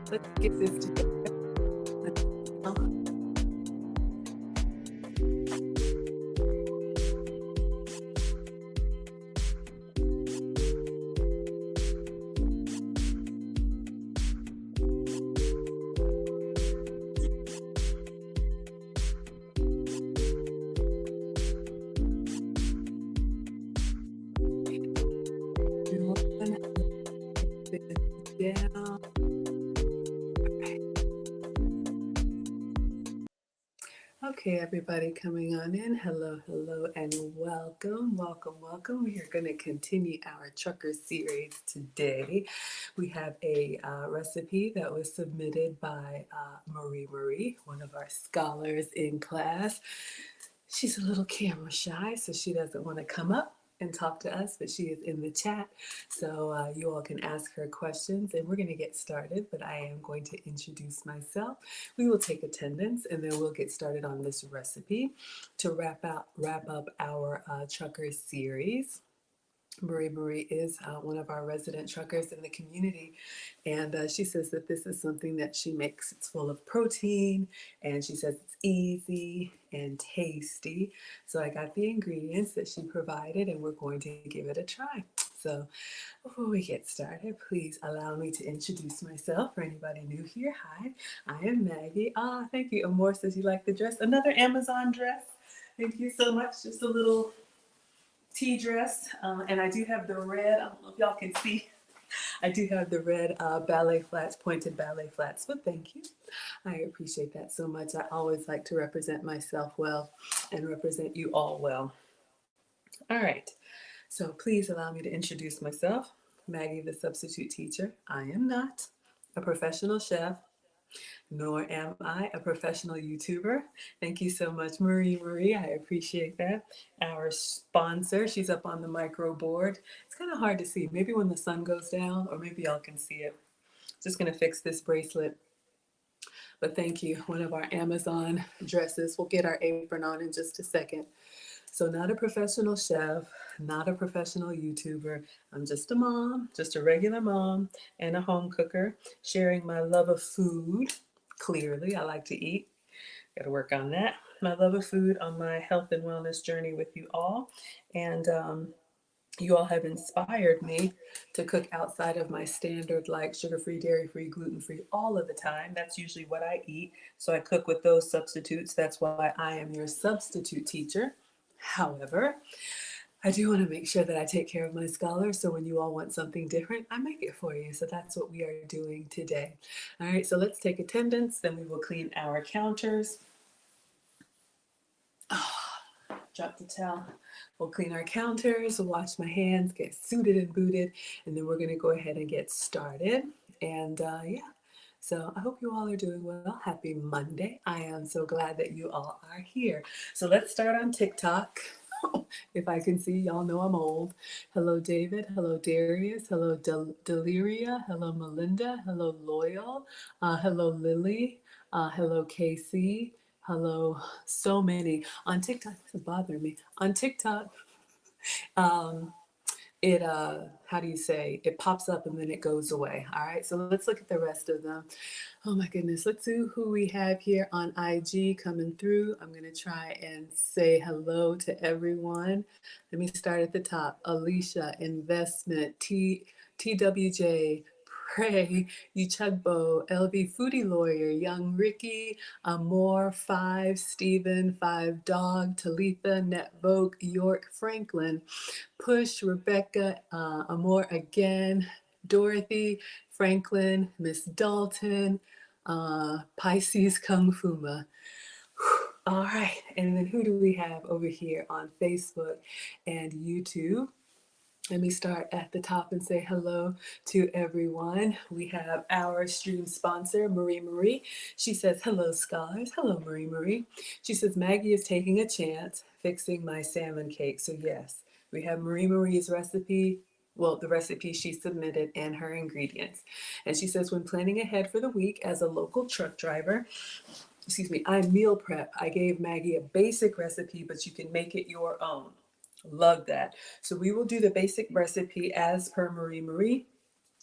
Let's get this together. Down. Okay, everybody coming on in. Hello, hello, and welcome, welcome, welcome. We are going to continue our trucker series today. We have a recipe that was submitted by Marie, one of our scholars in class. She's a little camera shy, so she doesn't want to come up and talk to us, but she is in the chat, so you all can ask her questions, and we're going to get started, but I am going to introduce myself. We will take attendance, and then we'll get started on this recipe to wrap up our trucker series. Marie is one of our resident truckers in the community, and she says that this is something that she makes. It's full of protein, and she says it's easy and tasty. So I got the ingredients that she provided, and we're going to give it a try. So before we get started, please allow me to introduce myself for anybody new here. Hi, I am Maggie. Thank you. Amor says you like the dress. Another Amazon dress. Thank you so much. Just a little tea dress, and I do have the red, I don't know if y'all can see, I do have the red ballet flats, pointed ballet flats, but thank you. I appreciate that so much. I always like to represent myself well and represent you all well. All right, so please allow me to introduce myself. Maggie, the substitute teacher. I am not a professional chef, nor am I a professional YouTuber. Thank you so much, Marie. I appreciate that. Our sponsor, she's up on the micro board. It's kind of hard to see. Maybe when the sun goes down, or maybe y'all can see it. Just gonna fix this bracelet. But thank you. One of our Amazon dresses. We'll get our apron on in just a second. So not a professional chef, not a professional YouTuber. I'm just a mom, just a regular mom and a home cooker, sharing my love of food. Clearly, I like to eat. Got to work on that. My love of food on my health and wellness journey with you all. And you all have inspired me to cook outside of my standard, like sugar-free, dairy-free, gluten-free, all of the time. That's usually what I eat. So I cook with those substitutes. That's why I am your substitute teacher. However, I do want to make sure that I take care of my scholars. So when you all want something different, I make it for you. So that's what we are doing today. All right, so let's take attendance. Then we will clean our counters. Drop the towel. We'll clean our counters, we'll wash my hands, get suited and booted, and then we're going to go ahead and get started. And yeah, so I hope you all are doing well. Happy Monday. I am so glad that you all are here. So let's start on TikTok. If I can see, y'all know I'm old. Hello, David. Hello, Darius. Hello, Deliria. Hello, Melinda. Hello, Loyal. Hello, Lily. Hello, Casey. Hello, so many. On TikTok, this is bothering me. On TikTok, it how do you say, it pops up and then it goes away. All right, so let's look at the rest of them. Oh my goodness, let's see who we have here on IG coming through. I'm gonna try and say hello to everyone. Let me start at the top. Alicia, Investment, TWJ, Pray, Uchugbo, LV Foodie Lawyer, Young Ricky, Amor, 5, Stephen, 5 Dog, Talitha, Netvoke, York, Franklin, Push, Rebecca, Amor again, Dorothy, Franklin, Miss Dalton, Pisces Kung Fuma. All right, and then who do we have over here on Facebook and YouTube? Let me start at the top and say hello to everyone. We have our stream sponsor, Marie. She says, hello, scholars. Hello, Marie. She says, Maggie is taking a chance fixing my salmon cake. So yes, we have Marie's recipe, well, the recipe she submitted and her ingredients. And she says, when planning ahead for the week as a local truck driver, I meal prep. I gave Maggie a basic recipe, but you can make it your own. Love that. So we will do the basic recipe as per Marie.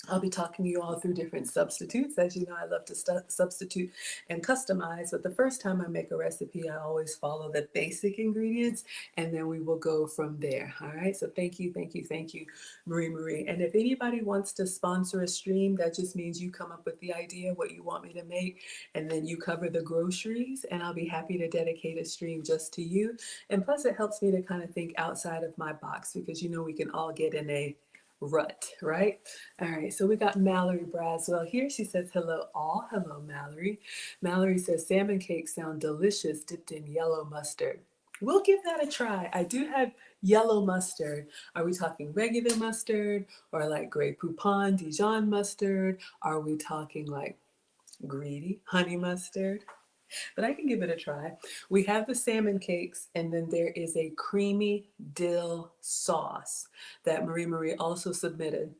I'll be talking to you all through different substitutes. As you know, I love to substitute and customize. But the first time I make a recipe, I always follow the basic ingredients and then we will go from there. All right. So thank you, thank you, thank you, Marie. And if anybody wants to sponsor a stream, that just means you come up with the idea, what you want me to make, and then you cover the groceries. And I'll be happy to dedicate a stream just to you. And plus, it helps me to kind of think outside of my box because, you know, we can all get in a rut, right? All right, so we got Mallory Braswell here. She says, hello all. Hello, Mallory. Mallory says, salmon cakes sound delicious dipped in yellow mustard. We'll give that a try. I do have yellow mustard. Are we talking regular mustard or like Grey Poupon Dijon mustard? Are we talking like greedy honey mustard? But I can give it a try. We have the salmon cakes, and then there is a creamy dill sauce that Marie also submitted.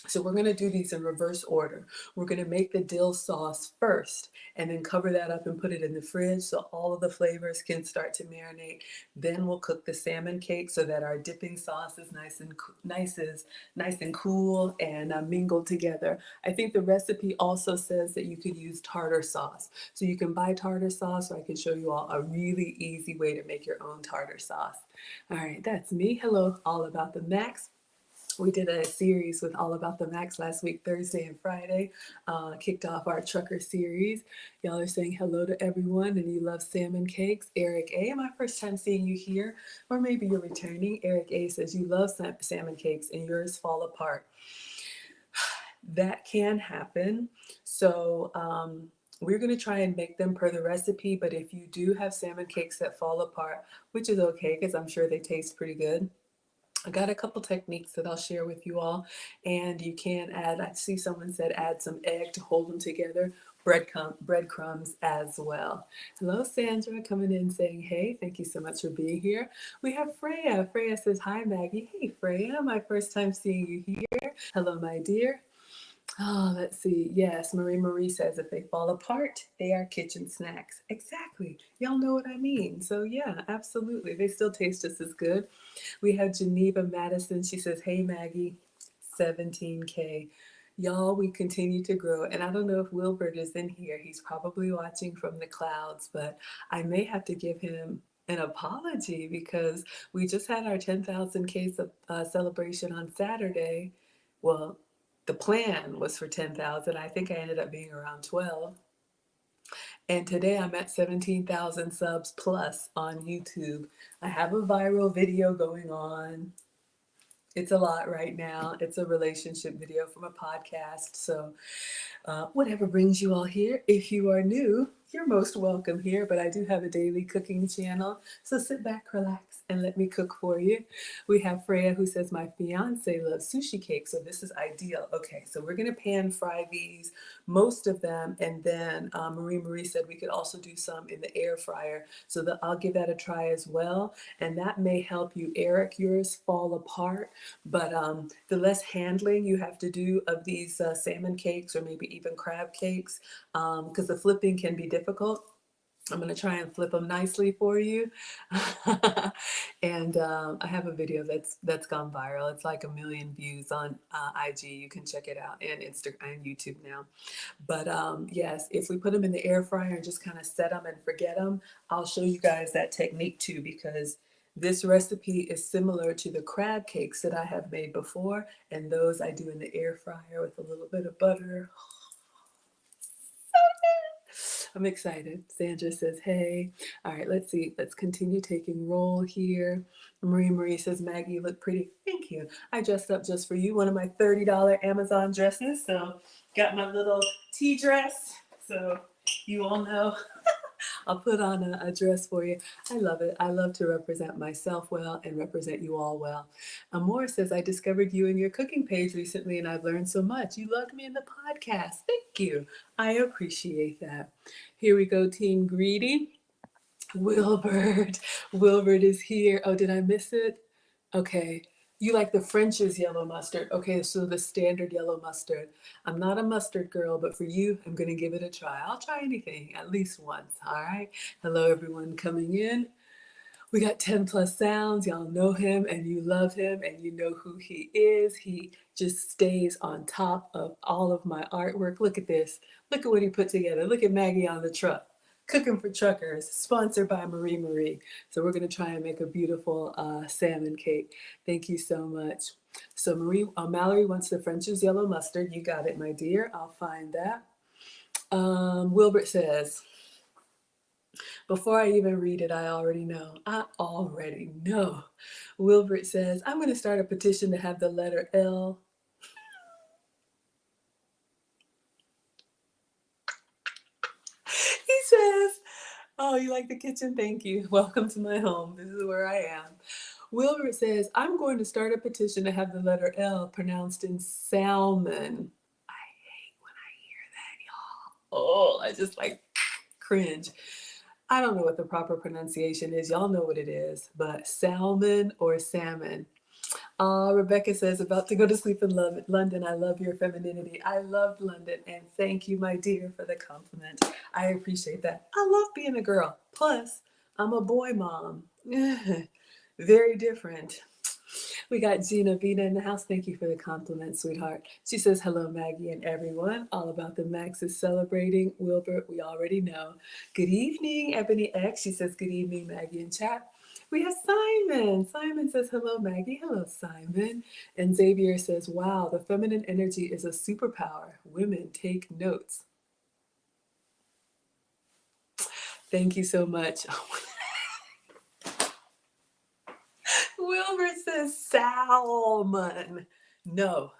So we're going to do these in reverse order. We're going to make the dill sauce first and then cover that up and put it in the fridge so all of the flavors can start to marinate. Then we'll cook the salmon cake so that our dipping sauce is nice and cool and mingled together. I think the recipe also says that you could use tartar sauce. So you can buy tartar sauce, or I can show you all a really easy way to make your own tartar sauce. All right, that's me. Hello, all about the Max. We did a series with All About the Max last week, Thursday and Friday. Kicked off our trucker series. Y'all are saying hello to everyone and you love salmon cakes. Eric A, my first time seeing you here, or maybe you're returning. Eric A says you love salmon cakes and yours fall apart. That can happen. So we're going to try and make them per the recipe, but if you do have salmon cakes that fall apart, which is okay because I'm sure they taste pretty good, I got a couple techniques that I'll share with you all, and you can add, I see someone said add some egg to hold them together, breadcrumbs as well. Hello, Sandra, coming in saying, hey, thank you so much for being here. We have Freya. Freya says, hi, Maggie. Hey, Freya, my first time seeing you here. Hello, my dear. Oh, let's see. Yes, Marie says if they fall apart, they are kitchen snacks. Exactly. Y'all know what I mean. So yeah, absolutely. They still taste just as good. We have Geneva Madison. She says, hey, Maggie, 17K. Y'all, we continue to grow. And I don't know if Wilbert is in here. He's probably watching from the clouds, but I may have to give him an apology because we just had our 10,000 case celebration on Saturday. Well, the plan was for 10,000. I think I ended up being around 12. And today I'm at 17,000 subs plus on YouTube. I have a viral video going on. It's a lot right now. It's a relationship video from a podcast. So whatever brings you all here. If you are new, you're most welcome here, but I do have a daily cooking channel. So sit back, relax, and let me cook for you. We have Freya who says, my fiance loves sushi cakes, so this is ideal. Okay, so we're gonna pan fry these, most of them, and then Marie said we could also do some in the air fryer, so that I'll give that a try as well, and that may help you. Eric, yours fall apart, but the less handling you have to do of these salmon cakes or maybe even crab cakes, because the flipping can be difficult. I'm going to try and flip them nicely for you. And I have a video that's gone viral. It's like 1 million views on IG. You can check it out, and Instagram and YouTube now. But yes, if we put them in the air fryer and just kind of set them and forget them, I'll show you guys that technique too, because this recipe is similar to the crab cakes that I have made before, and those I do in the air fryer with a little bit of butter. I'm excited. Sandra says, hey. All right, let's see. Let's continue taking roll here. Marie says, Maggie, you look pretty. Thank you. I dressed up just for you. One of my $30 Amazon dresses. So got my little tea dress. So you all know I'll put on a dress for you. I love it. I love to represent myself well and represent you all well. Amor says, I discovered you in your cooking page recently and I've learned so much. You loved me in the podcast. Thank you. I appreciate that. Here we go, Team Greedy. Wilbert. Wilbert is here. Oh, did I miss it? Okay. You like the French's yellow mustard. Okay, so the standard yellow mustard. I'm not a mustard girl, but for you, I'm going to give it a try. I'll try anything at least once, all right? Hello, everyone coming in. We got 10 plus sounds. Y'all know him and you love him and you know who he is. He just stays on top of all of my artwork. Look at this. Look at what he put together. Look at Maggie on the truck. Cooking for Truckers, sponsored by Marie Marie. So we're going to try and make a beautiful salmon cake. Thank you so much. So Mallory wants the French's yellow mustard. You got it, my dear. I'll find that. Wilbert says, before I even read it, I already know. I already know. Wilbert says, I'm going to start a petition to have the letter L. He says, oh, you like the kitchen? Thank you. Welcome to my home. This is where I am. Wilbert says, I'm going to start a petition to have the letter L pronounced in salmon. I hate when I hear that, y'all. Oh, I just like cringe. I don't know what the proper pronunciation is. Y'all know what it is, but salmon or salmon. Rebecca says, about to go to sleep in London. I love your femininity. I loved London, and thank you, my dear, for the compliment. I appreciate that. I love being a girl. Plus, I'm a boy mom. Very different. We got Gina Vina in the house. Thank you for the compliment, sweetheart. She says, hello, Maggie and everyone. All about the Max is celebrating. Wilbur, we already know. Good evening, Ebony X. She says, good evening, Maggie in chat. We have Simon. Simon says, hello, Maggie. Hello, Simon. And Xavier says, wow, the feminine energy is a superpower. Women take notes. Thank you so much. Wilbur says salmon. No,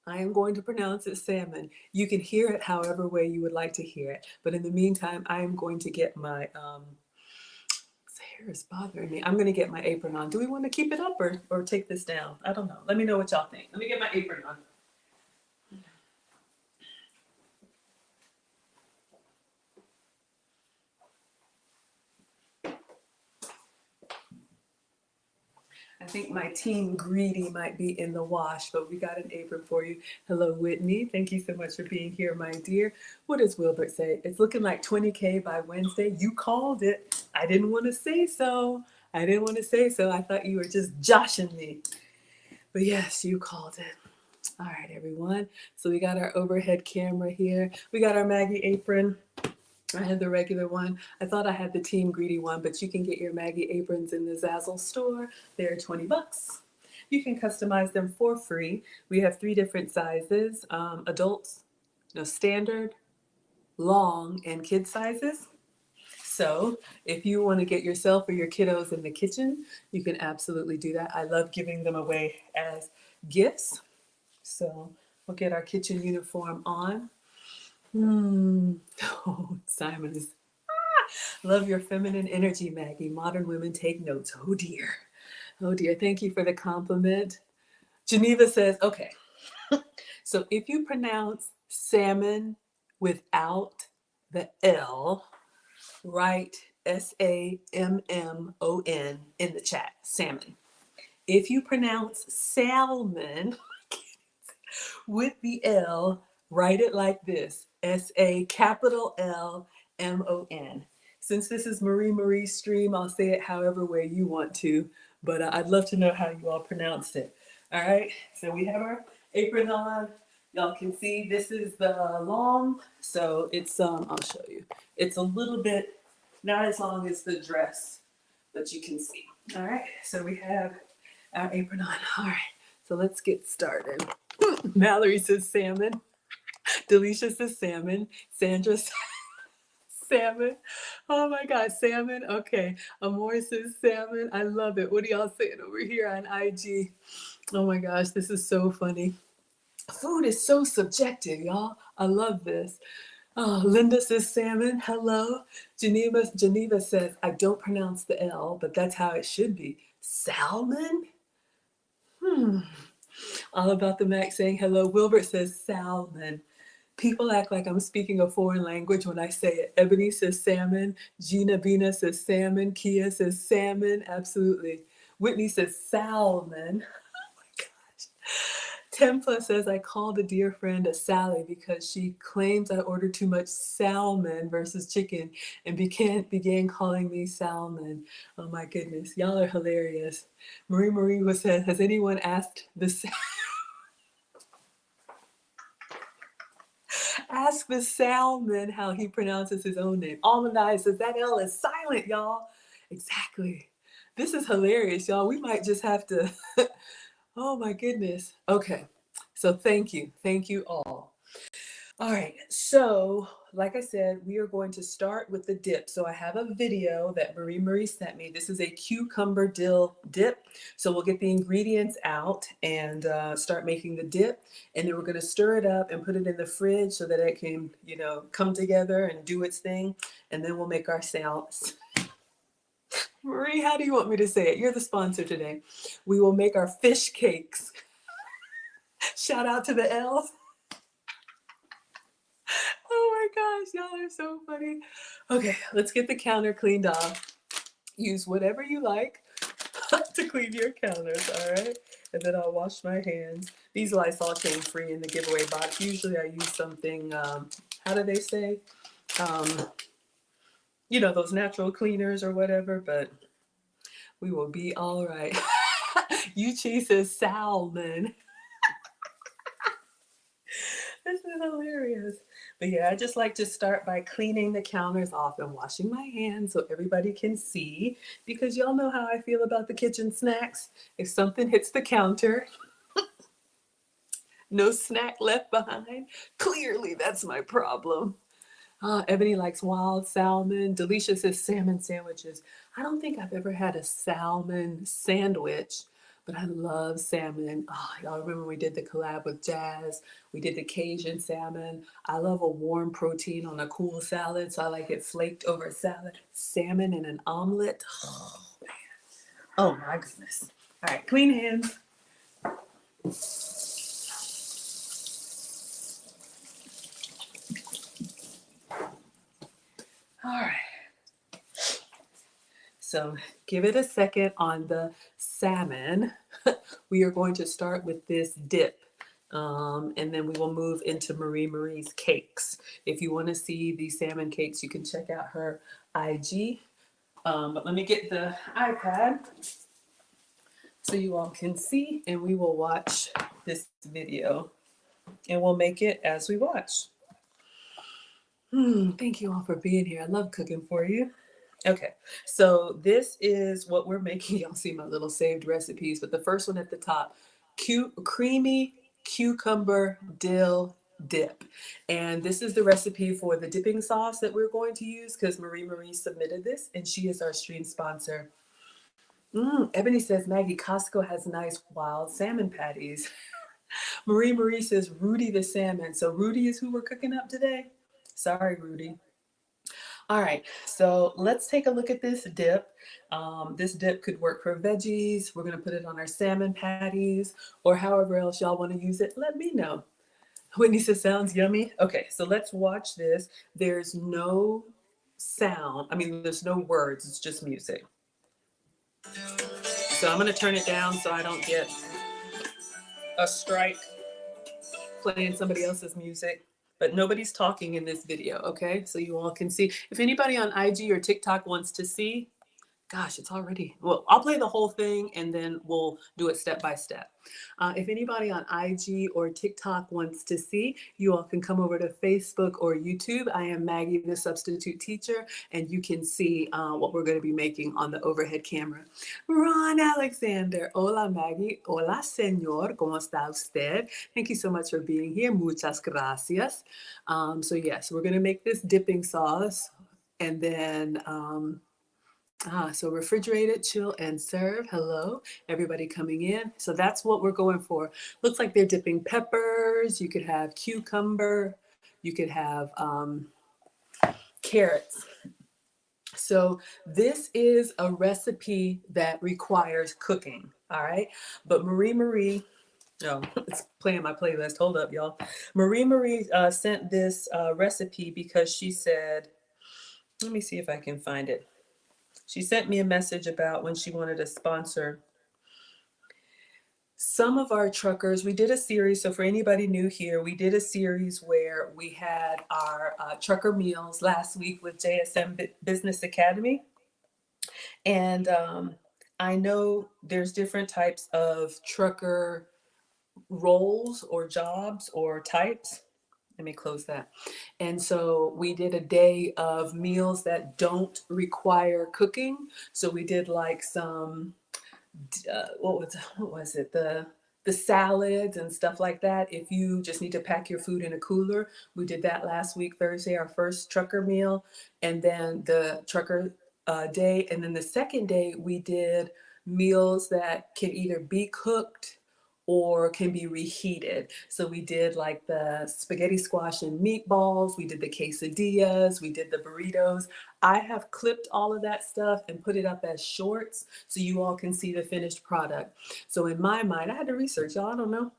I am going to pronounce it salmon. You can hear it however way you would like to hear it. But in the meantime, I am going to get my, this hair is bothering me. I'm going to get my apron on. Do we want to keep it up or take this down? I don't know. Let me know what y'all think. Let me get my apron on. I think my team greedy might be in the wash, but we got an apron for you. Hello, Whitney. Thank you so much for being here, my dear. What does Wilbert say? It's looking like 20K by Wednesday. You called it. I didn't want to say so. I didn't want to say so. I thought you were just joshing me. But yes, you called it. All right, everyone. So we got our overhead camera here. We got our Maggie apron. I had the regular one. I thought I had the Team Greedy one, but you can get your Maggie aprons in the Zazzle store. They're $20. You can customize them for free. We have 3 different sizes, adults, standard, long, and kid sizes. So if you want to get yourself or your kiddos in the kitchen, you can absolutely do that. I love giving them away as gifts. So we'll get our kitchen uniform on. Oh, Simon is, love your feminine energy, Maggie. Modern women take notes. Oh dear. Oh dear. Thank you for the compliment. Geneva says, okay. So if you pronounce salmon without the L, write SAMMON in the chat. Salmon. If you pronounce salmon with the L, write it like this. SALMON. Since this is Marie Marie's stream, I'll say it however way you want to, but I'd love to know how you all pronounce it. All right, so we have our apron on. Y'all can see this is the long, so it's, I'll show you. It's a little bit, not as long as the dress, but you can see. All right, so we have our apron on. All right, so let's get started. Mallory says salmon. Delisha says salmon. Sandra says salmon. Oh my God, salmon. Okay. Amor says salmon. I love it. What are y'all saying over here on IG? Oh my gosh, this is so funny. Food is so subjective, y'all. I love this. Oh, Linda says salmon. Hello. Geneva says, I don't pronounce the L, but that's how it should be. Salmon? All about the Mac saying hello. Wilbert says salmon. People act like I'm speaking a foreign language when I say it. Ebony says salmon. Gina Vina says salmon. Kia says salmon. Absolutely. Whitney says salmon. Oh my gosh. Templa says, I called a dear friend a Sally because she claims I ordered too much salmon versus chicken and began calling me Salmon. Oh my goodness, y'all are hilarious. Marie was said, has anyone asked ask the Salmon how he pronounces his own name? Almond says that L is silent, y'all. Exactly. This is hilarious, y'all. We might just have to, oh my goodness. Okay, so thank you. Thank you all. All right, so like I said, we are going to start with the dip. So I have a video that Marie sent me. This is a cucumber dill dip. So we'll get the ingredients out and start making the dip. And then we're gonna stir it up and put it in the fridge so that it can, you know, come together and do its thing. And then we'll make our salads. Marie, how do you want me to say it? You're the sponsor today. We will make our fish cakes. Shout out to the L's. Oh my gosh, y'all are so funny. Okay, let's get the counter cleaned off. Use whatever you like to clean your counters, all right? And then I'll wash my hands. These Lysol came free in the giveaway box. Usually I use something, how do they say? You know, those natural cleaners or whatever, but we will be all right. Yuchi says salmon. This is hilarious. But yeah, I just like to start by cleaning the counters off and washing my hands so everybody can see, because y'all know how I feel about the kitchen snacks. If something hits the counter, no snack left behind, clearly that's my problem. Ebony likes wild salmon. Delisha says salmon sandwiches. I don't think I've ever had a salmon sandwich, but I love salmon. Oh, y'all remember we did the collab with Jazz? We did the Cajun salmon. I love a warm protein on a cool salad, so I like it flaked over a salad. Salmon in an omelet. Oh, man. Oh, my goodness. All right, clean hands. All right. So give it a second on the salmon. We are going to start with this dip. And then we will move into Marie's cakes. If you want to see the salmon cakes, you can check out her IG. But let me get the iPad so you all can see, and we will watch this video and we'll make it as we watch. Thank you all for being here. I love cooking for you. Okay, so this is what we're making. Y'all see my little saved recipes, but the first one at the top, creamy cucumber dill dip. And this is the recipe for the dipping sauce that we're going to use because Marie submitted this and she is our stream sponsor. Ebony says, Maggie, Costco has nice wild salmon patties. Marie says, Rudy the salmon. So Rudy is who we're cooking up today? Sorry, Rudy. All right, so let's take a look at this dip. This dip could work for veggies. We're gonna put it on our salmon patties or however else y'all wanna use it, let me know. Whitney says, sounds yummy. Okay, so let's watch this. There's no sound. I mean, there's no words, it's just music. So I'm gonna turn it down so I don't get a strike playing somebody else's music. But nobody's talking in this video, okay? So you all can see. If anybody on IG or TikTok wants to see, gosh, it's already, well, I'll play the whole thing and then we'll do it step by step. If anybody on IG or TikTok wants to see, you all can come over to Facebook or YouTube. I am Maggie, the substitute teacher, and you can see what we're going to be making on the overhead camera. Ron Alexander, hola Maggie, hola señor, ¿cómo está usted? Thank you so much for being here, muchas gracias. So yes, we're going to make this dipping sauce and then so refrigerate it, chill, and serve. Hello, everybody coming in. So that's what we're going for. Looks like they're dipping peppers. You could have cucumber. You could have carrots. So this is a recipe that requires cooking, all right? But Marie, oh, it's playing my playlist. Hold up, y'all. Marie sent this recipe because she said, let me see if I can find it. She sent me a message about when she wanted to sponsor. Some of our truckers, we did a series. So for anybody new here, we did a series where we had our trucker meals last week with JSM Business Academy. And I know there's different types of trucker roles or jobs or types. Let me close that. And so we did a day of meals that don't require cooking. So we did like some what was it, the salads and stuff like that. If you just need to pack your food in a cooler, we did that last week Thursday, our first trucker meal, and then the trucker day, and then the second day we did meals that can either be cooked or can be reheated. So we did like the spaghetti squash and meatballs, we did the quesadillas, we did the burritos. I have clipped all of that stuff and put it up as shorts so you all can see the finished product. So in my mind, I had to research, y'all, I don't know.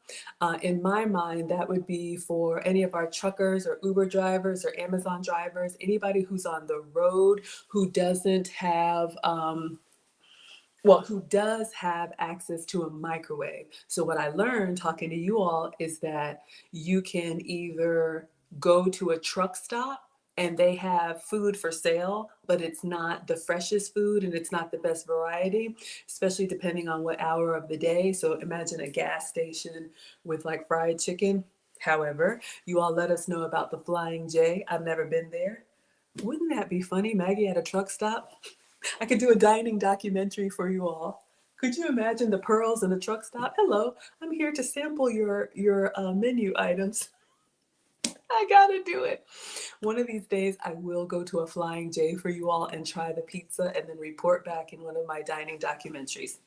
In my mind, that would be for any of our truckers or Uber drivers or Amazon drivers, anybody who's on the road who doesn't have, who does have access to a microwave. So what I learned talking to you all is that you can either go to a truck stop and they have food for sale, but it's not the freshest food and it's not the best variety, especially depending on what hour of the day. So imagine a gas station with like fried chicken. However, you all let us know about the Flying J. I've never been there. Wouldn't that be funny, Maggie, at a truck stop? I could do a dining documentary for you all. Could you imagine the pearls in a truck stop? Hello, I'm here to sample your menu items. I gotta do it. One of these days, I will go to a Flying J for you all and try the pizza and then report back in one of my dining documentaries.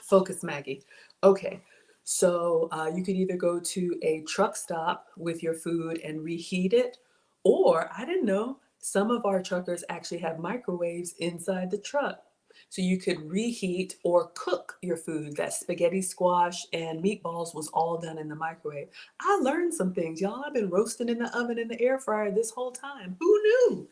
Focus, Maggie. Okay, so you could either go to a truck stop with your food and reheat it, or I didn't know, some of our truckers actually have microwaves inside the truck. So you could reheat or cook your food. That spaghetti squash and meatballs was all done in the microwave. I learned some things, y'all. I've been roasting in the oven in the air fryer this whole time. Who knew?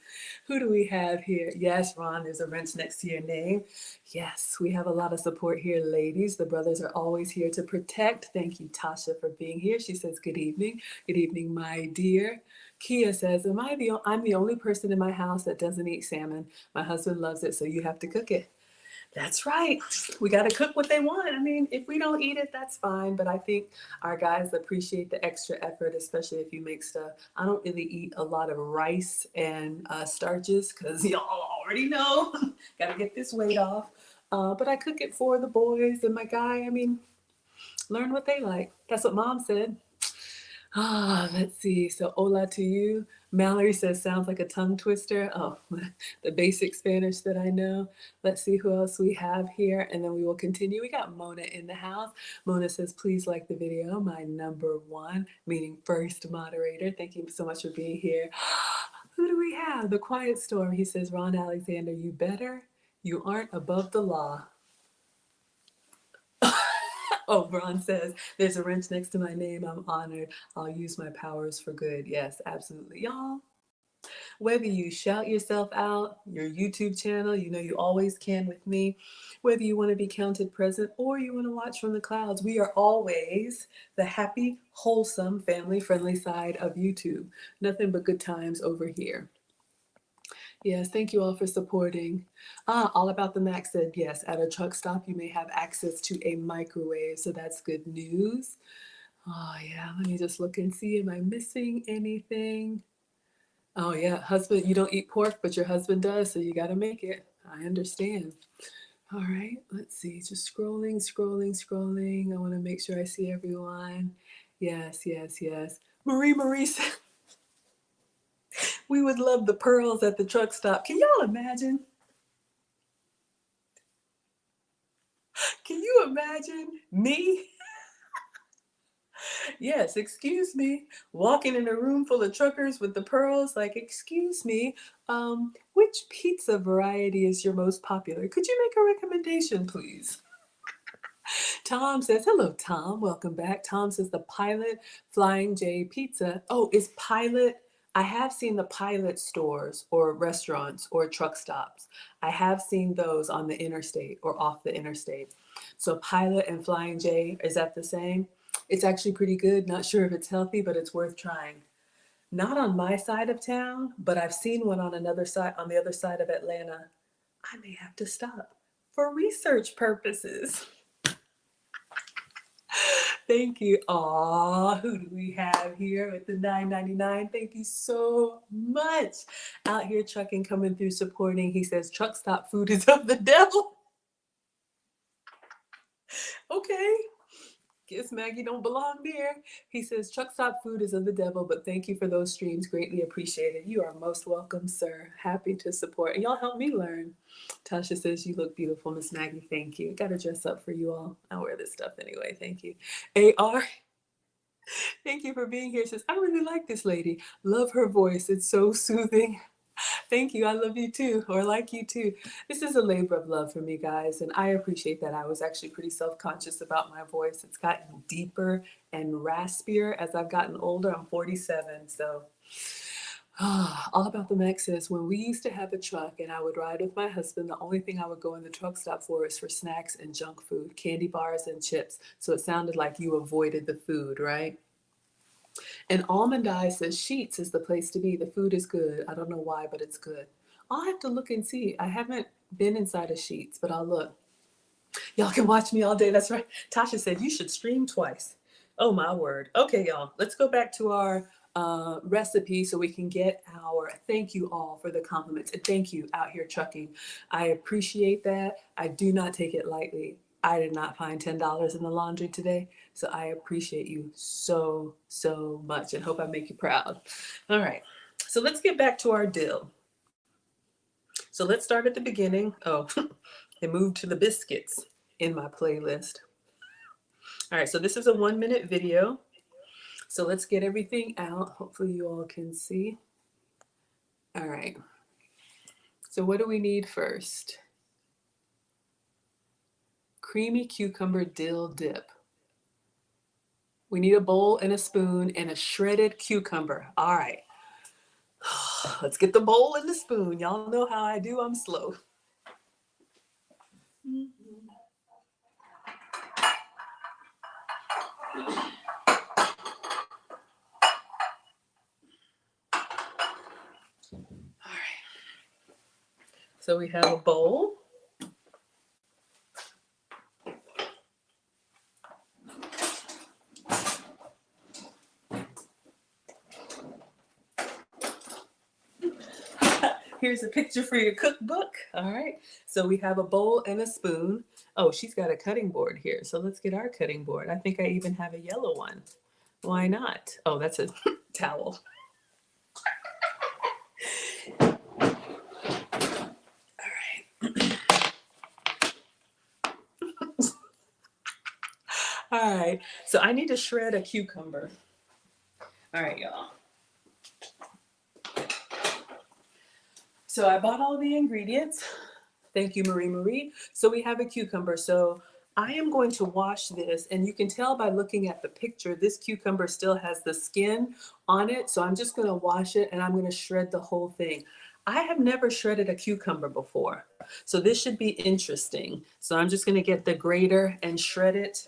Who do we have here? Yes, Ron, there's a wrench next to your name. Yes, we have a lot of support here, ladies. The brothers are always here to protect. Thank you, Tasha, for being here. She says, good evening. Good evening, my dear. Kia says, I'm the only person in my house that doesn't eat salmon. My husband loves it, so you have to cook it. That's right. We got to cook what they want. I mean, if we don't eat it, that's fine. But I think our guys appreciate the extra effort, especially if you make stuff. I don't really eat a lot of rice and starches because y'all already know. Got to get this weight off. But I cook it for the boys and my guy. I mean, learn what they like. That's what mom said. Let's see. So, hola to you. Mallory says, sounds like a tongue twister. Oh, the basic Spanish that I know. Let's see who else we have here, and then we will continue. We got Mona in the house. Mona says, please like the video. My number one, meaning first moderator. Thank you so much for being here. Who do we have? The Quiet Storm. He says, Ron Alexander, you better. You aren't above the law. Oh, Ron says, there's a wrench next to my name. I'm honored. I'll use my powers for good. Yes, absolutely. Y'all, whether you shout yourself out, your YouTube channel, you know you always can with me, whether you want to be counted present or you want to watch from the clouds, we are always the happy, wholesome, family-friendly side of YouTube. Nothing but good times over here. Yes, thank you all for supporting. All About the Mac said, yes, at a truck stop, you may have access to a microwave, so that's good news. Oh, yeah, let me just look and see, am I missing anything? Oh, yeah, husband, you don't eat pork, but your husband does, so you got to make it. I understand. All right, let's see, just scrolling, scrolling, scrolling. I want to make sure I see everyone. Yes, yes, yes. Marie said, we would love the pearls at the truck stop. Can y'all imagine? Can you imagine me? Yes, excuse me. Walking in a room full of truckers with the pearls, like, excuse me, which pizza variety is your most popular? Could you make a recommendation, please? Tom says, hello, Tom. Welcome back. Tom says the Pilot Flying J Pizza. Oh, is Pilot? I have seen the Pilot stores or restaurants or truck stops. I have seen those on the interstate or off the interstate. So Pilot and Flying J, is that the same? It's actually pretty good. Not sure if it's healthy, but it's worth trying. Not on my side of town, but I've seen one on another side, on the other side of Atlanta. I may have to stop for research purposes. Thank you. Aw, who do we have here with the $9.99? Thank you so much. Out here trucking, coming through, supporting. He says, truck stop food is of the devil. Okay. Guess Maggie don't belong there. He says, truck stop food is of the devil, but thank you for those streams. Greatly appreciated. You are most welcome, sir. Happy to support. And y'all help me learn. Tasha says, you look beautiful, Miss Maggie. Thank you. Got to dress up for you all. I wear this stuff anyway. Thank you. AR, thank you for being here. Says, I really like this lady. Love her voice. It's so soothing. Thank you. I love you too, or like you too. This is a labor of love for me, guys, and I appreciate that. I was actually pretty self-conscious about my voice. It's gotten deeper and raspier as I've gotten older. I'm 47, so all about the Mex is when we used to have a truck and I would ride with my husband, the only thing I would go in the truck stop for is for snacks and junk food, candy bars and chips. So it sounded like you avoided the food, right? And Almond Eye says Sheets is the place to be. The food is good. I don't know why, but it's good. I'll have to look and see. I haven't been inside of Sheets, but I'll look. Y'all can watch me all day. That's right. Tasha said you should stream twice. Oh my word. Okay, y'all. Let's go back to our recipe so we can get our thank you all for the compliments. And thank you out here trucking. I appreciate that. I do not take it lightly. I did not find $10 in the laundry today. So I appreciate you so, so much and hope I make you proud. All right. So let's get back to our dill. So let's start at the beginning. Oh, it moved to the biscuits in my playlist. All right. So this is a 1-minute video. So let's get everything out. Hopefully you all can see. All right. So what do we need first? Creamy cucumber dill dip. We need a bowl and a spoon and a shredded cucumber. All right. Let's get the bowl and the spoon. Y'all know how I do. I'm slow. All right. So we have a bowl. Here's a picture for your cookbook. All right. So we have a bowl and a spoon. Oh, she's got a cutting board here. So let's get our cutting board. I think I even have a yellow one. Why not? Oh, that's a towel. All right. All right. So I need to shred a cucumber. All right, y'all. So I bought all the ingredients. Thank you, Marie. So we have a cucumber. So I am going to wash this, and you can tell by looking at the picture, this cucumber still has the skin on it. So I'm just going to wash it and I'm going to shred the whole thing. I have never shredded a cucumber before, so this should be interesting. So I'm just going to get the grater and shred it.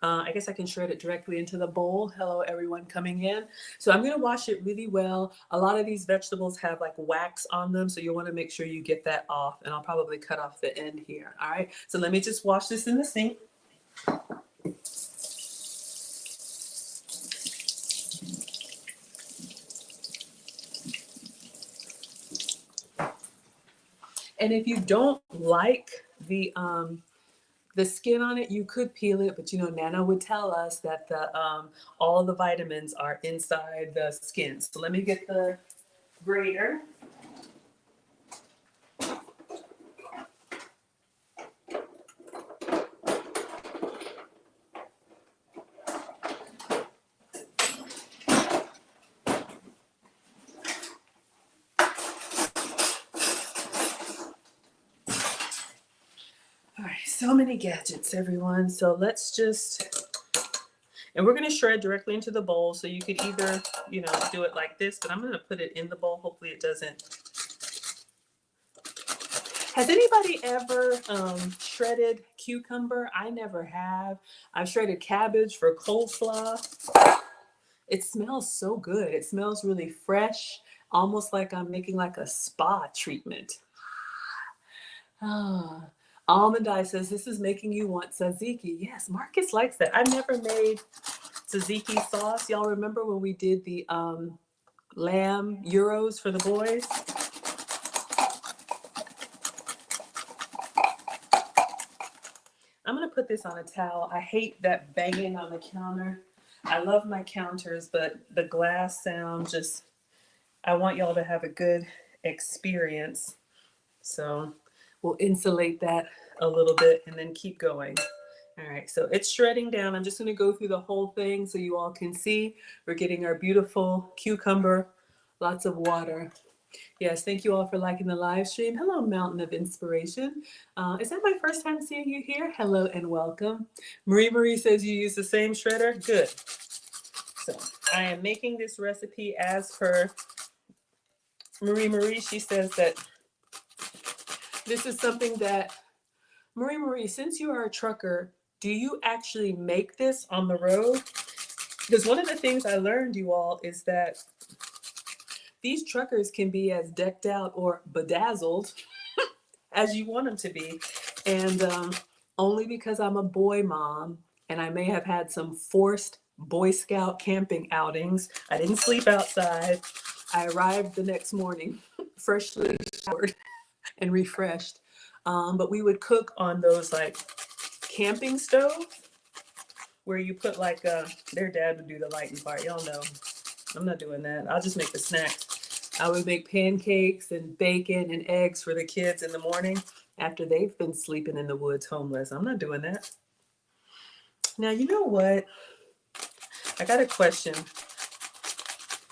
I guess I can shred it directly into the bowl. Hello, everyone coming in. So I'm going to wash it really well. A lot of these vegetables have like wax on them, so you'll want to make sure you get that off. And I'll probably cut off the end here. All right. So let me just wash this in the sink. And if you don't like the skin on it, you could peel it, but you know, Nana would tell us that the all the vitamins are inside the skin. So let me get the grater. All right, so many gadgets, everyone. So let's just, and we're going to shred directly into the bowl. So you could either, you know, do it like this, but I'm going to put it in the bowl. Hopefully it doesn't. Has anybody ever shredded cucumber? I never have. I've shredded cabbage for coleslaw. It smells so good. It smells really fresh, almost like I'm making like a spa treatment. Ah. Almond Eye says, this is making you want tzatziki. Yes, Marcus likes that. I've never made tzatziki sauce. Y'all remember when we did the lamb gyros for the boys? I'm going to put this on a towel. I hate that banging on the counter. I love my counters, but the glass sound just, I want y'all to have a good experience. So we'll insulate that a little bit and then keep going. All right, so it's shredding down. I'm just going to go through the whole thing so you all can see. We're getting our beautiful cucumber, lots of water. Yes, thank you all for liking the live stream. Hello, Mountain of Inspiration. Is that my first time seeing you here? Hello and welcome. Marie says you use the same shredder. Good. So I am making this recipe as per Marie. She says that this is something that, Marie, since you are a trucker, do you actually make this on the road? Because one of the things I learned, you all, is that these truckers can be as decked out or bedazzled as you want them to be. And only because I'm a boy mom and I may have had some forced Boy Scout camping outings, I didn't sleep outside. I arrived the next morning freshly showered and refreshed. But we would cook on those like camping stoves where you put like their dad would do the lighting part. Y'all know I'm not doing that. I'll just make the snacks. I would make pancakes and bacon and eggs for the kids in the morning after they've been sleeping in the woods homeless. I'm not doing that. Now, you know what? I got a question.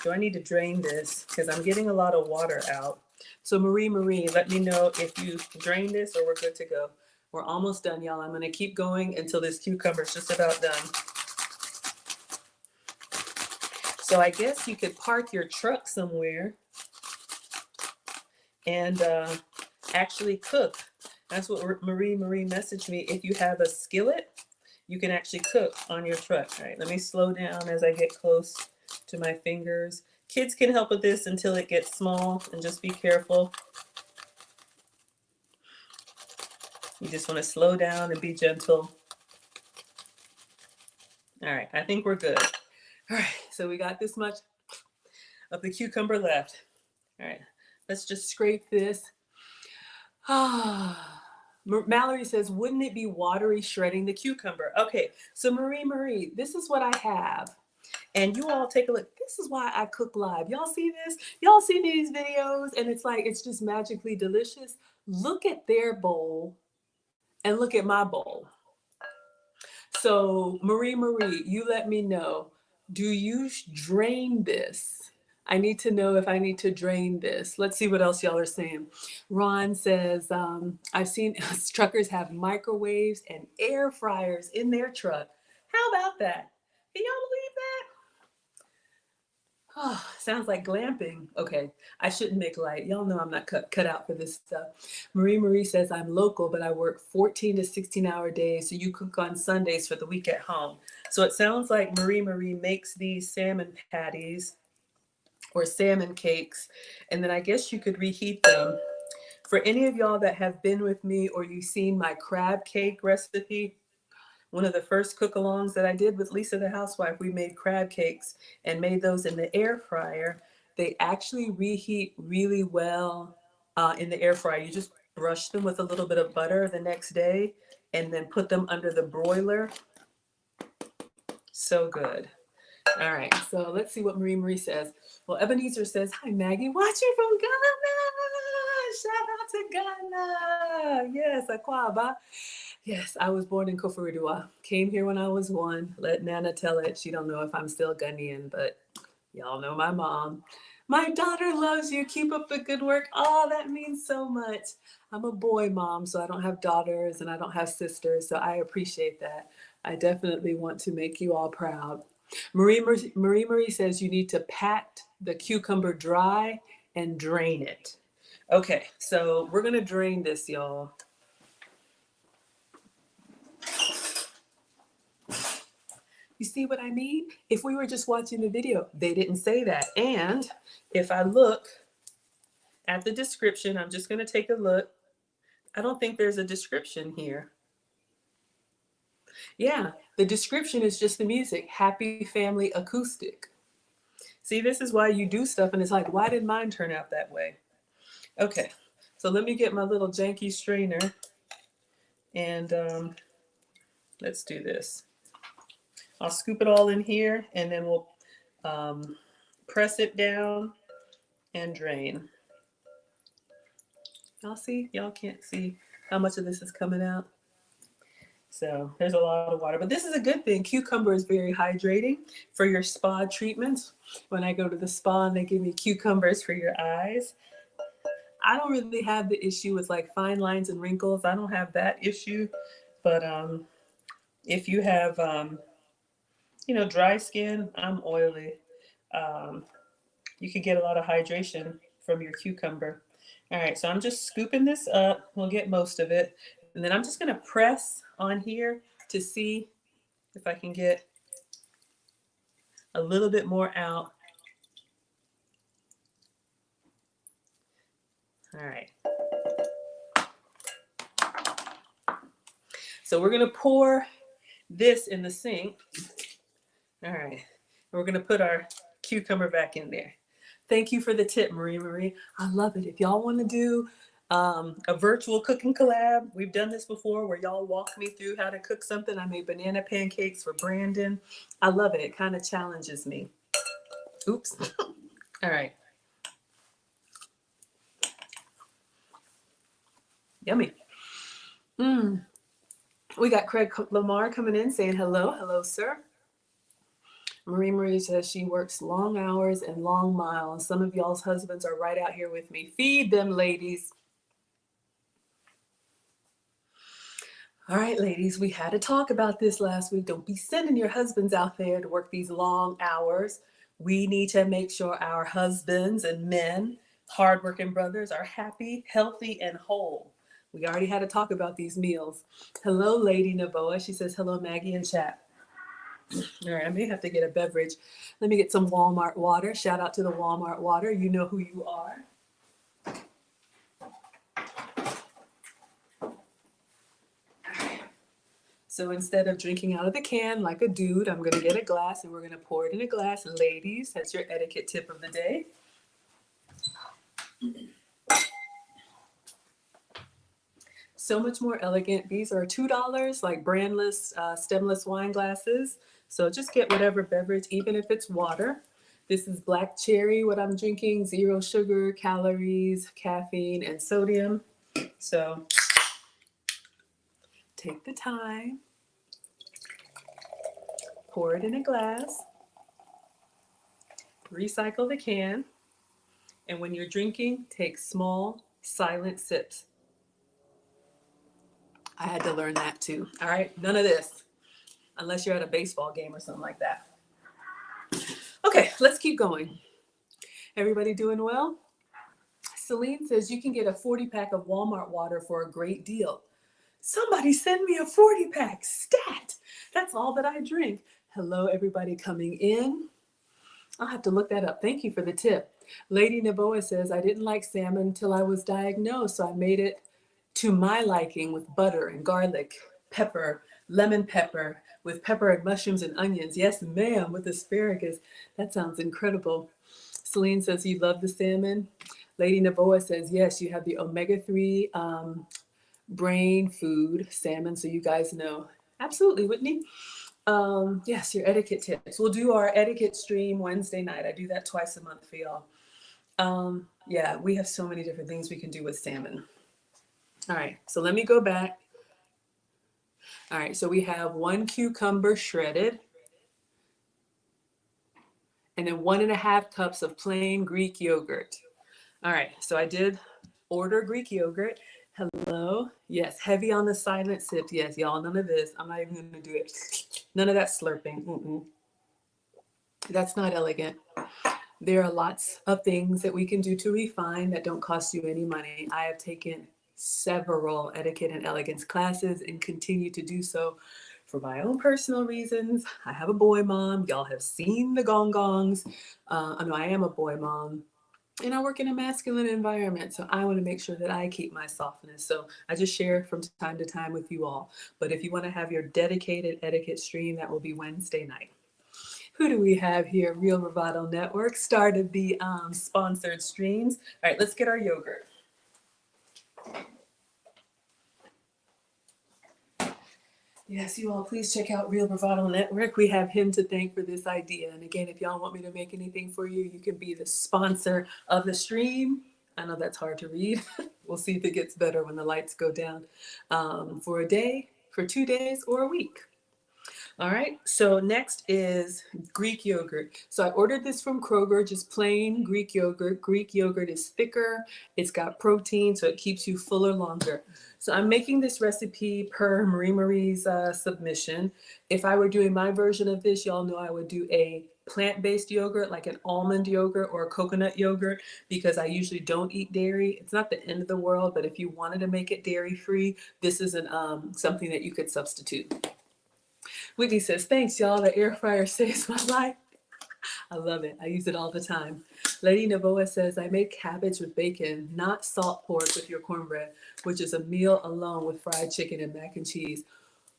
Do I need to drain this? Because I'm getting a lot of water out. So Marie, let me know if you drain this or we're good to go. We're almost done, y'all. I'm going to keep going until this cucumber is just about done. So I guess you could park your truck somewhere and actually cook. That's what Marie messaged me. If you have a skillet, you can actually cook on your truck. All right, let me slow down as I get close to my fingers. Kids can help with this until it gets small, and just be careful. You just want to slow down and be gentle. All right, I think we're good. All right, so we got this much of the cucumber left. All right, let's just scrape this. Mallory says, wouldn't it be watery shredding the cucumber? Okay, so Marie, this is what I have. And you all take a look. This is why I cook live. Y'all see this? Y'all see these videos and it's like, it's just magically delicious. Look at their bowl and look at my bowl. So Marie, you let me know. Do you drain this? I need to know if I need to drain this. Let's see what else y'all are saying. Ron says, I've seen truckers have microwaves and air fryers in their truck. How about that? Can y'all believe that? Oh, sounds like glamping. Okay, I shouldn't make light. Y'all know I'm not cut out for this stuff. Marie says, I'm local, but I work 14 to 16-hour days, so you cook on Sundays for the week at home. So it sounds like Marie makes these salmon patties or salmon cakes, and then I guess you could reheat them. For any of y'all that have been with me or you've seen my crab cake recipe, one of the first cook-alongs that I did with Lisa the housewife, we made crab cakes and made those in the air fryer. They actually reheat really well in the air fryer. You just brush them with a little bit of butter the next day and then put them under the broiler. So good. All right, so let's see what Marie says. Well, Ebenezer says, hi, Maggie, watching from Ghana. Shout out to Ghana. Yes, Akwaba. Yes, I was born in Koforidua. Came here when I was 1. Let Nana tell it. She don't know if I'm still Ghanaian, but y'all know my mom. My daughter loves you. Keep up the good work. Oh, that means so much. I'm a boy mom, so I don't have daughters and I don't have sisters, so I appreciate that. I definitely want to make you all proud. Marie says you need to pat the cucumber dry and drain it. Okay, so we're gonna drain this, y'all. You see what I mean? If we were just watching the video, they didn't say that. And if I look at the description, I'm just gonna take a look. I don't think there's a description here. Yeah, the description is just the music, Happy Family Acoustic. See, this is why you do stuff and it's like, why did mine turn out that way? Okay, so let me get my little janky strainer and let's do this. I'll scoop it all in here and then we'll press it down and drain. Y'all see? Y'all can't see how much of this is coming out. So there's a lot of water, but this is a good thing. Cucumber is very hydrating for your spa treatments. When I go to the spa and they give me cucumbers for your eyes, I don't really have the issue with like fine lines and wrinkles. I don't have that issue, but if you have dry skin, I'm oily. You can get a lot of hydration from your cucumber. All right, so I'm just scooping this up. We'll get most of it. And then I'm just gonna press on here to see if I can get a little bit more out. All right. So we're gonna pour this in the sink. All right, and we're gonna put our cucumber back in there. Thank you for the tip, Marie Marie. I love it. If y'all want to do a virtual cooking collab, we've done this before where y'all walk me through how to cook something. I made banana pancakes for Brandon. I love it. It kind of challenges me. Oops. All right. Yummy. We got Craig Lamar coming in saying hello. Hello, sir. Marie Marie says she works long hours and long miles. Some of y'all's husbands are right out here with me. Feed them, ladies. All right, ladies, we had to talk about this last week. Don't be sending your husbands out there to work these long hours. We need to make sure our husbands and men, hardworking brothers, are happy, healthy, and whole. We already had to talk about these meals. Hello, Lady Naboa. She says, hello, Maggie in chat. All right, I may have to get a beverage. Let me get some Walmart water. Shout out to the Walmart water. You know who you are. So instead of drinking out of the can like a dude, I'm gonna get a glass and we're gonna pour it in a glass. Ladies, that's your etiquette tip of the day. So much more elegant. These are $2, like brandless, stemless wine glasses. So just get whatever beverage, even if it's water. This is black cherry, what I'm drinking, 0 sugar, calories, caffeine, and sodium. So take the time, pour it in a glass, recycle the can, and when you're drinking, take small, silent sips. I had to learn that too. All right, none of this, unless you're at a baseball game or something like that. Okay, let's keep going. Everybody doing well? Celine says you can get a 40-pack of Walmart water for a great deal. Somebody send me a 40-pack, stat. That's all that I drink. Hello, everybody coming in. I'll have to look that up. Thank you for the tip. Lady Naboa says, I didn't like salmon until I was diagnosed, so I made it to my liking with butter and garlic, pepper, lemon pepper, with pepper and mushrooms and onions. Yes, ma'am, with asparagus. That sounds incredible. Celine says, you love the salmon. Lady Naboa says, yes, you have the omega-3 brain food, salmon, so you guys know. Absolutely, Whitney. Yes, your etiquette tips. We'll do our etiquette stream Wednesday night. I do that twice a month for y'all. Yeah, we have so many different things we can do with salmon. All right, so let me go back. All right, so we have 1 cucumber shredded, and then 1.5 cups of plain Greek yogurt. All right, so I did order Greek yogurt. Hello. Yes, heavy on the silent sips. Yes, y'all, none of this. I'm not even going to do it. None of that slurping. That's not elegant. There are lots of things that we can do to refine that don't cost you any money. I have taken several etiquette and elegance classes and continue to do so for my own personal reasons. I have a boy mom. Y'all have seen the gong gongs. I know I am a boy mom. And I work in a masculine environment, so I want to make sure that I keep my softness. So I just share from time to time with you all. But if you want to have your dedicated etiquette stream, that will be Wednesday night. Who do we have here? Real Bravado Network started the sponsored streams. All right, let's get our yogurt. Yes, you all, please check out Real Bravado Network. We have him to thank for this idea. And again, if y'all want me to make anything for you, you can be the sponsor of the stream. I know that's hard to read. We'll see if it gets better when the lights go down for a day, for 2 days, or a week. All right, so next is Greek yogurt. So I ordered this from Kroger, just plain Greek yogurt. Greek yogurt is thicker, it's got protein, so it keeps you fuller longer. So I'm making this recipe per Marie's submission. If I were doing my version of this, y'all know I would do a plant-based yogurt, like an almond yogurt or a coconut yogurt, because I usually don't eat dairy. It's not the end of the world, but if you wanted to make it dairy-free, this is something that you could substitute. Whitney says, thanks, y'all. The air fryer saves my life. I love it. I use it all the time. Lady Navoa says, I made cabbage with bacon, not salt pork with your cornbread, which is a meal alone with fried chicken and mac and cheese.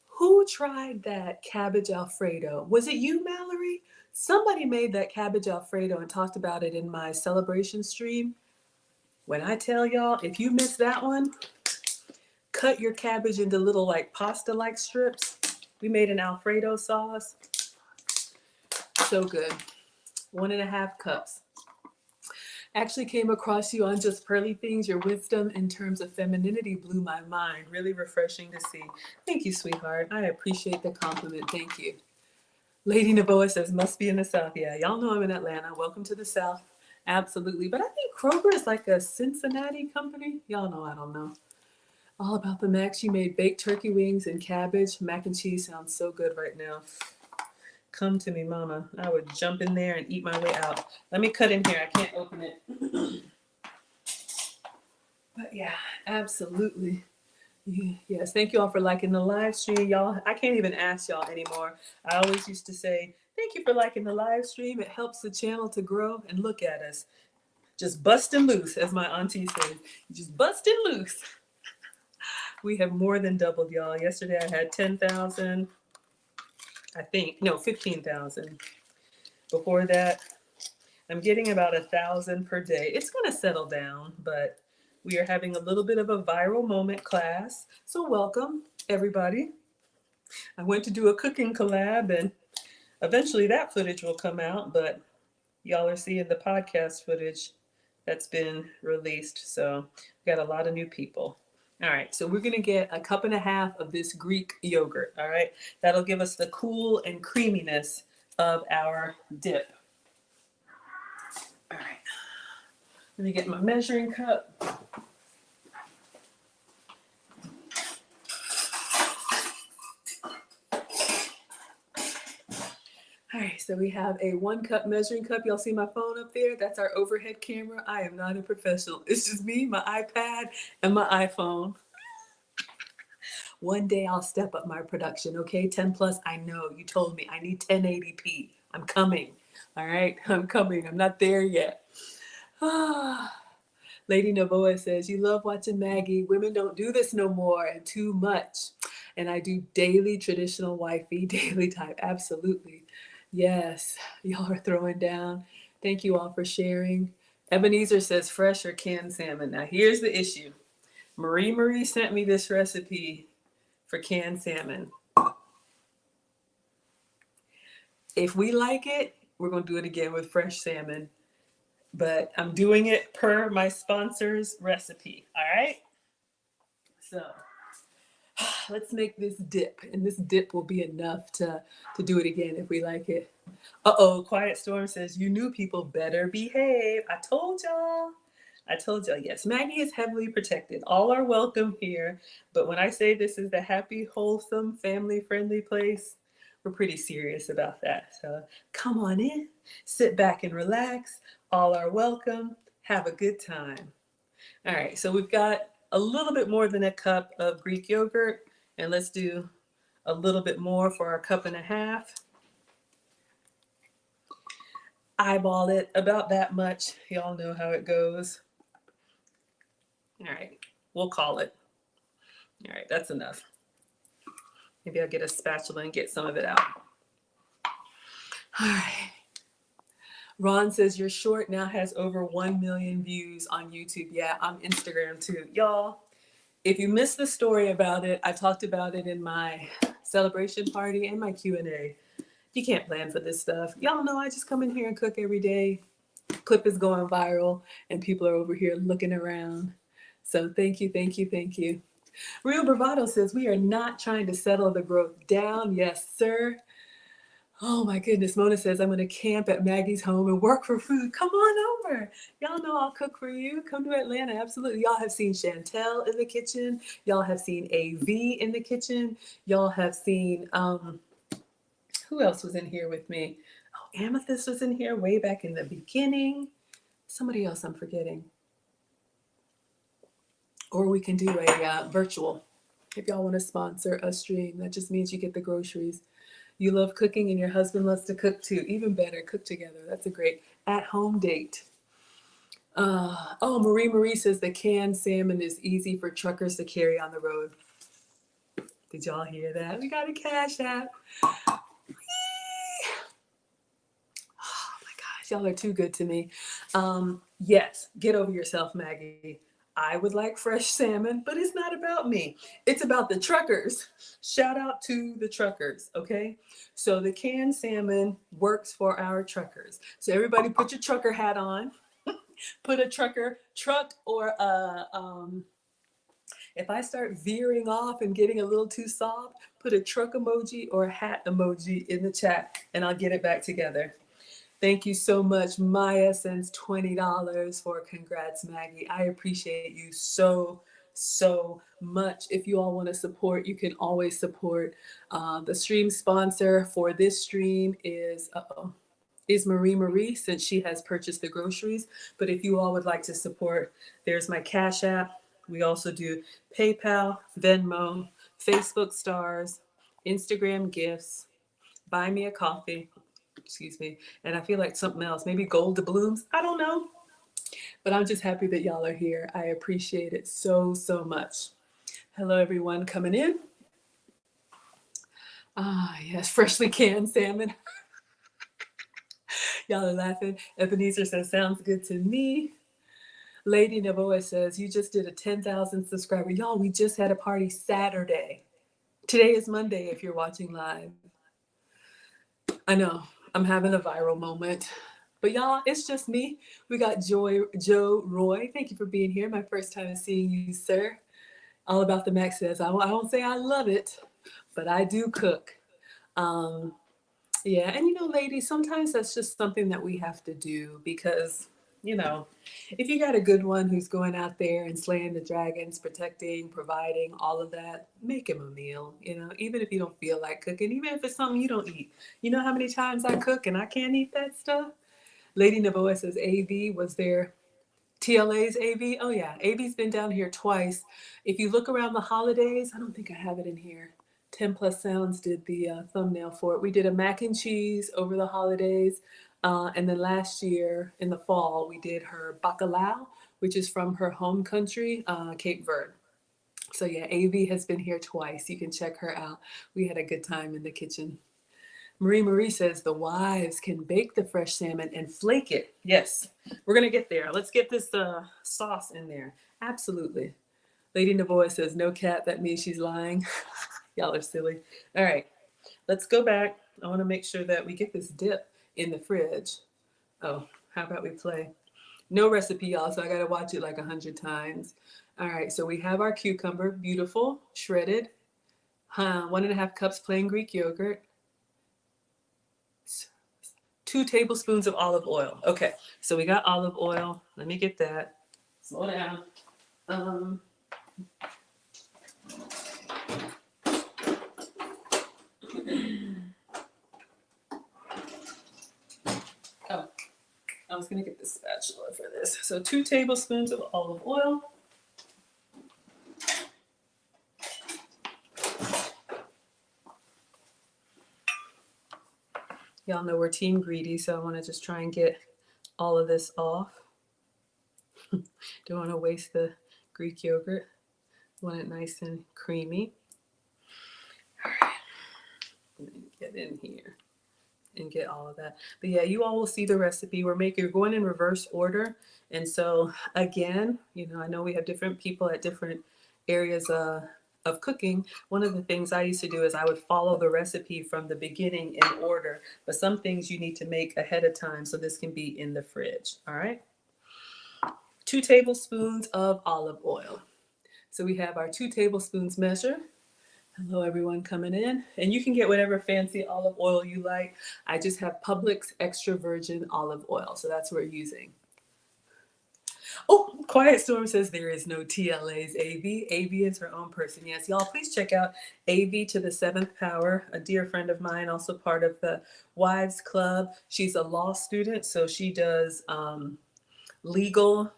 Who tried that cabbage Alfredo? Was it you, Mallory? Somebody made that cabbage Alfredo and talked about it in my celebration stream. When I tell y'all, if you missed that one, cut your cabbage into little like pasta-like strips. We made an Alfredo sauce. So good. 1.5 cups. Actually came across you on Just Pearly Things. Your wisdom in terms of femininity blew my mind. Really refreshing to see. Thank you, sweetheart. I appreciate the compliment. Thank you. Lady Navoa says, must be in the South. Yeah, y'all know I'm in Atlanta. Welcome to the South. Absolutely. But I think Kroger is like a Cincinnati company. Y'all know I don't know. All about the Mac. She made baked turkey wings and cabbage. Mac and cheese sounds so good right now. Come to me, mama. I would jump in there and eat my way out. Let me cut in here. I can't open it. But yeah, absolutely. Yes, thank you all for liking the live stream. Y'all, I can't even ask y'all anymore. I always used to say, thank you for liking the live stream. It helps the channel to grow. And look at us. Just busting loose, as my auntie says. Just busting loose. We have more than doubled, y'all. Yesterday I had 10,000. I think, no, 15,000. Before that, I'm getting about 1,000 per day. It's going to settle down, but we are having a little bit of a viral moment class. So welcome, everybody. I went to do a cooking collab, and eventually that footage will come out, but y'all are seeing the podcast footage that's been released. So we got a lot of new people. All right, so we're gonna get 1.5 cups of this Greek yogurt, all right? That'll give us the cool and creaminess of our dip. All right, let me get my measuring cup. All right, so we have a 1 cup measuring cup. Y'all see my phone up there? That's our overhead camera. I am not a professional. It's just me, my iPad, and my iPhone. One day I'll step up my production, okay? 10 plus, I know. You told me I need 1080p. I'm coming, all right? I'm coming. I'm not there yet. Lady Navoa says, you love watching Maggie. Women don't do this no more and too much. And I do daily traditional wifey, daily type. Absolutely. Yes, y'all are throwing down. Thank you all for sharing. Ebenezer says fresh or canned salmon. Now here's the issue. Marie sent me this recipe for canned salmon. If we like it, we're going to do it again with fresh salmon. But I'm doing it per my sponsor's recipe. All right? So let's make this dip. And this dip will be enough to do it again if we like it. Uh-oh, Quiet Storm says, you new people better behave. I told y'all. Yes, Maggie is heavily protected. All are welcome here. But when I say this is the happy, wholesome, family-friendly place, we're pretty serious about that. So come on in, sit back and relax. All are welcome. Have a good time. All right, so we've got a little bit more than a cup of Greek yogurt, and let's do a little bit more for our cup and a half. Eyeball it about that much. Y'all know how it goes. All right, we'll call it. All right, that's enough. Maybe I'll get a spatula and get some of it out. All right. Ron says your short now has over 1 million views on YouTube. Yeah, on Instagram too. Y'all, if you missed the story about it, I talked about it in my celebration party and my Q&A. You can't plan for this stuff. Y'all know I just come in here and cook every day. Clip is going viral and people are over here looking around. So thank you, thank you, thank you. Real Bravado says we are not trying to settle the growth down. Yes, sir. Oh my goodness. Mona says I'm going to camp at Maggie's home and work for food. Come on over. Y'all know I'll cook for you. Come to Atlanta. Absolutely. Y'all have seen Chantel in the kitchen. Y'all have seen AV in the kitchen. Y'all have seen, who else was in here with me? Oh, Amethyst was in here way back in the beginning. Somebody else I'm forgetting. Or we can do a virtual. If y'all want to sponsor a stream, that just means you get the groceries. You love cooking and your husband loves to cook too. Even better, cook together. That's a great at-home date. Oh, Marie says the canned salmon is easy for truckers to carry on the road. Did y'all hear that? We got a cash app. Oh my gosh, y'all are too good to me. Yes, get over yourself, Maggie. I would like fresh salmon, but it's not about me. It's about the truckers. Shout out to the truckers, okay? So the canned salmon works for our truckers. So everybody put your trucker hat on. Put a truck or if I start veering off and getting a little too soft, put a truck emoji or a hat emoji in the chat and I'll get it back together. Thank you so much. Maya sends $20 for congrats, Maggie. I appreciate you so much. If you all want to support, you can always support. The stream sponsor for this stream is Marie, since she has purchased the groceries. But if you all would like to support, there's my Cash App. We also do PayPal, Venmo, Facebook stars, Instagram gifts, buy me a coffee. Excuse me. And I feel like something else, maybe gold doubloons. I don't know. But I'm just happy that y'all are here. I appreciate it so much. Hello, everyone coming in. Yes, freshly canned salmon. Y'all are laughing. Ebenezer says, sounds good to me. Lady Navoa says, you just did a 10,000 subscriber. Y'all, we just had a party Saturday. Today is Monday if you're watching live. I know, I'm having a viral moment. But y'all, it's just me. We got Joe Roy. Thank you for being here. My first time seeing you, sir. All About the Mac says, I won't say I love it, but I do cook. Yeah, and you know, ladies, sometimes that's just something that we have to do because, you know, if you got a good one who's going out there and slaying the dragons, protecting, providing, all of that, make him a meal, you know, even if you don't feel like cooking, even if it's something you don't eat. You know how many times I cook and I can't eat that stuff? Lady Navoa says AV was there. TLA's AV? Oh yeah, AV's been down here twice. If you look around the holidays, I don't think I have it in here. 10 Plus Sounds did the thumbnail for it. We did a mac and cheese over the holidays. And then last year in the fall, we did her bacalao, which is from her home country, Cape Verde. So yeah, AV has been here twice. You can check her out. We had a good time in the kitchen. Marie says the wives can bake the fresh salmon and flake it. Yes, we're going to get there. Let's get this sauce in there. Absolutely. Lady Navoy says no cat. That means she's lying. Y'all are silly. All right, let's go back. I want to make sure that we get this dip in the fridge. Oh, how about we play? No recipe, y'all, so I got to watch it like 100 times. All right, so we have our cucumber, beautiful, shredded. 1.5 cups plain Greek yogurt. 2 tablespoons of olive oil. Okay, so we got olive oil. Let me get that. Slow down. was going to get the spatula for this. So 2 tablespoons of olive oil. Y'all know we're team greedy, so I want to just try and get all of this off. Don't want to waste the Greek yogurt. Want it nice and creamy. All right. Get in here and get all of that. But yeah, you all will see the recipe. We're going in reverse order. And so again, you know, I know we have different people at different areas of cooking. One of the things I used to do is I would follow the recipe from the beginning in order, but some things you need to make ahead of time so this can be in the fridge. All right. 2 tablespoons of olive oil. So we have our 2 tablespoons measure. Hello, everyone coming in. And you can get whatever fancy olive oil you like. I just have Publix extra virgin olive oil. So that's what we're using. Oh, Quiet Storm says there is no TLA's AV. AV is her own person. Yes, y'all, please check out AV to the 7th Power, a dear friend of mine, also part of the Wives Club. She's a law student, so she does legal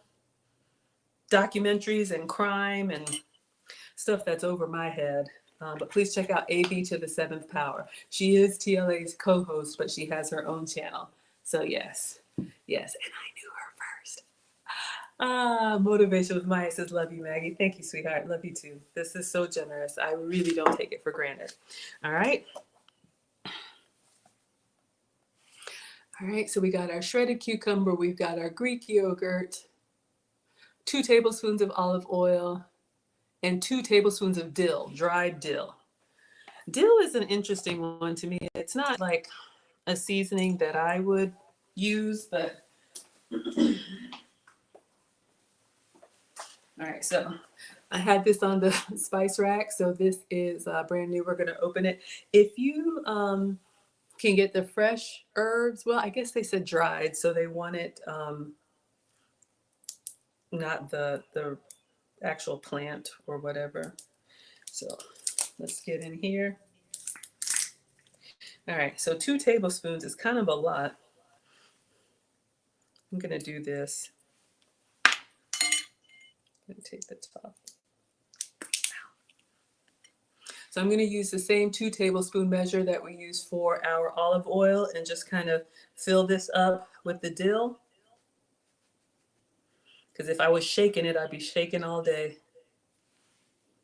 documentaries and crime and stuff that's over my head. But please check out AV to the 7th Power. She is TLA's co-host, but she has her own channel. So yes, yes. And I knew her first. Motivation with Maya says, love you, Maggie. Thank you, sweetheart. Love you too. This is so generous. I really don't take it for granted. All right. All right, so we got our shredded cucumber. We've got our Greek yogurt, 2 tablespoons of olive oil, and 2 tablespoons of dill, dried dill. Dill is an interesting one to me. It's not like a seasoning that I would use, but all right, so I had this on the spice rack, so this is brand new. We're going to open it. If you can get the fresh herbs, well, I guess they said dried, so they want it not the actual plant or whatever. So let's get in here. All right, so 2 tablespoons is kind of a lot. I'm going to do this. I'm going to take the top. So I'm going to use the same 2 tablespoon measure that we use for our olive oil and just kind of fill this up with the dill. Because if I was shaking it, I'd be shaking all day.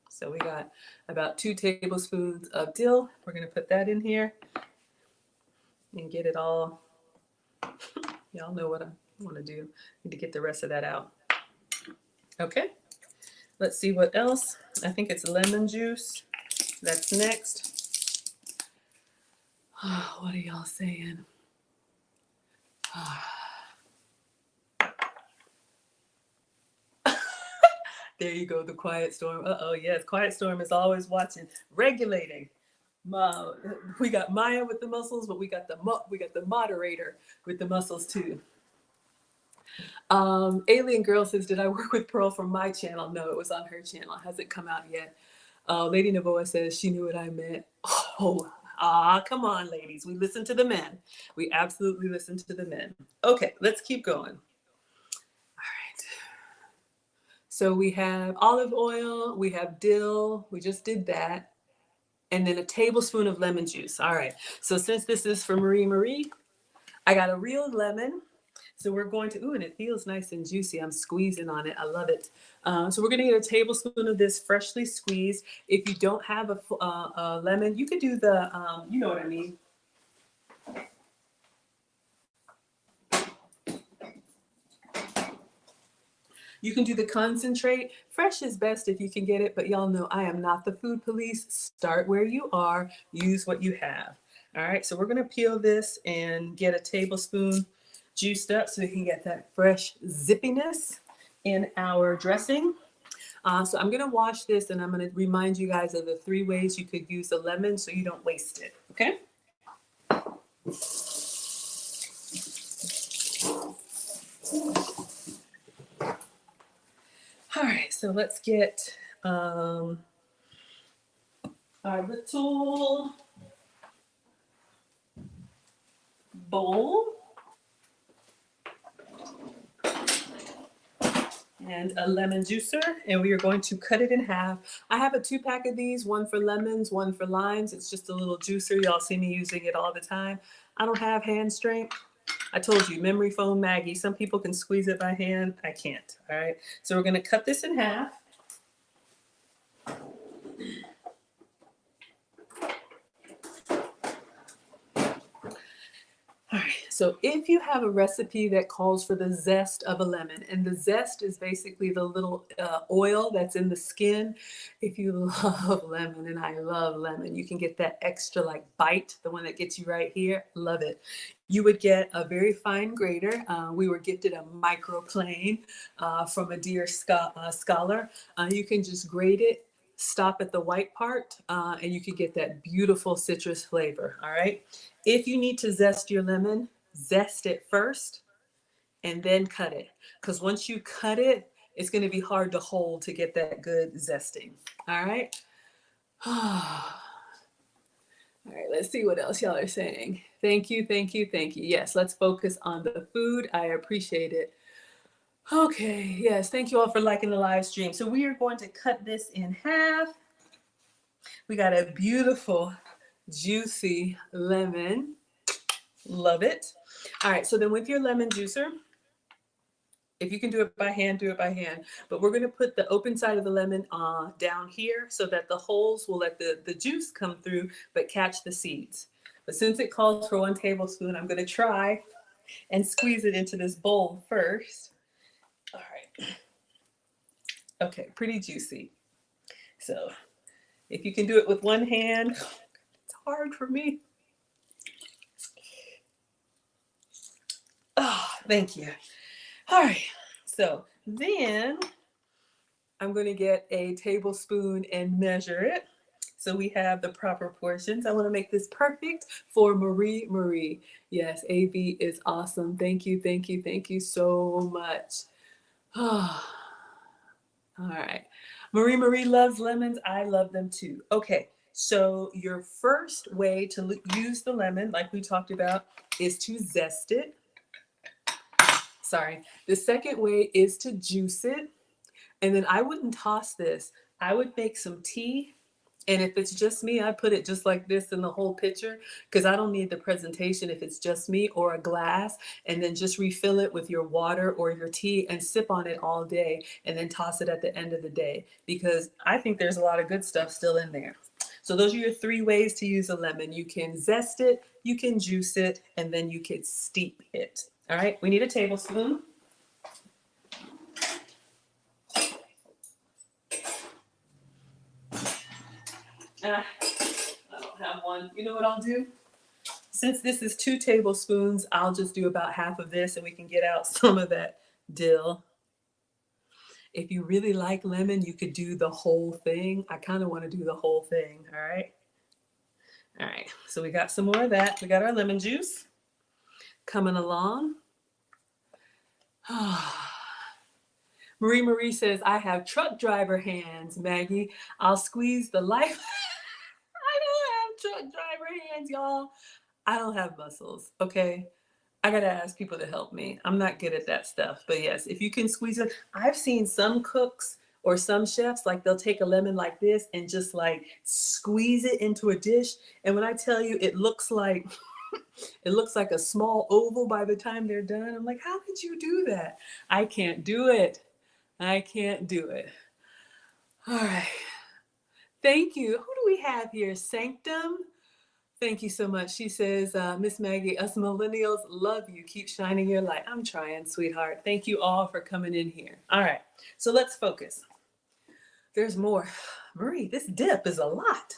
So we got about 2 tablespoons of dill. We're going to put that in here and get it all. Y'all know what I want to do. I need to get the rest of that out. Okay. Let's see what else. I think it's lemon juice. That's next. Oh, what are y'all saying? There you go, the Quiet Storm. Uh-oh, yes, Quiet Storm is always watching, regulating. We got Maya with the muscles, but we got the moderator with the muscles too. Alien Girl says, did I work with Pearl from my channel? No, it was on her channel. It hasn't come out yet. Lady Navoa says, she knew what I meant. Oh, come on, ladies. We listen to the men. We absolutely listen to the men. Okay, let's keep going. All right. So we have olive oil. We have dill. We just did that. And then a tablespoon of lemon juice. All right. So since this is for Marie, I got a real lemon. So we're going to, ooh, and it feels nice and juicy. I'm squeezing on it. I love it. So we're going to get a tablespoon of this freshly squeezed. If you don't have a lemon, you could do the, you know what I mean. You can do the concentrate. Fresh is best if you can get it, but y'all know I am not the food police. Start where you are. Use what you have. All right, so we're going to peel this and get a tablespoon juiced up so we can get that fresh zippiness in our dressing. So I'm going to wash this and I'm going to remind you guys of the 3 ways you could use the lemon so you don't waste it. Okay? All right, so let's get our little bowl. and a lemon juicer, and we are going to cut it in half. I have a 2-pack of these, one for lemons, one for limes. It's just a little juicer. Y'all see me using it all the time. I don't have hand strength. I told you, memory foam Maggie. Some people can squeeze it by hand. I can't, all right? So we're gonna cut this in half. All right, so if you have a recipe that calls for the zest of a lemon, and the zest is basically the little oil that's in the skin. If you love lemon, and I love lemon, you can get that extra like bite, the one that gets you right here. Love it. You would get a very fine grater. We were gifted a microplane from a dear scholar. You can just grate it, stop at the white part, and you could get that beautiful citrus flavor, all right? If you need to zest your lemon, zest it first and then cut it. Because once you cut it, it's going to be hard to hold to get that good zesting. All right. All right, let's see what else y'all are saying. Thank you, thank you, thank you. Yes, let's focus on the food. I appreciate it. Okay, yes, thank you all for liking the live stream. So we are going to cut this in half. We got a beautiful juicy lemon. Love it. All right, so then with your lemon juicer, if you can do it by hand, do it by hand. But we're going to put the open side of the lemon down here so that the holes will let the juice come through but catch the seeds. But since it calls for 1 tablespoon, I'm going to try and squeeze it into this bowl first. All right. Okay, pretty juicy. So if you can do it with one hand, it's hard for me. Oh, thank you. All right, so then I'm going to get a tablespoon and measure it. So we have the proper portions. I want to make this perfect for Marie Marie. Yes, AB is awesome. Thank you, thank you, thank you so much. All right. Marie Marie loves lemons. I love them too. Okay, so your first way to use the lemon, like we talked about, is to zest it. Sorry. The second way is to juice it. And then I wouldn't toss this. I would make some tea. And if it's just me, I put it just like this in the whole pitcher because I don't need the presentation if it's just me, or a glass, and then just refill it with your water or your tea and sip on it all day and then toss it at the end of the day because I think there's a lot of good stuff still in there. So those are your 3 ways to use a lemon. You can zest it, you can juice it, and then you can steep it. All right, we need a tablespoon. I don't have one. You know what I'll do? Since this is 2 tablespoons, I'll just do about half of this and we can get out some of that dill. If you really like lemon, you could do the whole thing. I kind of want to do the whole thing, all right? All right, so we got some more of that. We got our lemon juice coming along. Marie Marie says, I have truck driver hands, Maggie. I'll squeeze the life. I don't have truck driver hands, y'all. I don't have muscles, okay? I gotta ask people to help me. I'm not good at that stuff. But yes, if you can squeeze it. I've seen some cooks or some chefs, like they'll take a lemon like this and just like squeeze it into a dish. And when I tell you, it looks like it looks like a small oval by the time they're done. I'm like, how did you do that? I can't do it. I can't do it. All right. Thank you. Who do we have here? Sanctum. Thank you so much. She says, Miss Maggie, us millennials love you. Keep shining your light. I'm trying, sweetheart. Thank you all for coming in here. All right. So let's focus. There's more. Marie, this dip is a lot.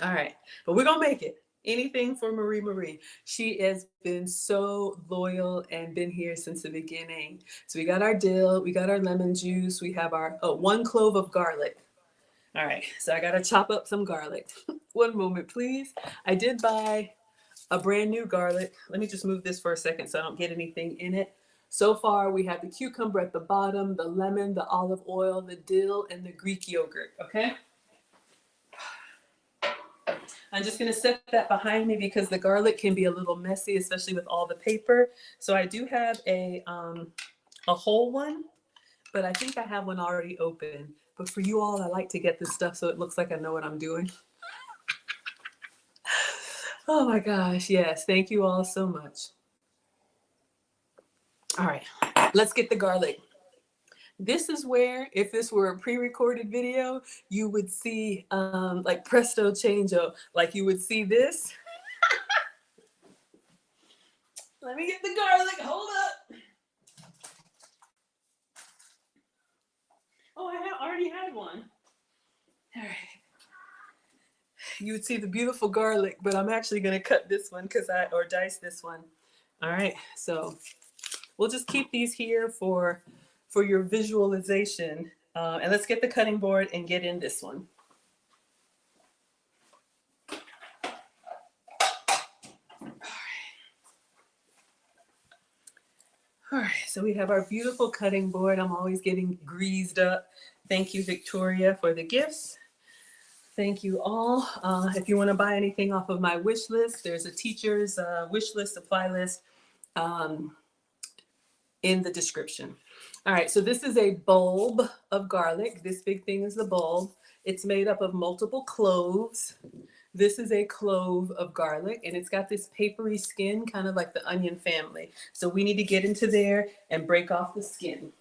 All right. But we're going to make it. Anything for Marie Marie. She has been so loyal and been here since the beginning. So we got our dill, we got our lemon juice, we have our 1 clove of garlic. All right, so I gotta chop up some garlic. One moment, please. I did buy a brand new garlic. Let me just move this for a second so I don't get anything in it. So far, we have the cucumber at the bottom, the lemon, the olive oil, the dill, and the Greek yogurt, okay? I'm just going to set that behind me because the garlic can be a little messy, especially with all the paper. So I do have a whole one, but I think I have one already open. But for you all, I like to get this stuff so it looks like I know what I'm doing. Oh my gosh, yes. Thank you all so much. All right, let's get the garlic. This is where, if this were a pre-recorded video, you would see like presto changeo. Like you would see this. Let me get the garlic. Hold up. Oh, I already had one. All right. You would see the beautiful garlic, but I'm actually going to cut this one or dice this one. All right. So we'll just keep these here for your visualization. And let's get the cutting board and get in this one. All right, so we have our beautiful cutting board. I'm always getting greased up. Thank you, Victoria, for the gifts. Thank you all. If you want to buy anything off of my wish list, there's a teacher's wish list, supply list in the description. All right, so this is a bulb of garlic. This big thing is the bulb. It's made up of multiple cloves. This is a clove of garlic, and it's got this papery skin, kind of like the onion family. So we need to get into there and break off the skin.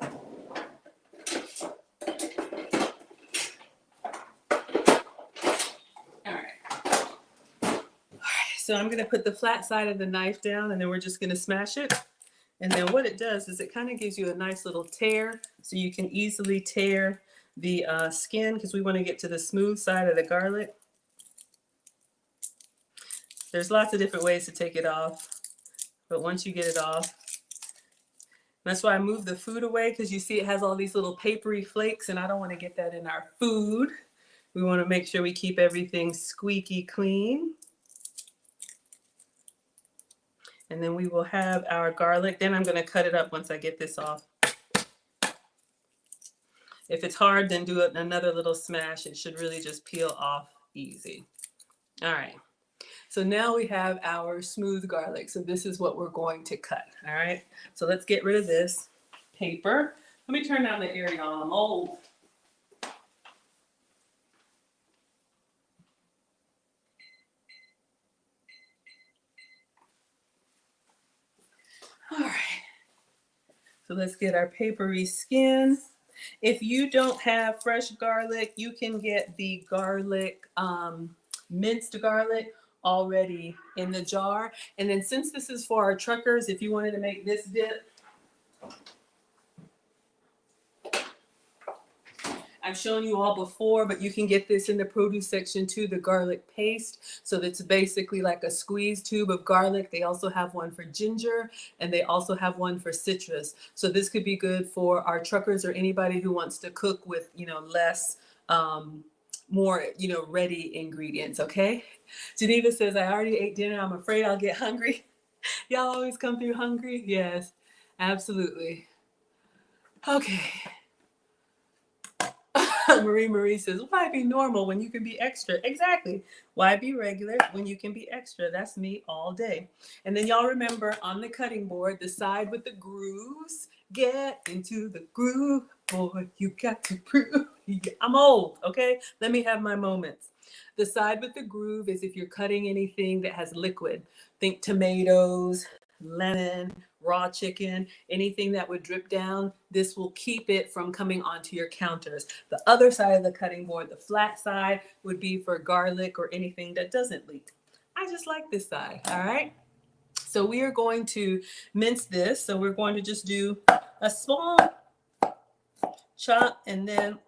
All right, so I'm gonna put the flat side of the knife down, and then we're just gonna smash it. And then what it does is it kind of gives you a nice little tear, so you can easily tear the skin, because we want to get to the smooth side of the garlic. There's lots of different ways to take it off, but once you get it off, that's why I moved the food away, because you see it has all these little papery flakes, and I don't want to get that in our food. We want to make sure we keep everything squeaky clean. And then we will have our garlic. Then I'm going to cut it up once I get this off. If it's hard, then do another little smash. It should really just peel off easy. All right. So now we have our smooth garlic. So this is what we're going to cut. All right. So let's get rid of this paper. Let me turn down the air, y'all. I'm old. All right. So let's get our papery skin. If you don't have fresh garlic, you can get the garlic, minced garlic already in the jar. And then since this is for our truckers, if you wanted to make this dip, I've shown you all before, but you can get this in the produce section too, the garlic paste. So that's basically like a squeeze tube of garlic. They also have one for ginger, and they also have one for citrus. So this could be good for our truckers or anybody who wants to cook with, less, more, ready ingredients. Okay. Geneva says, I already ate dinner. I'm afraid I'll get hungry. Y'all always come through hungry. Yes, absolutely. Okay. Marie says, why be normal when you can be extra? Exactly. Why be regular when you can be extra? That's me all day. And then y'all remember on the cutting board, the side with the grooves, get into the groove, boy, you got to prove. I'm old, okay? Let me have my moments. The side with the groove is if you're cutting anything that has liquid. Think tomatoes, lemon, raw chicken, anything that would drip down. This will keep it from coming onto your counters. The other side of the cutting board, the flat side, would be for garlic or anything that doesn't leak. I just like this side, all right? So we are going to mince this. So we're going to just do a small chop, and then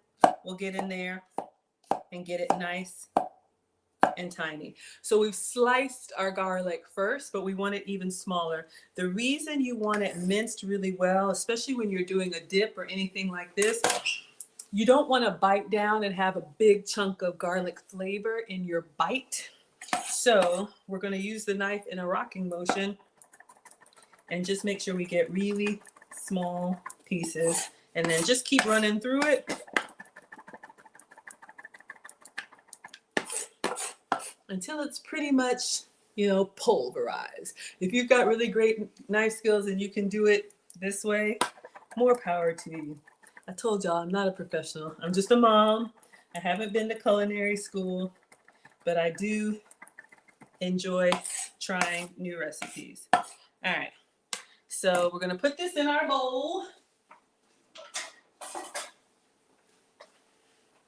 we'll get in there and get it nice and tiny. So we've sliced our garlic first, but we want it even smaller. The reason you want it minced really well, especially when you're doing a dip or anything like this, you don't want to bite down and have a big chunk of garlic flavor in your bite. So we're going to use the knife in a rocking motion and just make sure we get really small pieces, and then just keep running through it until it's pretty much, pulverized. If you've got really great knife skills and you can do it this way, More power to you. I told y'all I'm not a professional. I'm just a mom. I haven't been to culinary school, but I do enjoy trying new recipes. All right, so we're gonna put this in our bowl.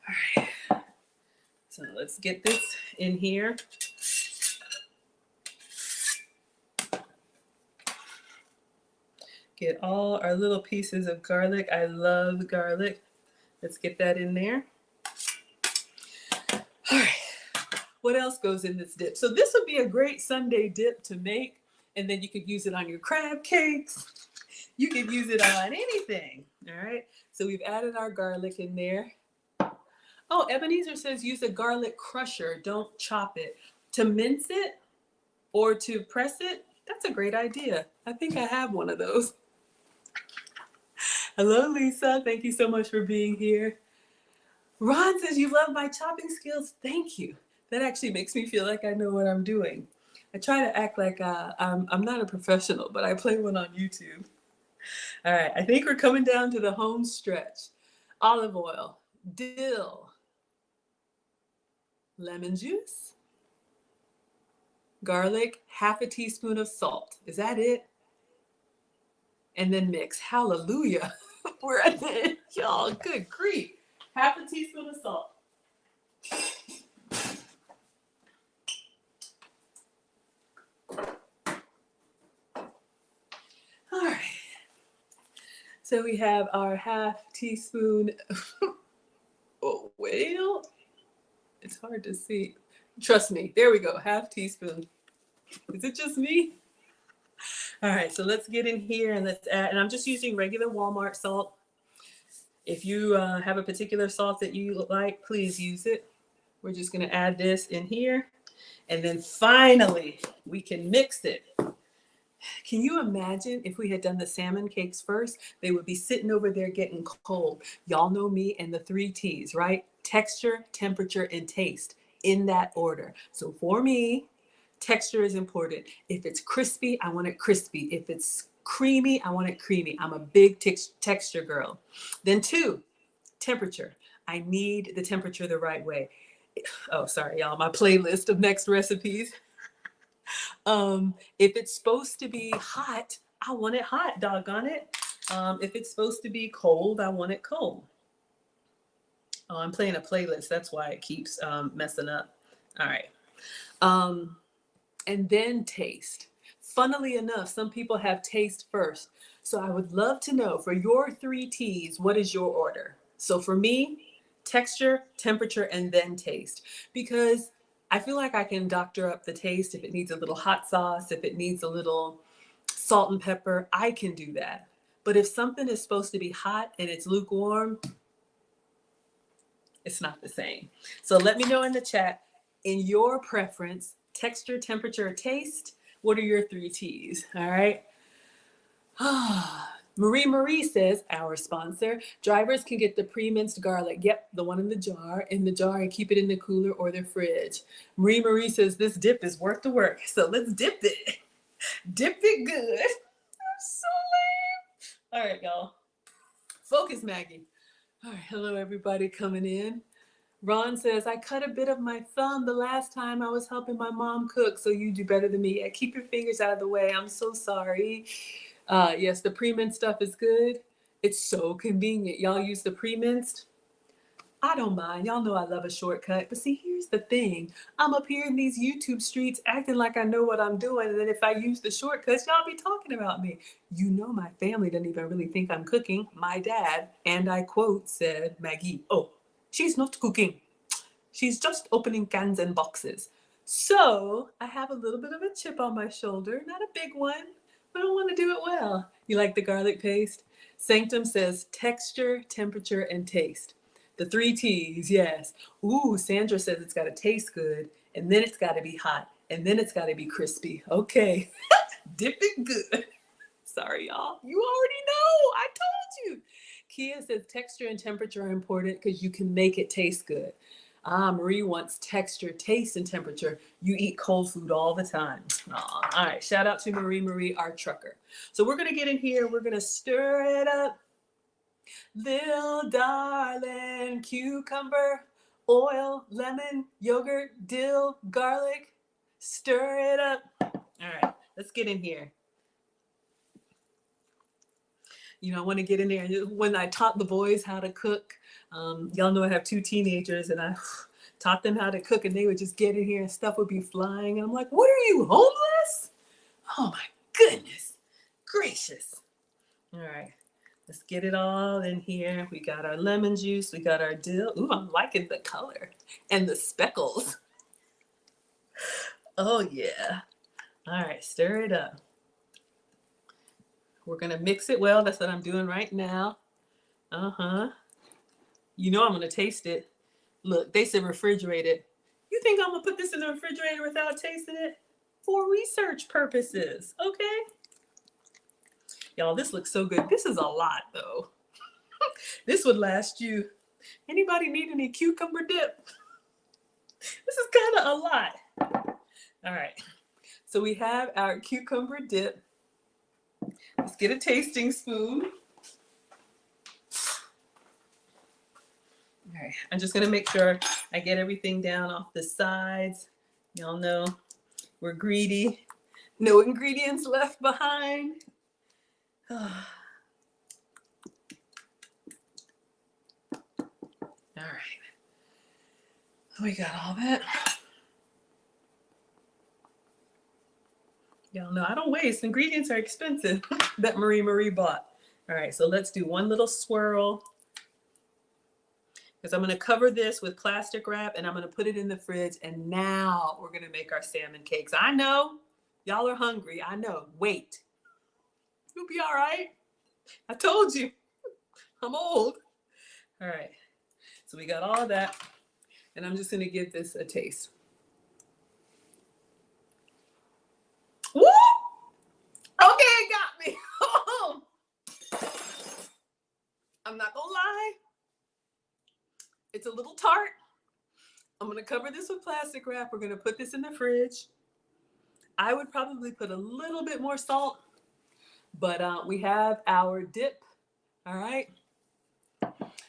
All right, so let's get this in here. Get all our little pieces of garlic. I love garlic. Let's get that in there. All right. What else goes in this dip? So this would be a great Sunday dip to make, and then you could use it on your crab cakes. You could use it on anything. All right. So we've added our garlic in there. Oh, Ebenezer says use a garlic crusher. Don't chop it. To mince it or to press it, that's a great idea. I think I have one of those. Hello, Lisa. Thank you so much for being here. Ron says you love my chopping skills. Thank you. That actually makes me feel like I know what I'm doing. I try to act like I'm not a professional, but I play one on YouTube. All right, I think we're coming down to the home stretch. Olive oil, dill, lemon juice, garlic, half a teaspoon of salt. Is that it? And then mix. Hallelujah. We're at the end, y'all. Good grief. Half a teaspoon of salt. All right. So we have our half teaspoon. Oh, well, it's hard to see. Trust me. There we go. Half teaspoon. Is it just me? All right. So let's get in here and let's add. And I'm just using regular Walmart salt. If you have a particular salt that you like, please use it. We're just going to add this in here. And then finally, we can mix it. Can you imagine if we had done the salmon cakes first? They would be sitting over there getting cold. Y'all know me and the 3 T's, right? Texture, temperature, and taste in that order. So for me, texture is important. If it's crispy, I want it crispy. If it's creamy, I want it creamy. I'm a big texture girl. Then 2, temperature. I need the temperature the right way. Oh, sorry, y'all. My playlist of next recipes. If it's supposed to be hot, I want it hot, doggone it. If it's supposed to be cold, I want it cold. Oh, I'm playing a playlist. That's why it keeps messing up. All right. And then taste. Funnily enough, some people have taste first. So I would love to know for your 3 T's, what is your order? So for me, texture, temperature, and then taste. Because I feel like I can doctor up the taste if it needs a little hot sauce, if it needs a little salt and pepper, I can do that. But if something is supposed to be hot and it's lukewarm, it's not the same. So let me know in the chat, in your preference, texture, temperature, taste, what are your 3 T's? All right. Marie says, our sponsor, drivers can get the pre-minced garlic. Yep, the one in the jar, and keep it in the cooler or the fridge. Marie says, this dip is worth the work. So let's dip it. Dip it good. I'm so lame. All right, y'all. Focus, Maggie. All right, hello, everybody coming in. Ron says, I cut a bit of my thumb the last time I was helping my mom cook, so you do better than me. Yeah, keep your fingers out of the way. I'm so sorry. Yes, the pre-minced stuff is good. It's so convenient. Y'all use the pre-minced? I don't mind. Y'all know I love a shortcut. But see, here's the thing. I'm up here in these YouTube streets acting like I know what I'm doing. And then if I use the shortcuts, y'all be talking about me. You know my family doesn't even really think I'm cooking. My dad, and I quote, said, Maggie, oh, she's not cooking. She's just opening cans and boxes. So I have a little bit of a chip on my shoulder. Not a big one, but I want to do it well. You like the garlic paste? Sanctum says texture, temperature, and taste. The 3 T's, yes. Ooh, Sandra says it's got to taste good, and then it's got to be hot, and then it's got to be crispy. Okay, dip it good. Sorry, y'all. You already know. I told you. Kia says texture and temperature are important because you can make it taste good. Marie wants texture, taste, and temperature. You eat cold food all the time. All right, shout out to Marie, our trucker. So we're going to get in here. We're going to stir it up. Little darling, cucumber, oil, lemon, yogurt, dill, garlic. Stir it up. All right, let's get in here. You know, I want to get in there. When I taught the boys how to cook, y'all know I have 2 teenagers, and I taught them how to cook, and they would just get in here and stuff would be flying. And I'm like, what are you, homeless? Oh my goodness gracious. All right, let's get it all in here. We got our lemon juice. We got our dill. Ooh, I'm liking the color and the speckles. Oh yeah. All right, stir it up. We're gonna mix it well. That's what I'm doing right now. You know I'm gonna taste it. Look, they said refrigerate it. You think I'm gonna put this in the refrigerator without tasting it? For research purposes, okay? Y'all, this looks so good. This is a lot though. This would last you. Anybody need any cucumber dip? This is kind of a lot. All right, so we have our cucumber dip. Let's get a tasting spoon. All right, I'm just gonna make sure I get everything down off the sides. Y'all know we're greedy. No ingredients left behind. All right, we got all that. Y'all know I don't waste. Ingredients are expensive that Marie bought. All right, so let's do one little swirl. Because I'm going to cover this with plastic wrap and I'm going to put it in the fridge. And now we're going to make our salmon cakes. I know y'all are hungry. I know. Wait. You'll be all right. I told you. I'm old. All right. So we got all of that. And I'm just going to give this a taste. Woo! Okay, it got me. I'm not going to lie. It's a little tart. I'm going to cover this with plastic wrap. We're going to put this in the fridge. I would probably put a little bit more salt, but we have our dip. All right.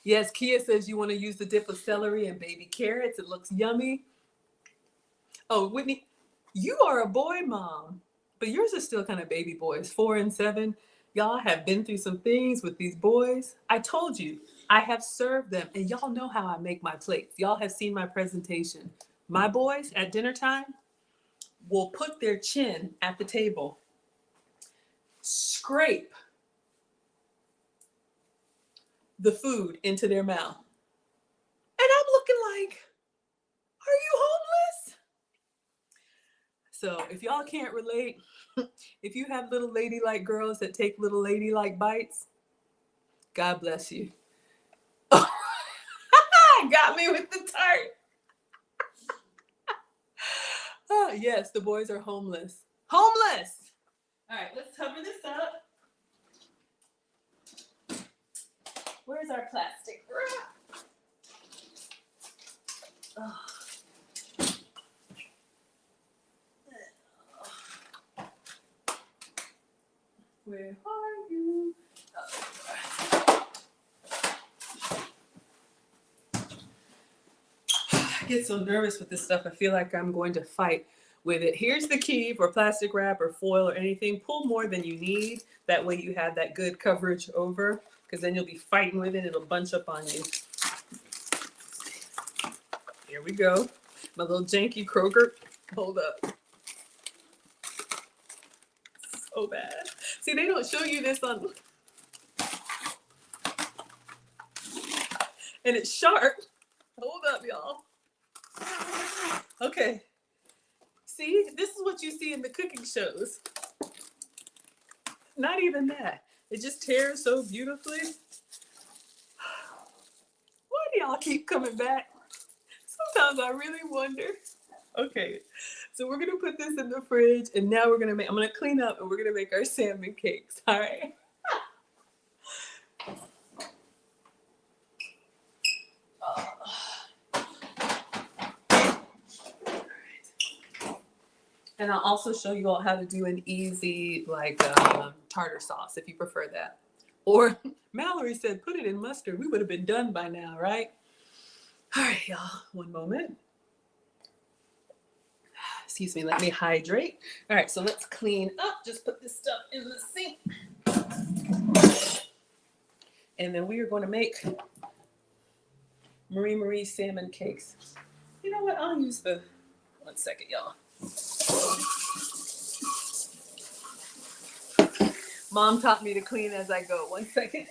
Yes, Kia says you want to use the dip of celery and baby carrots. It looks yummy. Oh, Whitney, you are a boy mom, but yours are still kind of baby boys, 4 and 7. Y'all have been through some things with these boys. I told you, I have served them, and y'all know how I make my plates. Y'all have seen my presentation. My boys at dinner time will put their chin at the table, scrape the food into their mouth. And I'm looking like, are you homeless? So if y'all can't relate, if you have little ladylike girls that take little ladylike bites, God bless you. Got me with the tart. Oh, yes, the boys are homeless. Homeless! All right, let's cover this up. Where's our plastic wrap? Oh. Where are you? Oh, I get so nervous with this stuff. I feel like I'm going to fight with it. Here's the key for plastic wrap or foil or anything. Pull more than you need. That way you have that good coverage over, because then you'll be fighting with it. It'll bunch up on you. Here we go. My little janky Kroger. Hold up. So bad. See, they don't show you this on. And it's sharp. Hold up, y'all. Okay. See, this is what you see in the cooking shows. Not even that. It just tears so beautifully. Why do y'all keep coming back? Sometimes I really wonder. Okay, so we're gonna put this in the fridge, and now we're gonna make, I'm gonna clean up and we're gonna make our salmon cakes, all right? And I'll also show you all how to do an easy, like, tartar sauce, if you prefer that. Or Mallory said, put it in mustard. We would have been done by now, right? All right, y'all, one moment. Excuse me, let me hydrate. All right, so let's clean up. Just put this stuff in the sink. And then we are going to make Marie salmon cakes. You know what? I'll use the, one second, y'all. Mom taught me to clean as I go. One second.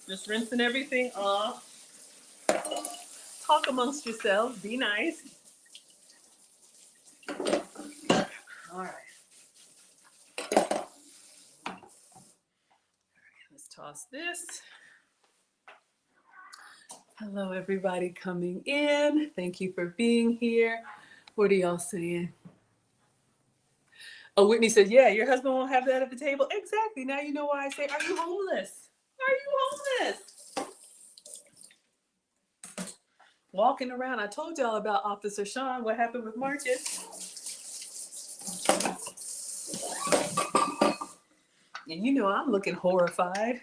Just rinsing everything off. Talk amongst yourselves. Be nice. All right. Let's toss this. Hello, everybody coming in. Thank you for being here. What are y'all saying? Oh, Whitney said, yeah, your husband won't have that at the table. Exactly. Now you know why I say, are you homeless? Are you homeless? Walking around. I told y'all about Officer Sean, what happened with Marcus. And you know I'm looking horrified.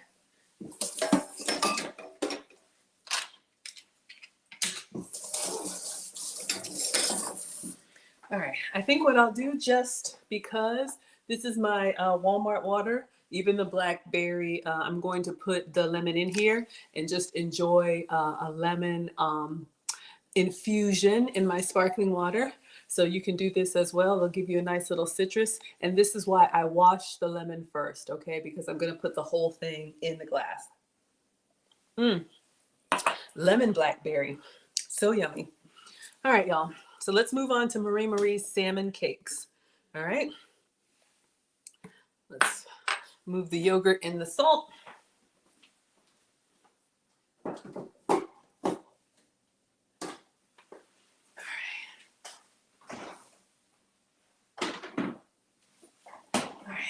All right, I think what I'll do, just because this is my Walmart water, even the blackberry, I'm going to put the lemon in here and just enjoy a lemon infusion in my sparkling water. So you can do this as well. It'll give you a nice little citrus. And this is why I wash the lemon first, okay? Because I'm gonna put the whole thing in the glass. Lemon blackberry, so yummy. All right, y'all. So let's move on to Marie's salmon cakes. All right. Let's move the yogurt and the salt.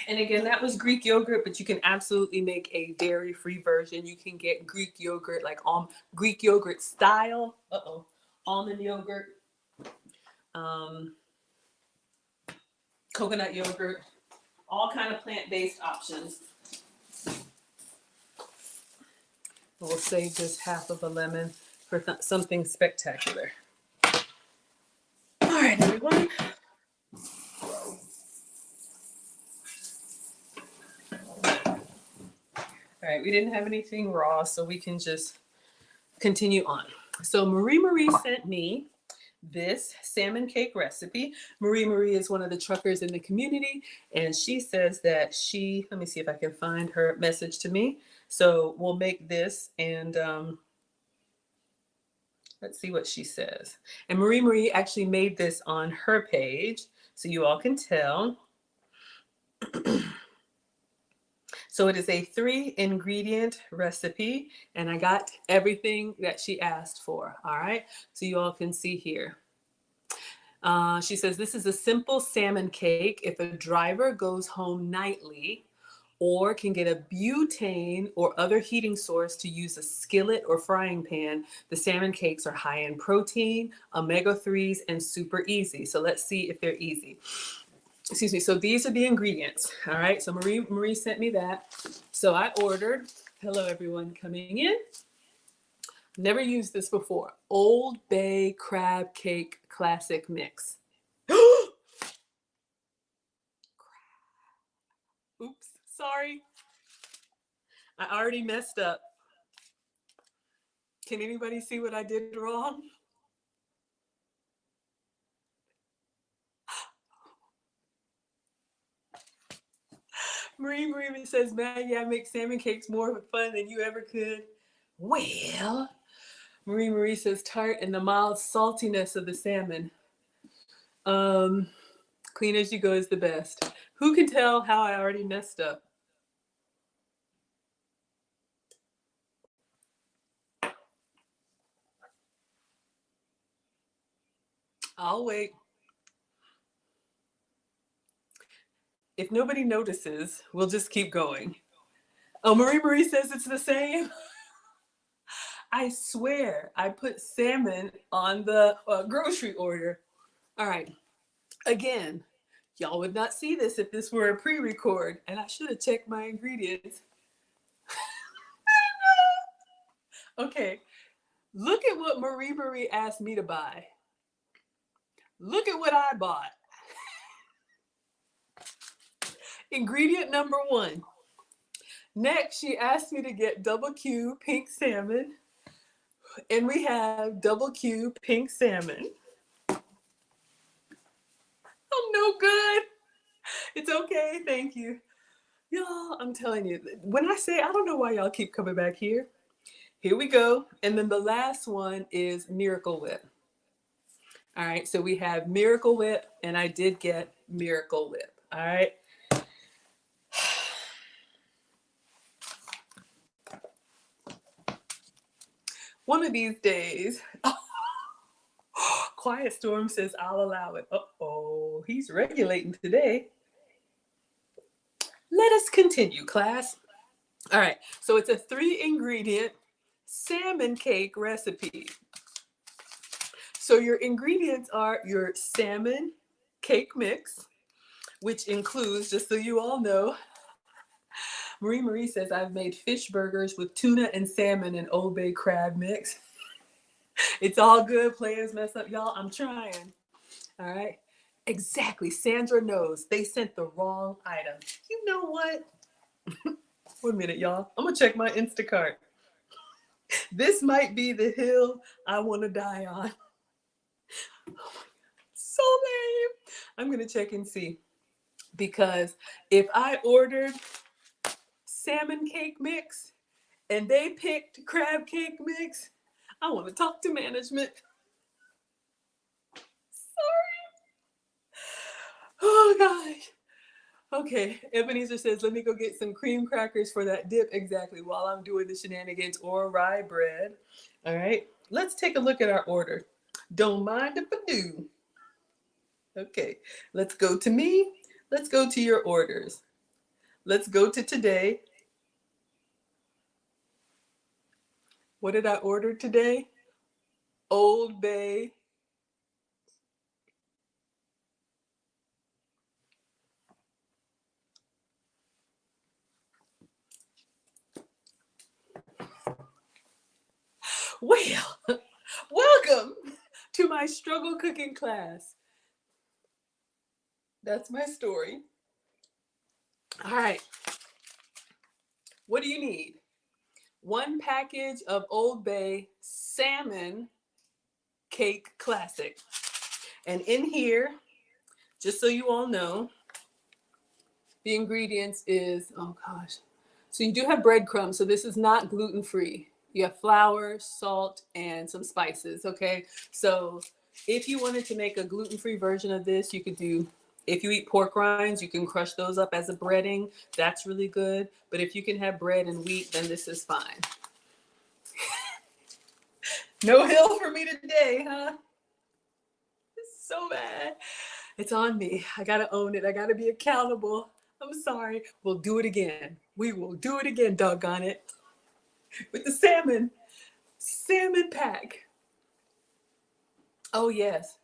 And again, that was Greek yogurt, but you can absolutely make a dairy-free version. You can get Greek yogurt, like Greek yogurt style. Almond yogurt, coconut yogurt, all kind of plant-based options. We'll save this half of a lemon for something spectacular. All right, everyone. All right, we didn't have anything raw, so we can just continue on. So Marie sent me this salmon cake recipe. Marie is one of the truckers in the community, and she says that let me see if I can find her message to me. So we'll make this, and let's see what she says. And Marie actually made this on her page, so you all can tell. So it is a 3-ingredient recipe, and I got everything that she asked for. All right, so you all can see here. She says, this is a simple salmon cake if a driver goes home nightly or can get a butane or other heating source to use a skillet or frying pan. The salmon cakes are high in protein, omega-3s, and super easy. So let's see if they're easy. Excuse me. So these are the ingredients. All right. So Marie sent me that. So I ordered, hello everyone coming in. Never used this before. Old Bay crab cake classic mix. Oops, sorry. I already messed up. Can anybody see what I did wrong? Marie says, Maggie, I make salmon cakes more fun than you ever could. Well, Marie says tart and the mild saltiness of the salmon. Clean as you go is the best. Who can tell how I already messed up? I'll wait. If nobody notices, we'll just keep going. Oh, Marie says it's the same. I swear I put salmon on the grocery order. All right. Again, y'all would not see this if this were a pre-record, and I should have checked my ingredients. Okay, look at what Marie asked me to buy. Look at what I bought. Ingredient number 1. Next, she asked me to get double Q pink salmon. And we have double Q pink salmon. I'm no good. It's okay, thank you. Y'all, I'm telling you, when I say, I don't know why y'all keep coming back here. Here we go. And then the last one is Miracle Whip. All right, so we have Miracle Whip, and I did get Miracle Whip. All right. One of these days, Quiet Storm says, I'll allow it. Uh-oh, he's regulating today. Let us continue, class. All right, so it's a 3-ingredient salmon cake recipe. So your ingredients are your salmon cake mix, which includes, just so you all know, Marie says, I've made fish burgers with tuna and salmon and Old Bay crab mix. It's all good. Players mess up. Y'all, I'm trying. All right. Exactly. Sandra knows. They sent the wrong item. You know what? Wait a minute, y'all. I'm going to check my Instacart. This might be the hill I want to die on. Oh my God. So lame. I'm going to check and see. Because if I ordered salmon cake mix and they picked crab cake mix, I want to talk to management. Sorry. Oh gosh. Okay, Ebenezer says, let me go get some cream crackers for that dip. Exactly, while I'm doing the shenanigans, or rye bread. All right, let's take a look at our order. Don't mind if I do. Okay, let's go to me. Let's go to your orders. Let's go to today. What did I order today? Old Bay. Well, welcome to my struggle cooking class. That's my story. All right. What do you need? 1 package of Old Bay salmon cake classic. And in here, just so you all know, the ingredients is, oh gosh. So you do have breadcrumbs, so this is not gluten-free. You have flour, salt, and some spices, okay? So if you wanted to make a gluten-free version of this, you could do, if you eat pork rinds, you can crush those up as a breading. That's really good. But if you can have bread and wheat, then this is fine. No hill for me today, huh? It's so bad. It's on me. I gotta own it. I gotta be accountable. I'm sorry. We'll do it again. We will do it again, doggone it. With the salmon. Salmon pack. Oh, yes.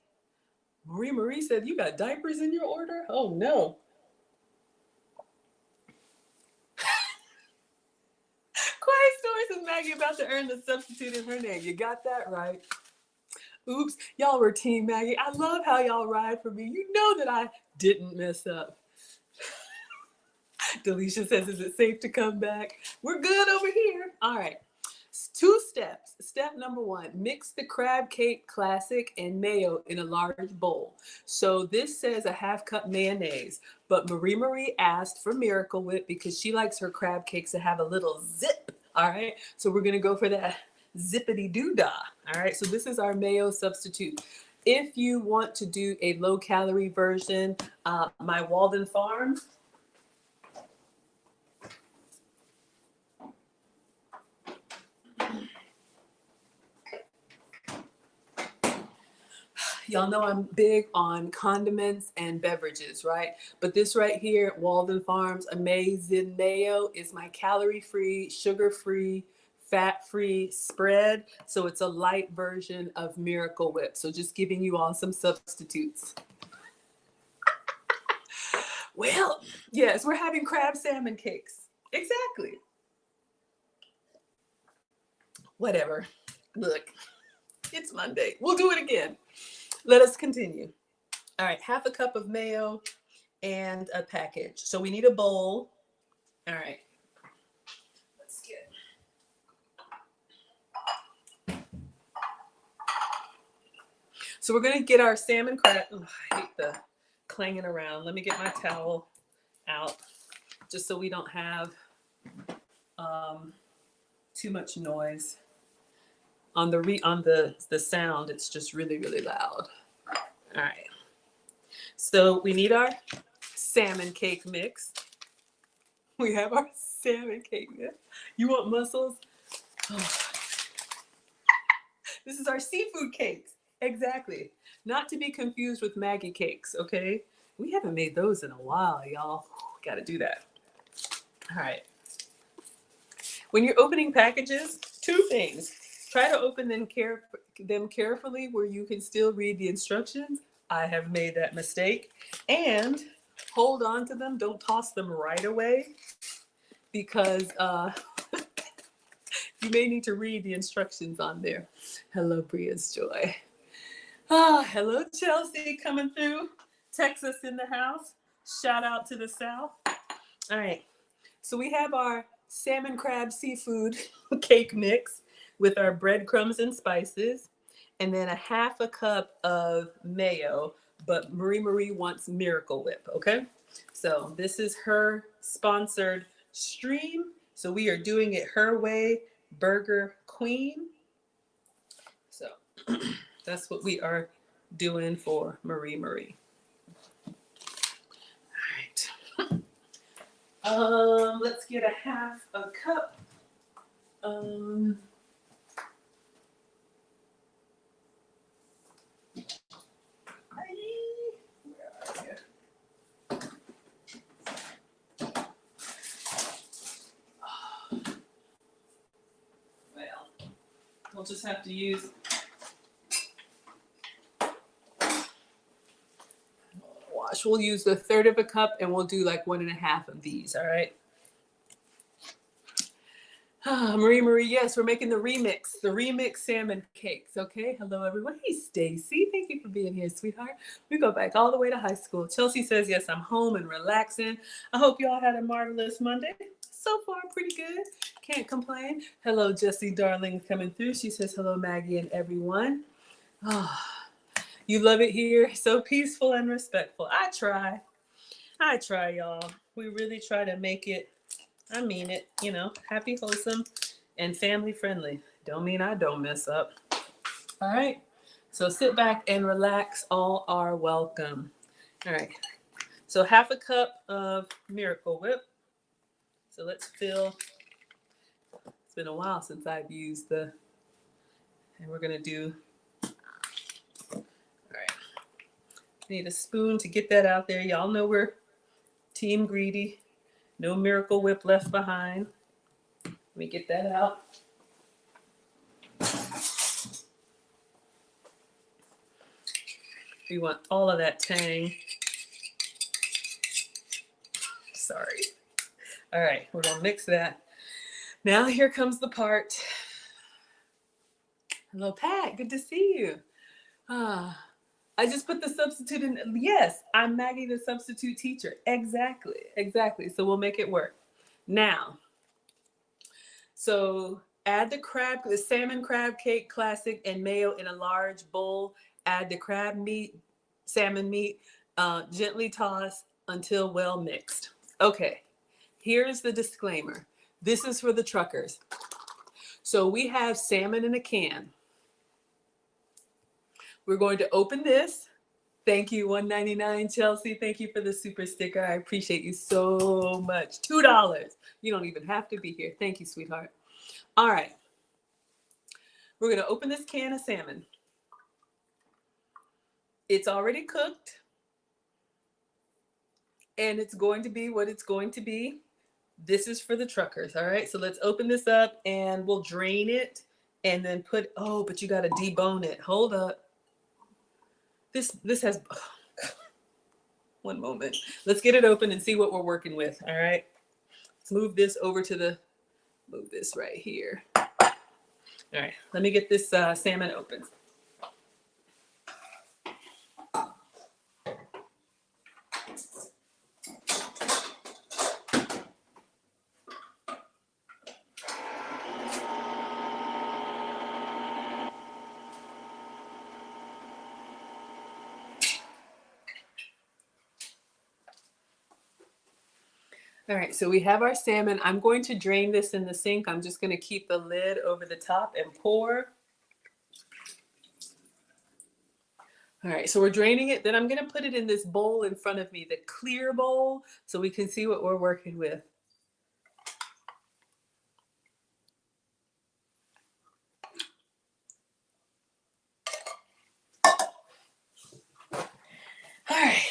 Marie said, you got diapers in your order? Oh, no. Quiet Stories with Maggie about to earn the substitute in her name. You got that right. Oops. Y'all were Team Maggie. I love how y'all ride for me. You know that I didn't mess up. Delisha says, is it safe to come back? We're good over here. All right. 2 steps. Step number 1, mix the crab cake classic and mayo in a large bowl. So this says a 1/2 cup mayonnaise, but Marie asked for Miracle Whip because she likes her crab cakes to have a little zip. All right. So we're going to go for that zippity doo dah. All right. So this is our mayo substitute. If you want to do a low calorie version, my Walden Farms, y'all know I'm big on condiments and beverages, right? But this right here, Walden Farms Amazing Mayo, is my calorie-free, sugar-free, fat-free spread. So it's a light version of Miracle Whip. So just giving you all some substitutes. Well, yes, we're having crab salmon cakes. Exactly. Whatever. Look, it's Monday. We'll do it again. Let us continue. All right, half a cup of mayo and a package. So we need a bowl. All right. Let's get. So we're going to get our salmon crab. Oh, I hate the clanging around. Let me get my towel out just so we don't have too much noise on the sound. It's just really, really loud. All right. So we need our salmon cake mix. We have our salmon cake mix. You want mussels? Oh. This is our seafood cakes. Exactly. Not to be confused with Maggie cakes, okay? We haven't made those in a while, y'all. Got to do that. All right. When you're opening packages, two things. Try to open them carefully where you can still read the instructions. I have made that mistake. And hold on to them. Don't toss them right away because you may need to read the instructions on there. Hello, Bria's Joy. Hello, Chelsea coming through. Texas in the house. Shout out to the South. All right. So we have our salmon crab seafood cake mix with our breadcrumbs and spices, and then a half a cup of mayo, but Marie wants Miracle Whip, okay? So this is her sponsored stream. So we are doing it her way, Burger Queen. So that's what we are doing for Marie. Let's get a half a cup. Where are you? Well, we'll just have to use wash. We'll use a third of a cup and we'll do like 1.5 of these, all right? Marie, yes, we're making the remix salmon cakes, okay? Hello, everyone. Hey, Stacy, thank you for being here, sweetheart. We go back all the way to high school. Chelsea says, yes, I'm home and relaxing. I hope y'all had a marvelous Monday. So far, pretty good. Can't complain. Hello, Jessie Darling coming through. She says, hello, Maggie and everyone. Oh, you love it here. So peaceful and respectful. I try, y'all. We really try to make it, I mean it, happy, wholesome, and family friendly. Don't mean I don't mess up. All right. So sit back and relax. All are welcome. All right. So half a cup of Miracle Whip. So let's fill. It's been a while since I've used and we're going to do. All right. Need a spoon to get that out there. Y'all know we're team greedy. No Miracle Whip left behind. Let me get that out. We want all of that tang. Sorry. All right, we're gonna mix that. Now here comes the part. Hello, Pat. Good to see you. I just put the substitute in. Yes, I'm Maggie, the substitute teacher. Exactly. So we'll make it work. Now, so add the salmon crab cake classic and mayo in a large bowl. Add the salmon meat, gently toss until well mixed. Okay, here's the disclaimer. This is for the truckers. So we have salmon in a can. We're going to open this. Thank you, $1.99, Chelsea. Thank you for the super sticker. I appreciate you so much. $2. You don't even have to be here. Thank you, sweetheart. All right. We're going to open this can of salmon. It's already cooked. And it's going to be what it's going to be. This is for the truckers, all right? So let's open this up and we'll drain it and then but you got to debone it. Hold up. This has, One moment. Let's get it open and see what we're working with. All right. Let's move this over to the, move this right here. All right. Let me get this salmon open. All right, so we have our salmon. I'm going to drain this in the sink. I'm just going to keep the lid over the top and pour. All right, so we're draining it. Then I'm going to put it in this bowl in front of me, the clear bowl, so we can see what we're working with. All right,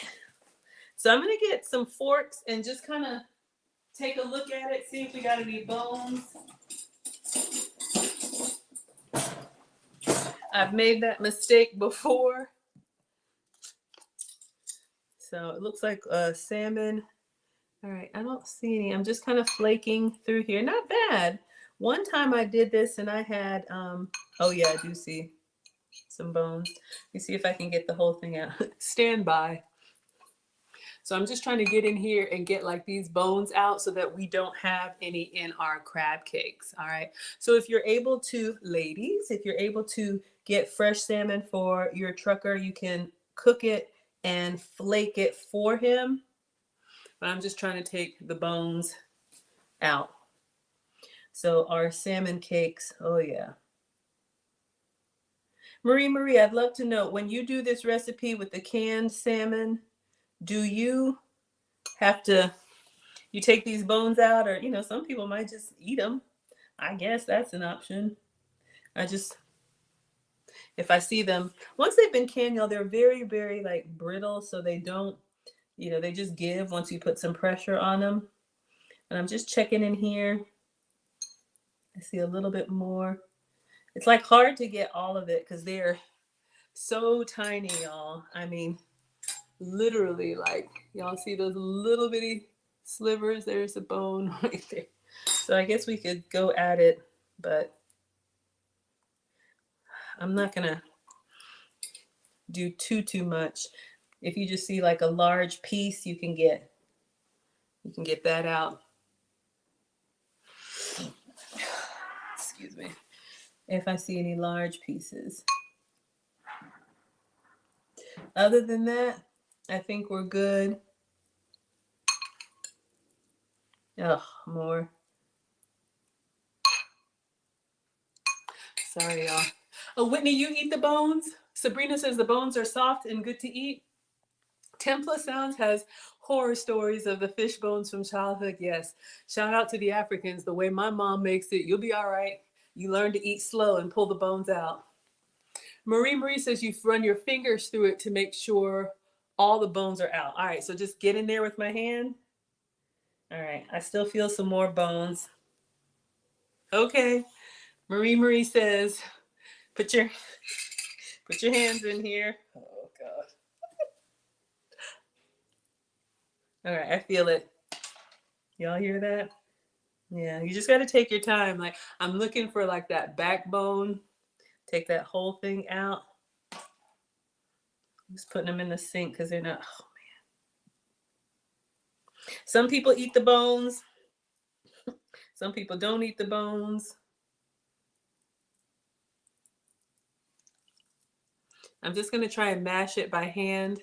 so I'm going to get some forks and just kind of take a look at it, see if we got any bones. I've made that mistake before. So it looks like salmon. All right, I don't see any. I'm just kind of flaking through here. Not bad. One time I did this and I had, oh yeah, I do see some bones. Let me see if I can get the whole thing out. Stand by. So I'm just trying to get in here and get like these bones out so that we don't have any in our crab cakes. All right. So if you're able to, ladies, if you're able to get fresh salmon for your trucker, you can cook it and flake it for him. But I'm just trying to take the bones out. So our salmon cakes, oh yeah. Marie, I'd love to know, when you do this recipe with the canned salmon, do you have to, you take these bones out, or, you know, some people might just eat them. I guess that's an option. I just, if I see them, once they've been canned, y'all, they're very, very like brittle. So they don't, you know, they just give once you put some pressure on them. And I'm just checking in here. I see a little bit more. It's like hard to get all of it because they're so tiny, y'all. I mean, literally, like, y'all see those little bitty slivers? There's a bone right there. So I guess we could go at it, but I'm not gonna do too much. If you just see like a large piece, you can get that out. Excuse me. If I see any large pieces. Other than that, I think we're good. Oh, more. Sorry, y'all. Oh, Whitney, you eat the bones? Sabrina says the bones are soft and good to eat. Templa Sounds has horror stories of the fish bones from childhood. Yes. Shout out to the Africans. The way my mom makes it, you'll be all right. You learn to eat slow and pull the bones out. Marie says you run your fingers through it to make sure all the bones are out. All right, so just get in there with my hand. All right, I still feel some more bones. Okay. Marie says, put your hands in here. Oh God. All right, I feel it. Y'all hear that? Yeah, you just got to take your time. Like, I'm looking for like that backbone. Take that whole thing out. I'm just putting them in the sink because they're not, oh man. Some people eat the bones. Some people don't eat the bones. I'm just going to try and mash it by hand.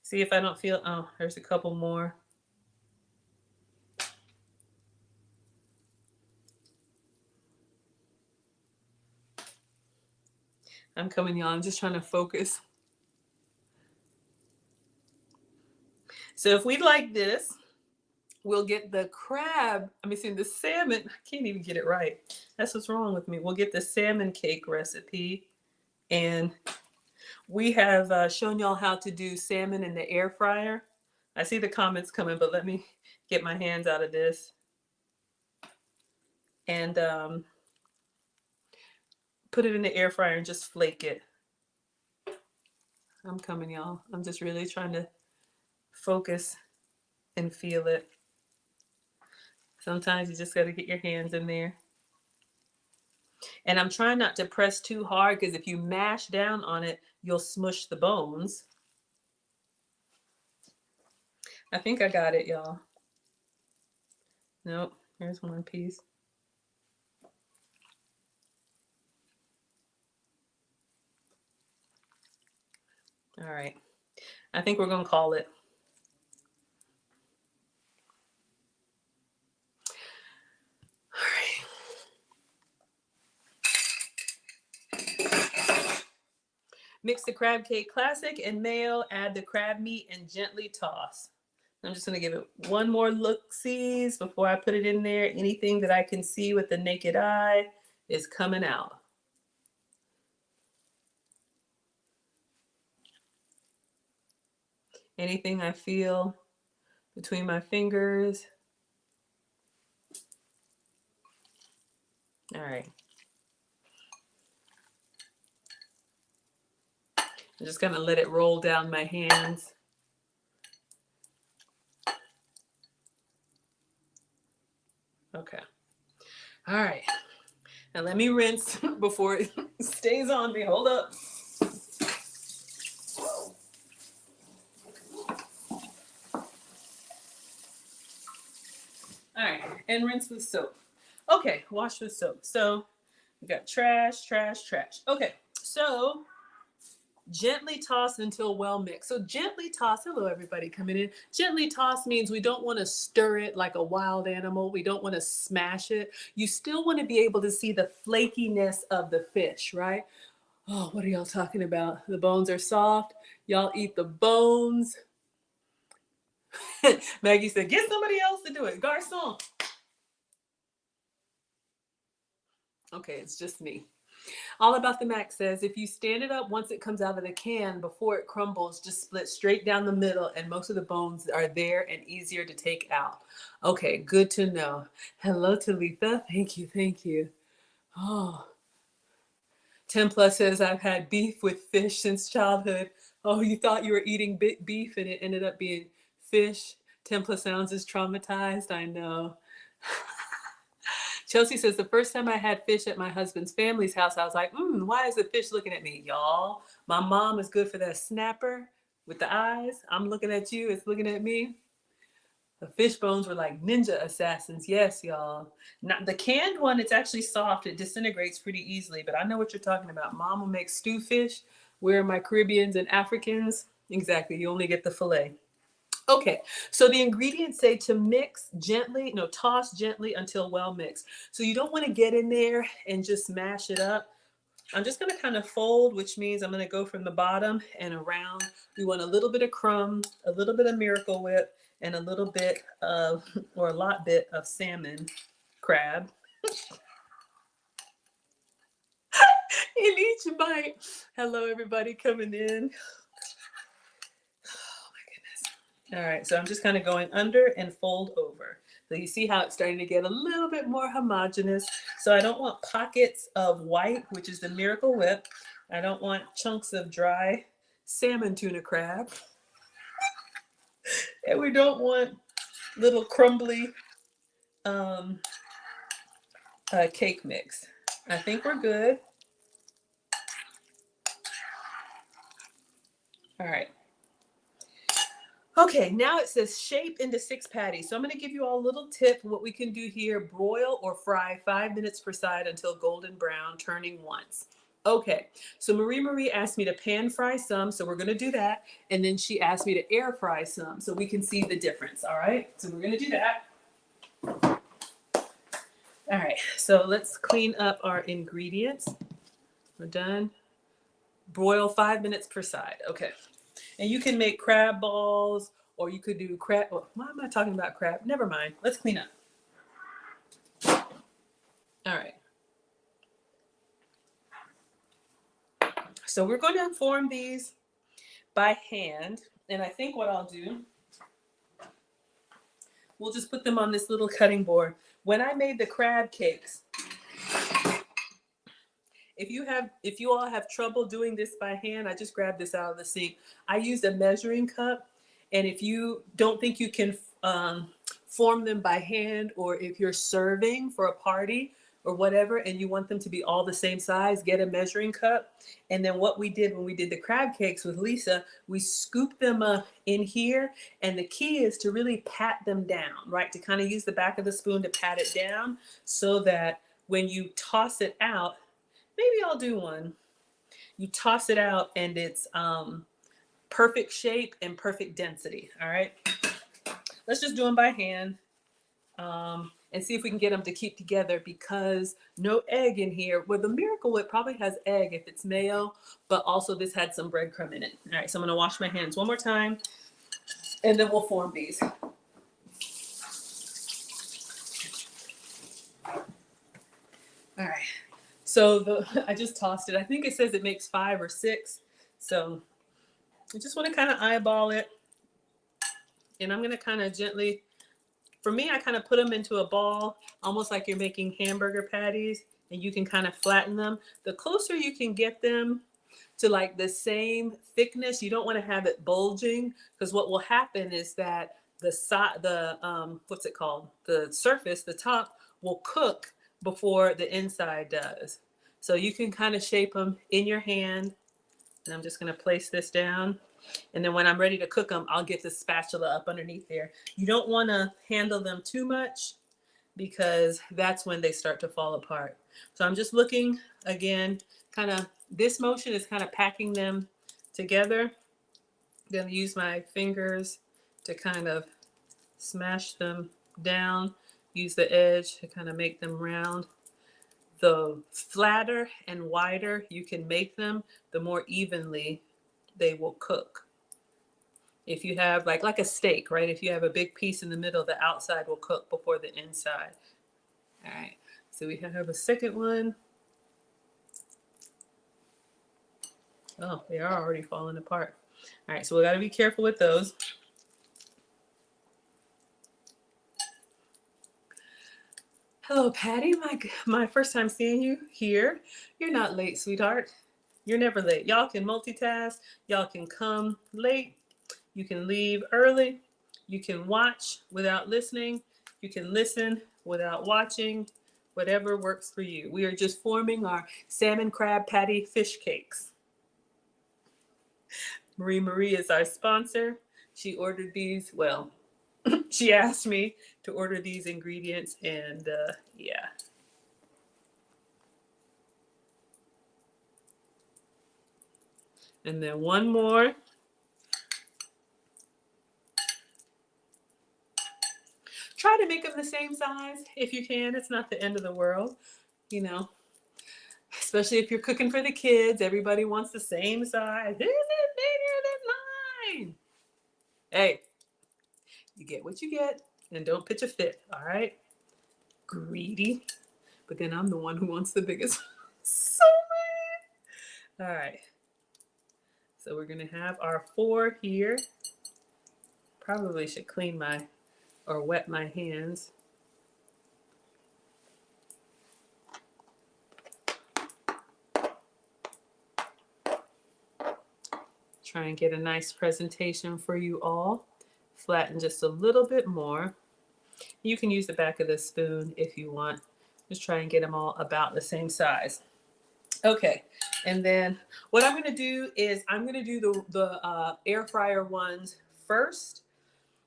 See if I don't feel, oh, there's a couple more. I'm coming, y'all. I'm just trying to focus. So if we like this, we'll get the crab, the salmon. I can't even get it right. That's what's wrong with me. We'll get the salmon cake recipe. And we have shown y'all how to do salmon in the air fryer. I see the comments coming, but let me get my hands out of this. And put it in the air fryer and just flake it. I'm coming, y'all. I'm just really trying to focus and feel it. Sometimes you just got to get your hands in there. And I'm trying not to press too hard because if you mash down on it, you'll smush the bones. I think I got it, y'all. Nope, here's one piece. All right, I think we're gonna call it. Mix the crab cake classic and mayo, add the crab meat and gently toss. I'm just gonna give it one more look-sees before I put it in there. Anything that I can see with the naked eye is coming out. Anything I feel between my fingers. All right. I'm just gonna let it roll down my hands. Okay. All right. Now let me rinse before it stays on me. Hold up. All right, and rinse with soap. Okay, wash with soap. So we got trash, trash, trash. Okay, so gently toss until well mixed. So gently toss. Hello, everybody coming in. Gently toss means we don't want to stir it like a wild animal. We don't want to smash it. You still want to be able to see the flakiness of the fish, right? Oh, what are y'all talking about? The bones are soft. Y'all eat the bones. Maggie said, get somebody else to do it. Garçon. Okay, it's just me. All About the Mac says, if you stand it up once it comes out of the can, before it crumbles, just split straight down the middle and most of the bones are there and easier to take out. Okay, good to know. Hello, Talitha. Thank you, thank you. Oh, 10 Plus says, I've had beef with fish since childhood. Oh, you thought you were eating beef and it ended up being fish. 10 Plus sounds is traumatized. I know. Chelsea says, the first time I had fish at my husband's family's house, I was like, why is the fish looking at me? Y'all, my mom is good for that snapper with the eyes. I'm looking at you, it's looking at me. The fish bones were like ninja assassins. Yes, y'all. Not the canned one, it's actually soft. It disintegrates pretty easily, but I know what you're talking about. Mom will make stew fish. We're my Caribbeans and Africans. Exactly, you only get the fillet. Okay, so the ingredients say to mix gently, no, toss gently until well mixed. So you don't want to get in there and just mash it up. I'm just going to kind of fold, which means I'm going to go from the bottom and around. We want a little bit of crumb, a little bit of Miracle Whip, and a little bit of, or a lot bit of salmon crab. In each bite. Hello, everybody coming in. All right, so I'm just kind of going under and fold over. So you see how it's starting to get a little bit more homogeneous. So I don't want pockets of white, which is the Miracle Whip. I don't want chunks of dry salmon tuna crab. And we don't want little crumbly cake mix. I think we're good. All right. Okay, now it says shape into 6 patties. So I'm going to give you all a little tip. What we can do here, broil or fry 5 minutes per side until golden brown, turning once. Okay, so Marie asked me to pan fry some, so we're going to do that. And then she asked me to air fry some so we can see the difference. All right, so we're going to do that. All right, so let's clean up our ingredients. We're done. Broil 5 minutes per side. Okay. And you can make crab balls, or you could do crab. Why am I talking about crab? Never mind. Let's clean up. All right. So we're going to form these by hand. And I think what I'll do, we'll just put them on this little cutting board. When I made the crab cakes, if you all have trouble doing this by hand, I just grabbed this out of the sink. I used a measuring cup, and if you don't think you can form them by hand, or if you're serving for a party or whatever and you want them to be all the same size, get a measuring cup. And then what we did when we did the crab cakes with Lisa, we scooped them in here, and the key is to really pat them down, right? To kind of use the back of the spoon to pat it down so that when you toss it out, maybe I'll do one. You toss it out and it's perfect shape and perfect density. All right. Let's just do them by hand and see if we can get them to keep together, because no egg in here. Well, the Miracle Whip probably has egg if it's mayo, but also this had some breadcrumb in it. All right, so I'm going to wash my hands one more time, and then we'll form these. All right. So I just tossed it. I think it says it makes 5 or 6. So I just want to kind of eyeball it. And I'm going to kind of gently, for me, I kind of put them into a ball, almost like you're making hamburger patties, and you can kind of flatten them. The closer you can get them to like the same thickness, you don't want to have it bulging, because what will happen is that the what's it called? The surface, the top will cook before the inside does. So you can kind of shape them in your hand. And I'm just going to place this down. And then when I'm ready to cook them, I'll get the spatula up underneath there. You don't want to handle them too much, because that's when they start to fall apart. So I'm just looking again, kind of, this motion is kind of packing them together. I'm going to use my fingers to kind of smash them down, use the edge to kind of make them round. The flatter and wider you can make them, the more evenly they will cook. If you have like a steak, right? If you have a big piece in the middle, the outside will cook before the inside. All right, so we have a second one. Oh, they are already falling apart. All right, so we got to be careful with those. Hello, Patty. My first time seeing you here. You're not late, sweetheart. You're never late. Y'all can multitask. Y'all can come late. You can leave early. You can watch without listening. You can listen without watching. Whatever works for you. We are just forming our salmon crab patty fish cakes. Marie is our sponsor. She ordered these. Well, she asked me to order these ingredients, and yeah. And then one more. Try to make them the same size if you can. It's not the end of the world, you know. Especially if you're cooking for the kids. Everybody wants the same size. This is bigger than mine. Hey, you get what you get, and don't pitch a fit, all right? Greedy. But then I'm the one who wants the biggest. So mad. All right. So we're going to have our 4 here. Probably should clean my, or wet my hands. Try and get a nice presentation for you all. Flatten just a little bit more. You can use the back of the spoon if you want. Just try and get them all about the same size. Okay, and then what I'm going to do is I'm going to do the air fryer ones first.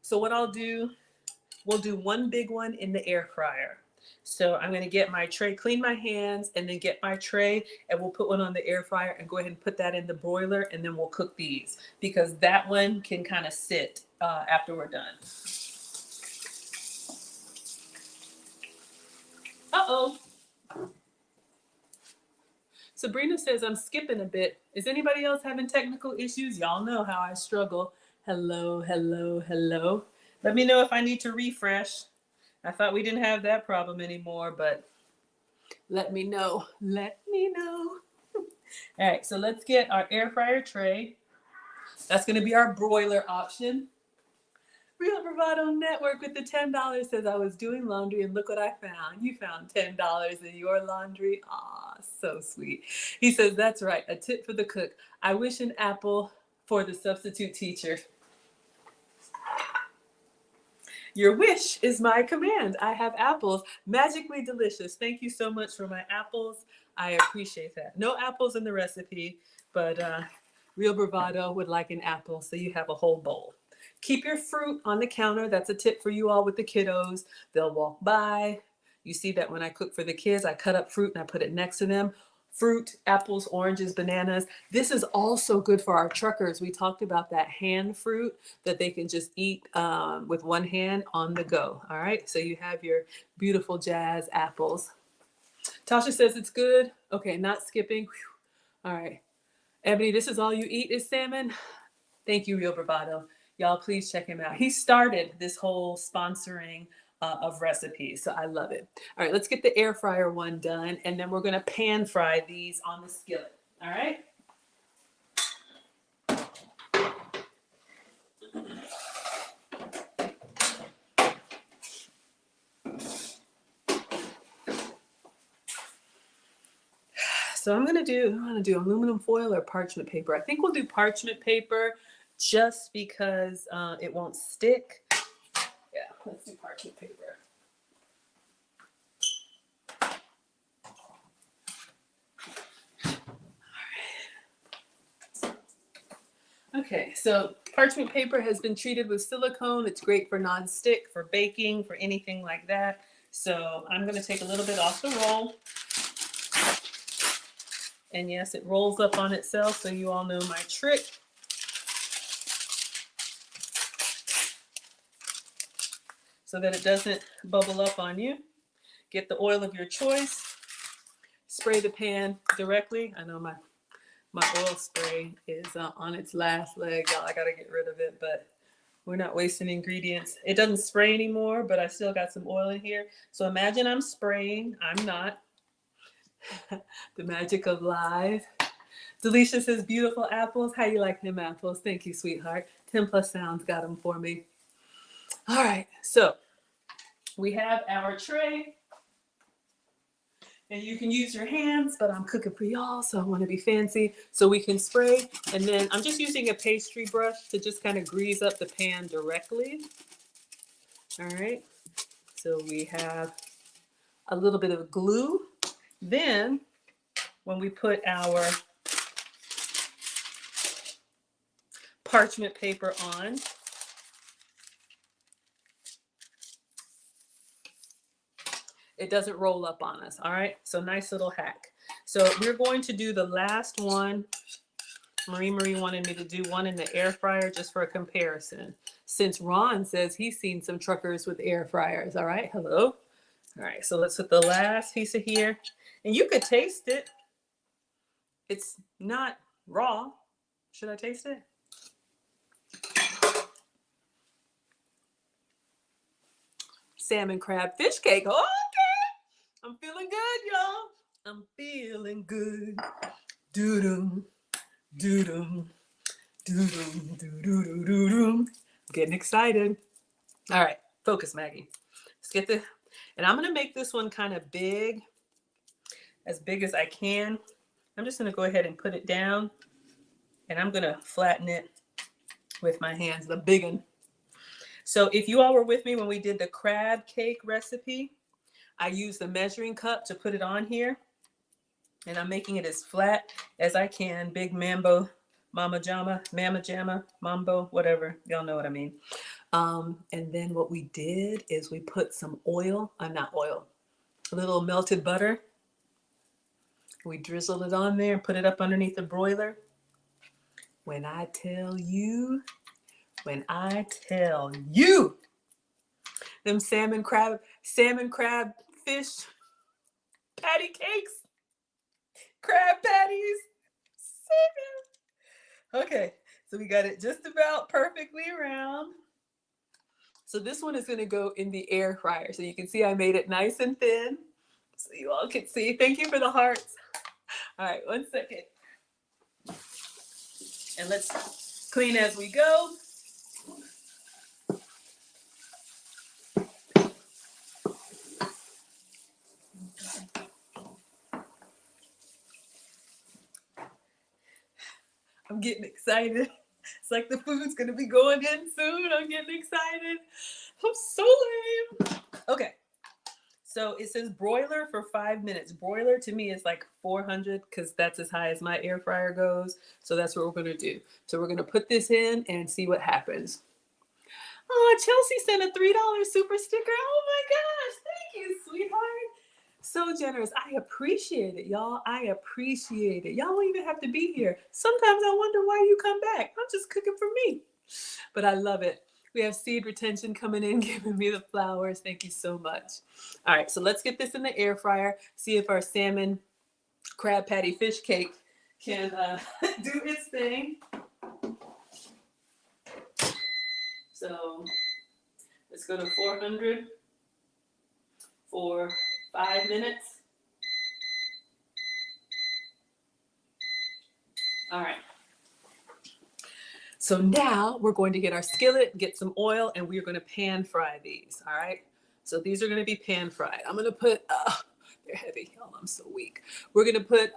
So what I'll do, we'll do one big one in the air fryer. So I'm going to get my tray, clean my hands, and then get my tray, and we'll put one on the air fryer and go ahead and put that in the broiler, and then we'll cook these, because that one can kind of sit after we're done. Uh-oh. Sabrina says I'm skipping a bit. Is anybody else having technical issues? Y'all know how I struggle. Hello, hello, hello. Let me know if I need to refresh. I thought we didn't have that problem anymore, but let me know. Let me know. All right, so let's get our air fryer tray. That's going to be our broiler option. Real Bravado Network with the $10 says, I was doing laundry and look what I found. You found $10 in your laundry. Aw, so sweet. He says, that's right. A tip for the cook. I wish an apple for the substitute teacher. Your wish is my command. I have apples, magically delicious. Thank you so much for my apples. I appreciate that. No apples in the recipe, but Real Bravado would like an apple, so you have a whole bowl. Keep your fruit on the counter. That's a tip for you all with the kiddos. They'll walk by. You see that when I cook for the kids, I cut up fruit and I put it next to them. Fruit, apples, oranges, bananas. This is also good for our truckers. We talked about that hand fruit that they can just eat with one hand on the go. All right, so you have your beautiful jazz apples. Tasha says it's good. Okay, not skipping. Whew. All right. Ebony, this is all you eat is salmon? Thank you, Real Bravado. Y'all, please check him out. He started this whole sponsoring of recipes, so I love it. All right, let's get the air fryer one done, and then we're going to pan fry these on the skillet. All right? So I'm gonna do aluminum foil or parchment paper. I think we'll do parchment paper just because it won't stick. Yeah, let's do parchment paper. All right. Okay, so parchment paper has been treated with silicone. It's great for non-stick, for baking, for anything like that. So I'm gonna take a little bit off the roll. And yes, it rolls up on itself, so you all know my trick. So that it doesn't bubble up on you. Get the oil of your choice. Spray the pan directly. I know my oil spray is on its last leg. Y'all, I gotta get rid of it, but we're not wasting ingredients. It doesn't spray anymore, but I still got some oil in here. So imagine I'm spraying. I'm not. The magic of live. Delisha says, beautiful apples. How you like them apples? Thank you, sweetheart. 10 plus sounds got them for me. All right, so we have our tray. And you can use your hands, but I'm cooking for y'all, so I want to be fancy. So we can spray. And then I'm just using a pastry brush to just kind of grease up the pan directly. All right, so we have a little bit of glue. Then when we put our parchment paper on, it doesn't roll up on us. All right, so nice little hack. So we're going to do the last one. Marie wanted me to do one in the air fryer just for a comparison, since Ron says he's seen some truckers with air fryers. All right, hello. All right, so let's put the last piece of here, and you could taste it. It's not raw. Should I taste it? Salmon crab fish cake. Okay, I'm feeling good, y'all. I'm feeling good. Doo-doo, doo-doo, doo-doo, doo-doo, doo-doo. Getting excited. All right, focus, Maggie. Let's get the, and I'm gonna make this one kind of big, as big as I can. I'm just gonna go ahead and put it down, and I'm gonna flatten it with my hands, the big one. So if you all were with me when we did the crab cake recipe, I used the measuring cup to put it on here, and I'm making it as flat as I can. Big mambo, mama jamma, mambo, whatever. Y'all know what I mean. And then what we did is we put some oil, not oil, a little melted butter. We drizzled it on there and put it up underneath the broiler. When I tell you, them salmon crab fish patty cakes, crab patties. So good. Okay, so we got it just about perfectly around. So this one is going to go in the air fryer. So you can see I made it nice and thin, so you all can see. Thank you for the hearts. All right, 1 second. And let's clean as we go. I'm getting excited. It's like the food's gonna be going in soon. I'm getting excited. I'm so lame. Okay. So it says broiler for 5 minutes. Broiler to me is like 400 because that's as high as my air fryer goes. So that's what we're going to do. So we're going to put this in and see what happens. Oh, Chelsea sent a $3 super sticker. Oh my gosh. Thank you, sweetheart. So generous. I appreciate it, y'all. I appreciate it. Y'all don't even have to be here. Sometimes I wonder why you come back. I'm just cooking for me. But I love it. We have seed retention coming in, giving me the flowers. Thank you so much. All right, so let's get this in the air fryer, see if our salmon crab patty fish cake can do its thing. So let's go to 400 for 5 minutes. All right. So now we're going to get our skillet, get some oil, and we're going to pan fry these. All right. So these are going to be pan fried. I'm going to put, they're heavy. Oh, I'm so weak. We're going to put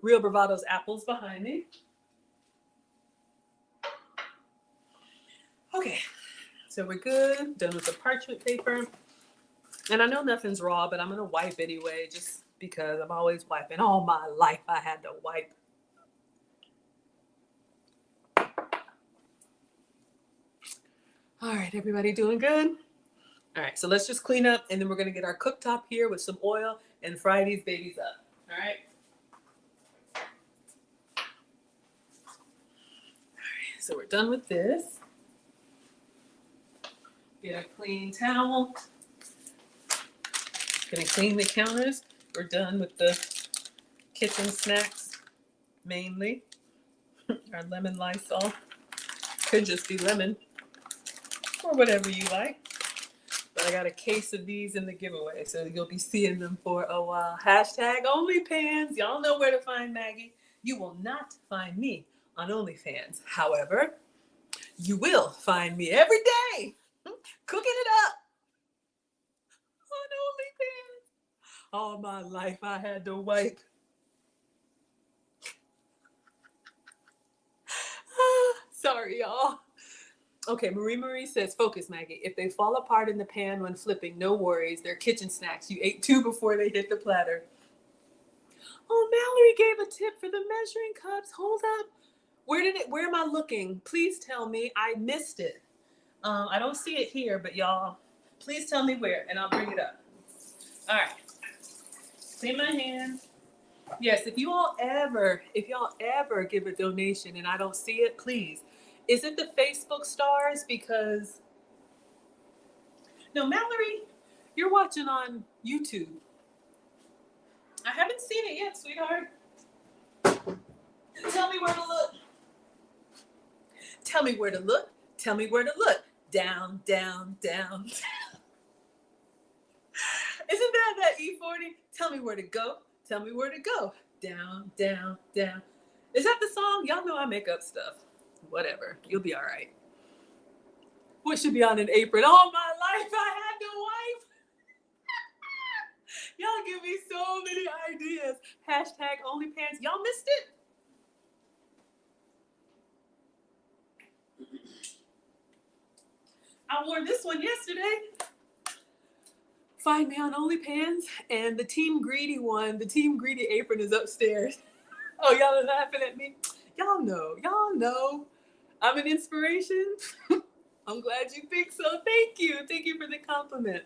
Real Bravado's apples behind me. Okay. So we're good. Done with the parchment paper. And I know nothing's raw, but I'm going to wipe anyway, just because I'm always wiping. All my life I had to wipe. All right, everybody doing good? All right, so let's just clean up, and then we're gonna get our cooktop here with some oil and fry these babies up. All right. So we're done with this. Get a clean towel. Gonna clean the counters. We're done with the kitchen snacks, mainly. Our lemon Lysol. Could just be lemon, or whatever you like. But I got a case of these in the giveaway, so you'll be seeing them for a while. Hashtag OnlyFans. Y'all know where to find Maggie. You will not find me on OnlyFans. However, you will find me every day cooking it up on OnlyFans. All my life I had to wipe. Sorry, y'all. Okay, Marie says, focus, Maggie. If they fall apart in the pan when flipping, no worries. They're kitchen snacks. You ate 2 before they hit the platter. Oh, Mallory gave a tip for the measuring cups. Hold up. Where am I looking? Please tell me. I missed it. I don't see it here, but y'all, please tell me where, and I'll bring it up. All right. Clean my hands. Yes, if y'all ever give a donation and I don't see it, please. Is it the Facebook stars? Because, no, Mallory, you're watching on YouTube. I haven't seen it yet, sweetheart. Tell me where to look. Tell me where to look. Tell me where to look. Down, down, down. Isn't that E40? Tell me where to go. Tell me where to go. Down, down, down. Is that the song? Y'all know I make up stuff. Whatever. You'll be all right. What should be on an apron? All my life I had to wipe. Y'all give me so many ideas. Hashtag OnlyPants. Y'all missed it? I wore this one yesterday. Find me on OnlyPants. And the Team Greedy one, the Team Greedy apron is upstairs. Oh, y'all are laughing at me? Y'all know. I'm an inspiration. I'm glad you think so. Thank you for the compliment.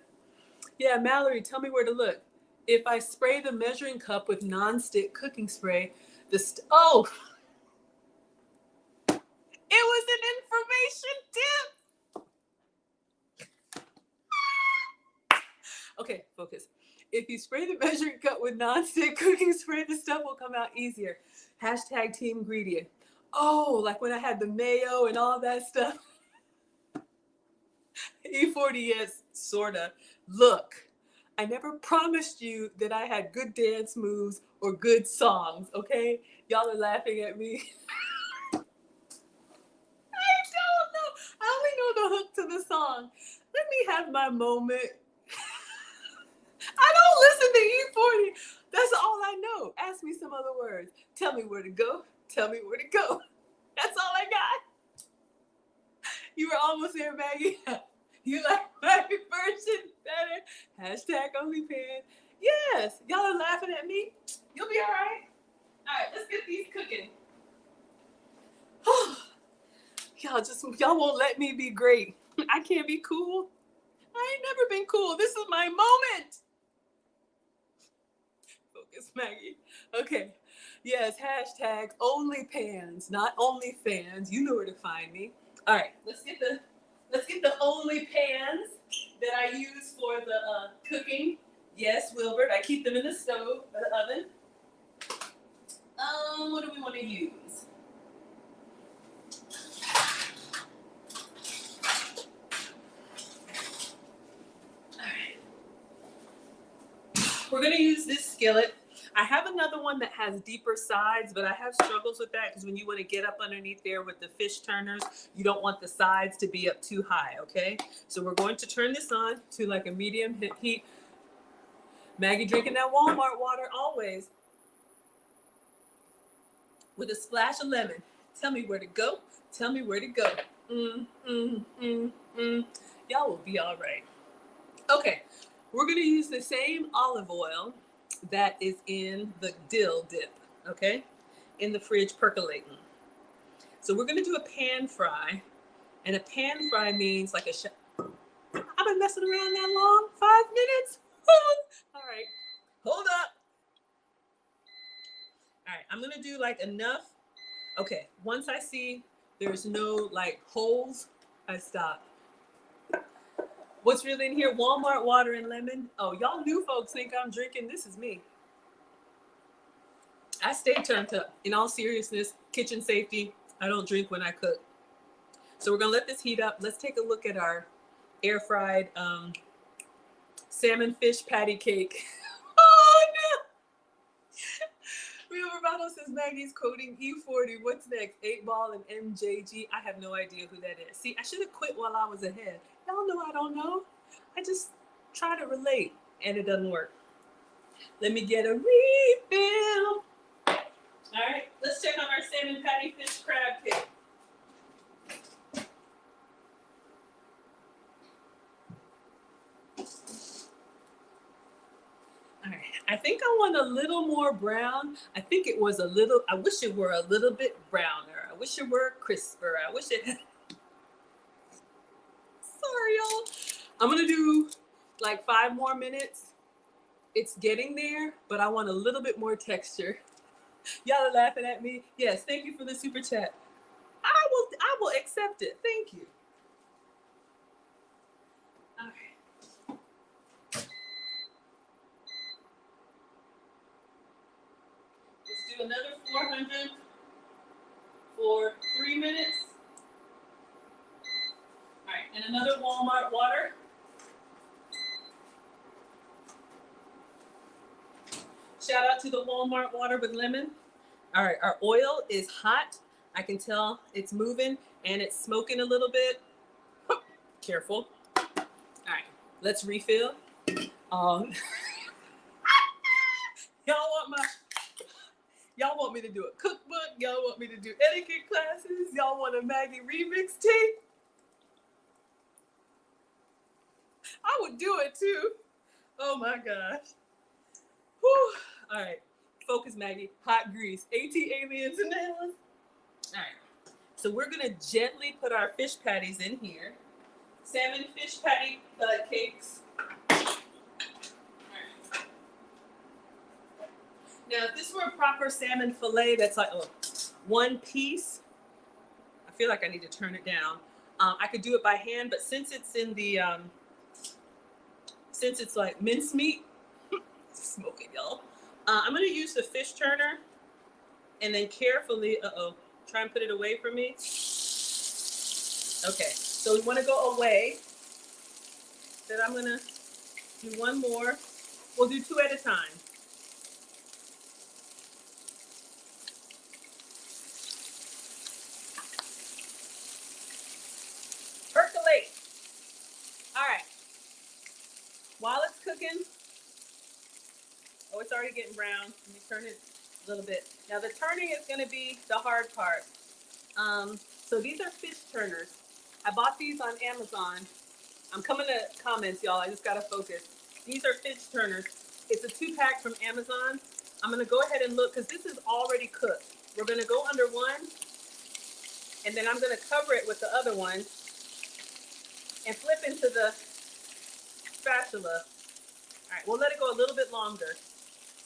Yeah, Mallory, tell me where to look. If I spray the measuring cup with nonstick cooking spray, oh, it was an information tip. Okay, focus. If you spray the measuring cup with nonstick cooking spray, the stuff will come out easier. Hashtag Team Greedy. Oh, like when I had the mayo and all that stuff. E40, yes, sorta. Look, I never promised you that I had good dance moves or good songs, okay? Y'all are laughing at me. I don't know. I only know the hook to the song. Let me have my moment. I don't listen to E40. That's all I know. Ask me some other words. Tell me where to go. Tell me where to go. That's all I got. You were almost there, Maggie. You like my version better. Hashtag OnlyPan. Yes, y'all are laughing at me. You'll be all right. All right, let's get these cooking. Y'all won't let me be great. I can't be cool. I ain't never been cool. This is my moment. Focus, Maggie. Okay. Yes, hashtag OnlyPans, not OnlyFans. You know where to find me. All right, let's get the OnlyPans that I use for the cooking. Yes, Wilbert, I keep them in the stove, or the oven. What do we want to use? All right. We're going to use this skillet. I have another one that has deeper sides, but I have struggles with that because when you want to get up underneath there with the fish turners, you don't want the sides to be up too high, okay? So we're going to turn this on to like a medium heat. Maggie drinking that Walmart water always. With a splash of lemon. Tell me where to go. Tell me where to go. Y'all will be all right. Okay, we're going to use the same olive oil that is in the dill dip, okay? In the fridge percolating. So we're going to do a pan fry. And a pan fry means like I've been messing around that long? 5 minutes? All right, hold up. All right, I'm going to do like enough. Okay, once I see there's no like holes, I stop. What's really in here? Walmart water and lemon. Oh, y'all new folks think I'm drinking. This is me. I stay turned up. In all seriousness, kitchen safety, I don't drink when I cook. So we're going to let this heat up. Let's take a look at our air fried salmon fish patty cake. Oh, no. Real Bravado says Maggie's coding E40. What's next? 8-Ball and MJG. I have no idea who that is. See, I should have quit while I was ahead. Y'all know I don't know. I just try to relate, and it doesn't work. Let me get a refill. All right, let's check on our salmon patty fish crab cake. All right, I think I want a little more brown. I think it was a little, I wish it were a little bit browner. I wish it were crisper. I wish it had... Sorry, y'all. I'm gonna do like 5 more minutes. It's getting there, but I want a little bit more texture. Y'all are laughing at me. Yes, thank you for the super chat. I will accept it. Thank you. All right. Let's do another 400 for 3 minutes. All right, and another Walmart water. Shout out to the Walmart water with lemon. All right, our oil is hot. I can tell it's moving and it's smoking a little bit. Careful. All right, let's refill. Y'all want me to do a cookbook? Y'all want me to do etiquette classes? Y'all want a Maggie remix tape? I would do it too. Oh my gosh. Whew. All right. Focus, Maggie. Hot grease. AT aliens and aliens. All right. So we're going to gently put our fish patties in here. Salmon fish patty cakes. All right. Now, if this were a proper salmon fillet, that's like 1 piece. I feel like I need to turn it down. I could do it by hand, but since it's in the, since it's like mincemeat, smoking, y'all. I'm going to use the fish turner and then carefully, try and put it away from me. Okay, so we want to go away. Then I'm going to do 1 more. We'll do 2 at a time. Percolate. All right. While it's cooking, it's already getting brown. Let me turn it a little bit. Now the turning is going to be the hard part. So these are fish turners. I bought these on Amazon. I'm coming to comments, y'all. I just gotta focus. These are fish turners. It's a 2-pack from Amazon. I'm gonna go ahead and look because this is already cooked. We're gonna go under one, and then I'm gonna cover it with the other one and flip into the spatula. All right, we'll let it go a little bit longer.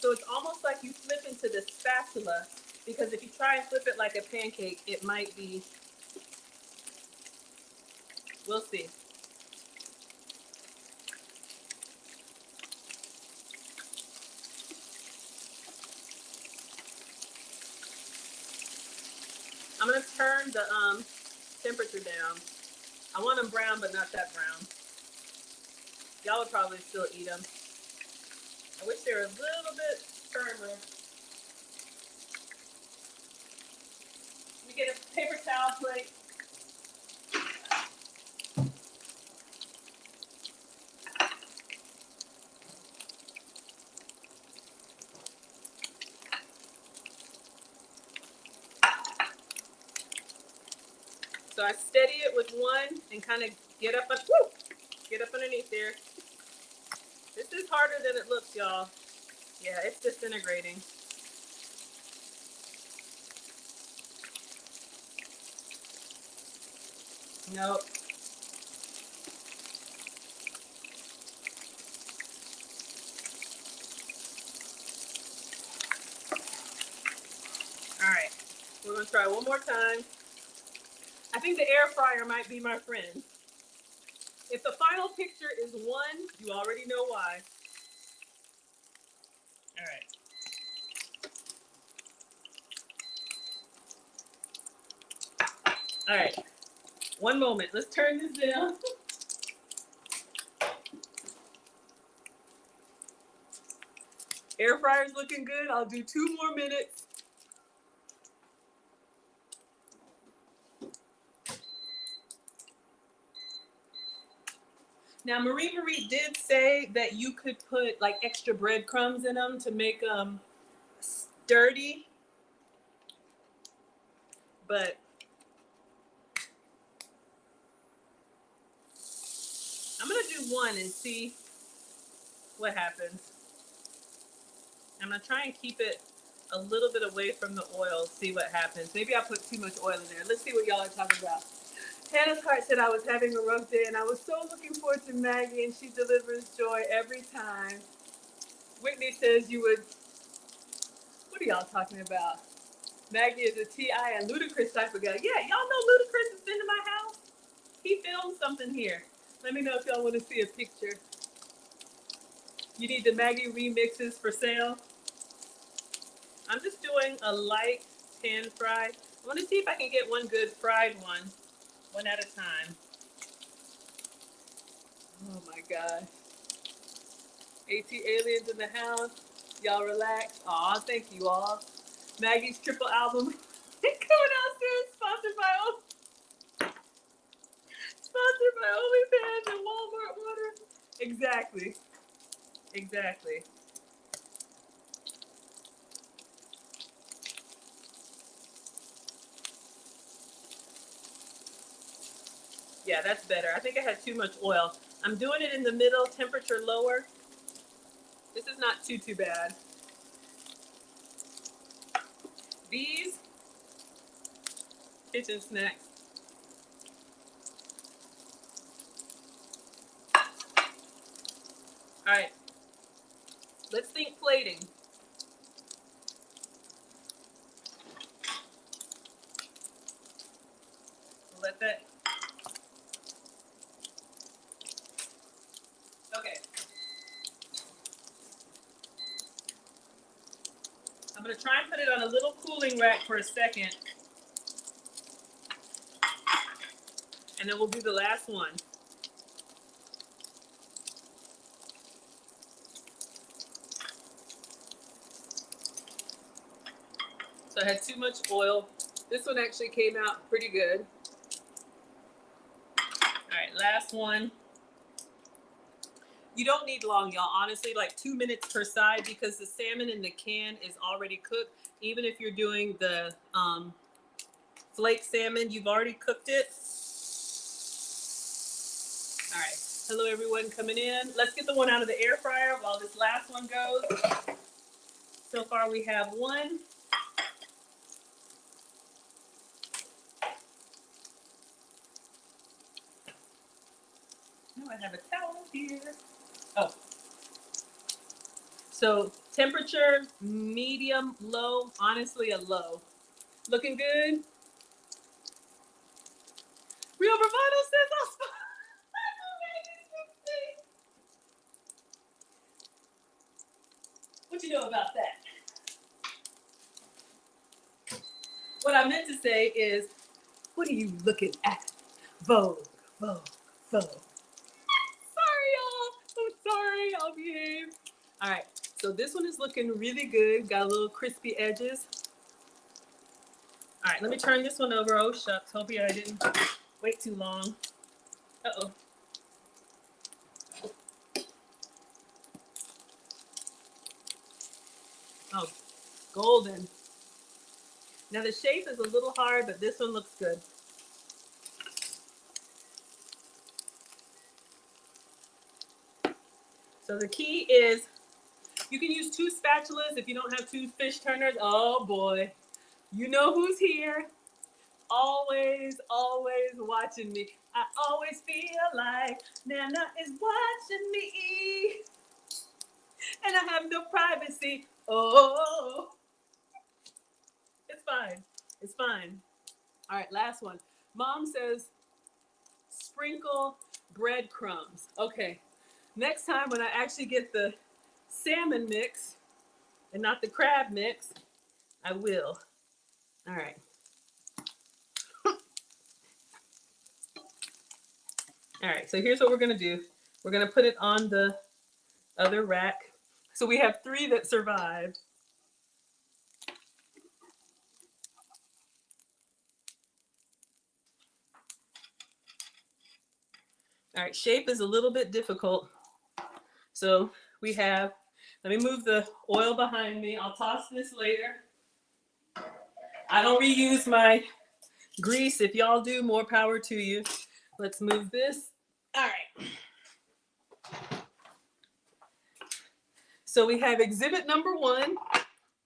So it's almost like you flip into the spatula, because if you try and flip it like a pancake, it might be, we'll see. I'm gonna turn the temperature down. I want them brown, but not that brown. Y'all would probably still eat them. I wish they were a little bit firmer. Let me get a paper towel plate. So I steady it with one and kind of get up underneath there. This is harder than it looks, y'all. Yeah, it's disintegrating. Nope. All right, we're gonna try one more time. I think the air fryer might be my friend. If the final picture is 1, you already know why. All right. All right. One moment. Let's turn this down. Air fryer's looking good. I'll do 2 more minutes. Now, Marie did say that you could put like extra breadcrumbs in them to make them sturdy, but I'm gonna do 1 and see what happens. I'm gonna try and keep it a little bit away from the oil, see what happens. Maybe I put too much oil in there. Let's see what y'all are talking about. Hannah's Heart said I was having a rough day and I was so looking forward to Maggie and she delivers joy every time. Whitney says you would, what are y'all talking about? Maggie is a T.I. and Ludacris type of guy. Yeah, y'all know Ludacris has been to my house. He filmed something here. Let me know if y'all want to see a picture. You need the Maggie remixes for sale. I'm just doing a light pan fry. I want to see if I can get one good fried one at a time. Oh my gosh. AT Aliens in the house. Y'all relax. Aw, thank you all. Maggie's triple album coming out soon. Sponsored by OnlyFans and Walmart water. Exactly. Exactly. Yeah, that's better. I think I had too much oil. I'm doing it in the middle, temperature lower. This is not too bad. These kitchen snacks. All right, let's think plating. Let that. Okay. I'm gonna try and put it on a little cooling rack for a second, and then we'll do the last one. So I had too much oil. This one actually came out pretty good. All right, last one. You don't need long, y'all. Honestly, like 2 minutes per side because the salmon in the can is already cooked. Even if you're doing the flake salmon. You've already cooked it. All right. Hello, everyone coming in. Let's get the one out of the air fryer while this last one goes. So far, we have one. Oh, I have a towel here. Oh. So temperature, medium, low, honestly a low. Looking good? Real Bravado says I'll spot. What you know about that? What I meant to say is, what are you looking at? Vogue, Vogue, Vogue. Sorry, y'all. I'm sorry. I'll behave. All right. So this one is looking really good. Got a little crispy edges. All right. Let me turn this one over. Oh, shucks. Hope I didn't wait too long. Uh-oh. Oh, golden. Now the shape is a little hard, but this one looks good. So the key is you can use 2 spatulas if you don't have 2 fish turners. Oh boy, you know who's here. Always, always watching me. I always feel like Nana is watching me. And I have no privacy. Oh, it's fine. It's fine. All right, last one. Mom says sprinkle breadcrumbs. Okay, next time when I actually get the salmon mix and not the crab mix, I will. All right. All right, so here's what we're gonna do. We're gonna put it on the other rack. So we have 3 that survived. All right, shape is a little bit difficult. So we have, let me move the oil behind me. I'll toss this later. I don't reuse my grease. If y'all do, more power to you. Let's move this. All right. So we have exhibit number 1,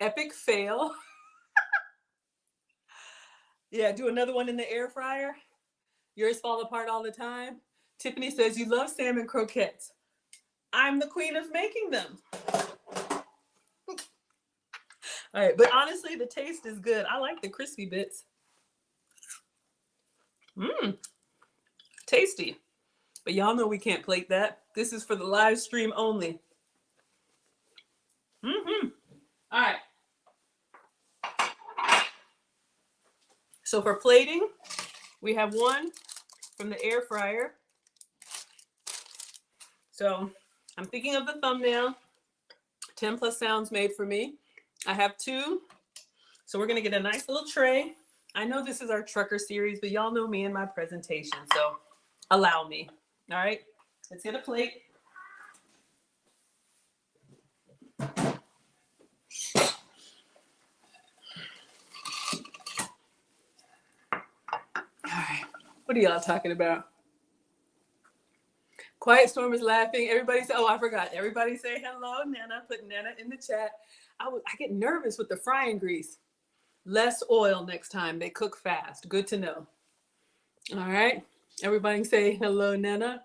epic fail. Yeah, do another one in the air fryer. Yours fall apart all the time. Tiffany says you love salmon croquettes. I'm the queen of making them. All right, but honestly, the taste is good. I like the crispy bits. Mmm, tasty. But y'all know we can't plate that. This is for the live stream only. Mm-hmm. All right. So for plating, we have one from the air fryer. So I'm thinking of the thumbnail. 10 plus sounds made for me. I have 2. So we're gonna get a nice little tray. I know this is our trucker series, but y'all know me and my presentation, so allow me. All right, let's get a plate. All right, what are y'all talking about? Quiet Storm is laughing. Everybody say, oh, I forgot. Everybody say hello, Nana. Put Nana in the chat. I get nervous with the frying grease. Less oil next time. They cook fast. Good to know. All right. Everybody say hello, Nana.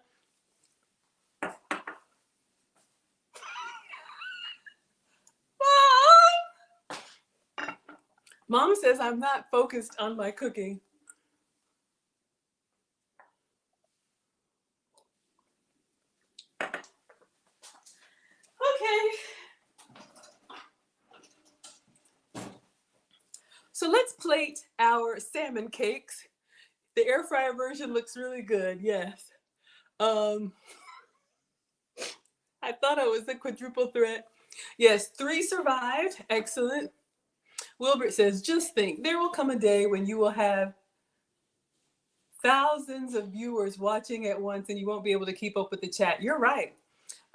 Mom says I'm not focused on my cooking. Okay. So let's plate our salmon cakes. The air fryer version looks really good, yes. I thought I was the quadruple threat. Yes, 3 survived. Excellent. Wilbert says, just think, there will come a day when you will have thousands of viewers watching at once and you won't be able to keep up with the chat. You're right.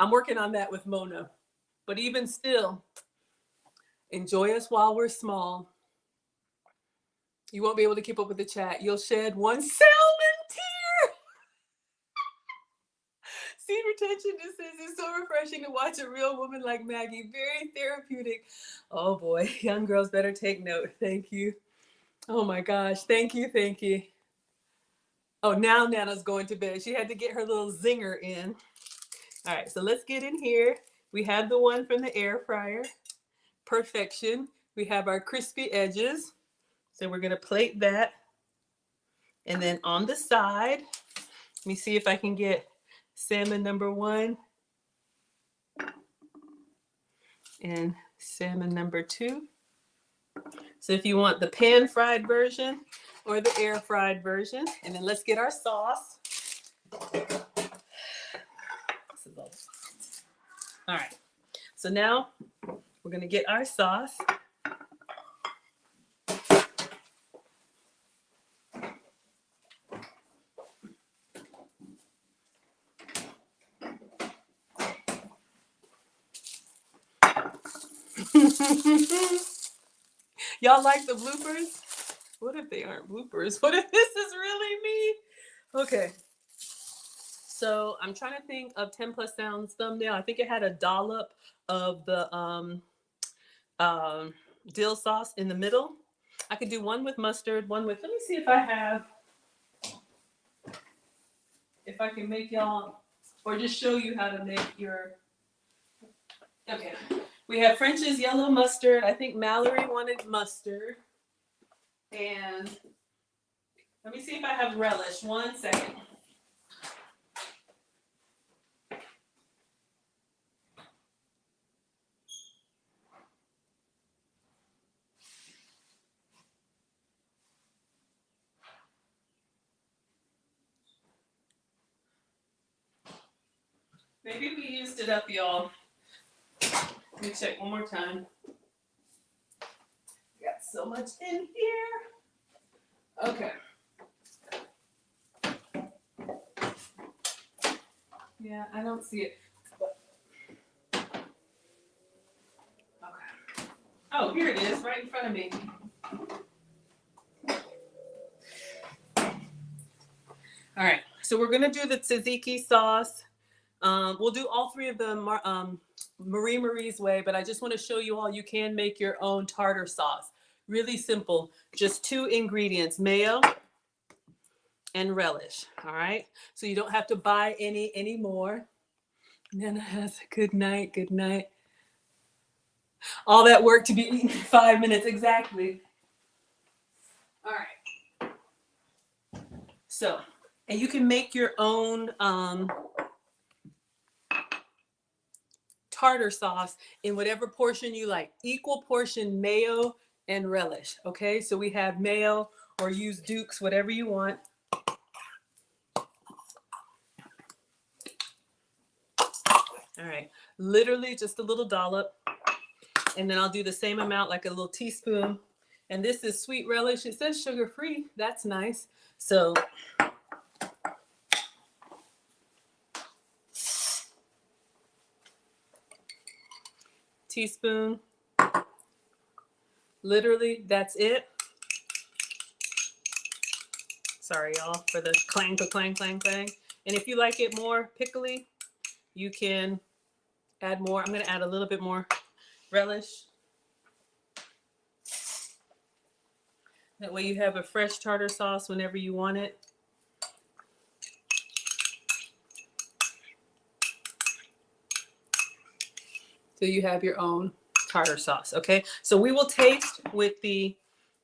I'm working on that with Mona. But even still, enjoy us while we're small. You won't be able to keep up with the chat. You'll shed one salmon tear. Seed retention just says it's so refreshing to watch a real woman like Maggie. Very therapeutic. Oh boy, young girls better take note. Thank you. Oh my gosh. Thank you. Thank you. Oh, now Nana's going to bed. She had to get her little zinger in. All right, so let's get in here. We have the one from the air fryer. Perfection. We have our crispy edges. So we're going to plate that. And then on the side, let me see if I can get salmon number 1 and salmon number 2. So if you want the pan fried version or the air fried version, and then let's get our sauce. All right, so now we're going to get our sauce. Y'all like the bloopers? What if they aren't bloopers? What if this is really me? Okay. So I'm trying to think of 10 Plus Sounds thumbnail. I think it had a dollop of the dill sauce in the middle. I could do one with mustard, one with, let me see if I have, if I can make y'all, or just show you how to make your, okay. We have French's yellow mustard. I think Mallory wanted mustard. And let me see if I have relish. 1 second. Maybe we used it up, y'all. Let me check one more time. Got so much in here. Okay. Yeah, I don't see it. Okay. Oh, here it is, right in front of me. All right, so we're gonna do the tzatziki sauce. We'll do all 3 of them Marie Marie's way, but I just want to show you all you can make your own tartar sauce. Really simple, just 2 ingredients, mayo and relish. All right, so you don't have to buy any anymore. Nana has a good night. Good night. All that work to be eaten in 5 minutes, exactly. All right. So, and you can make your own tartar sauce in whatever portion you like. Equal portion mayo and relish. Okay, so we have mayo, or use Duke's, whatever you want. All right, literally just a little dollop. And then I'll do the same amount, like a little teaspoon. And this is sweet relish. It says sugar-free. That's nice. So teaspoon. Literally, that's it. Sorry, y'all, for the clang, clang, clang, clang. And if you like it more pickly, you can add more. I'm going to add a little bit more relish. That way you have a fresh tartar sauce whenever you want it. So you have your own tartar sauce, okay? So we will taste with the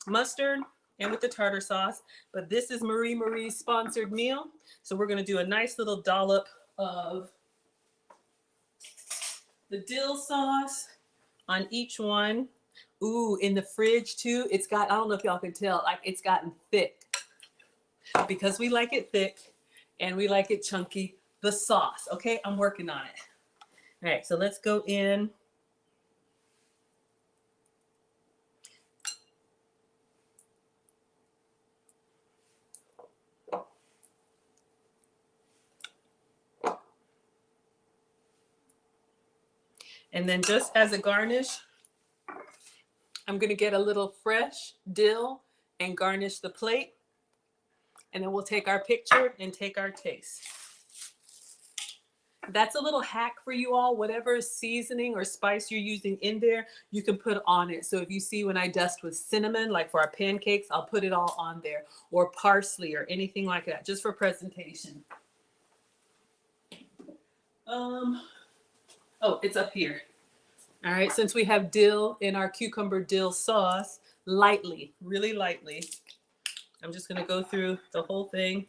mustard and with the tartar sauce, but this is Marie Marie's sponsored meal. So we're gonna do a nice little dollop of the dill sauce on each one. Ooh, in the fridge too, it's got, I don't know if y'all can tell, like it's gotten thick. Because we like it thick and we like it chunky, the sauce, okay? I'm working on it. All right, so let's go in. And then just as a garnish, I'm gonna get a little fresh dill and garnish the plate. And then we'll take our picture and take our taste. That's a little hack for you all. Whatever seasoning or spice you're using in there, you can put on it. So if you see when I dust with cinnamon, like for our pancakes, I'll put it all on there, or parsley or anything like that, just for presentation. Oh, it's up here. All right, since we have dill in our cucumber dill sauce, lightly, really lightly, I'm just gonna go through the whole thing.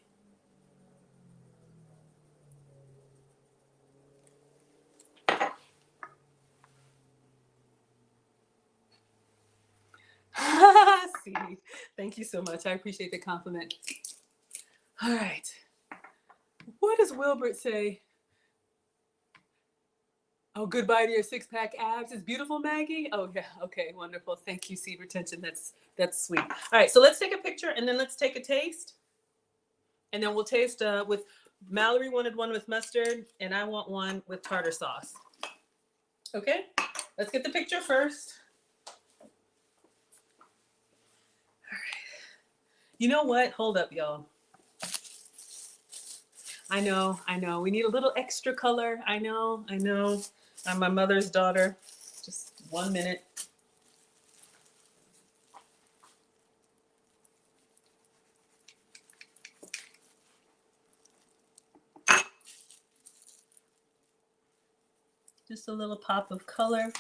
See, thank you so much. I appreciate the compliment. All right. What does Wilbert say? Oh, goodbye to your six-pack abs. It's beautiful, Maggie. Oh yeah. Okay. Wonderful. Thank you, seed retention. That's sweet. All right. So let's take a picture and then let's take a taste. And then we'll taste with Mallory wanted one with mustard, and I want one with tartar sauce. Okay. Let's get the picture first. You know what? Hold up, y'all. I know. We need a little extra color. I know. I'm my mother's daughter. Just 1 minute. Just a little pop of color.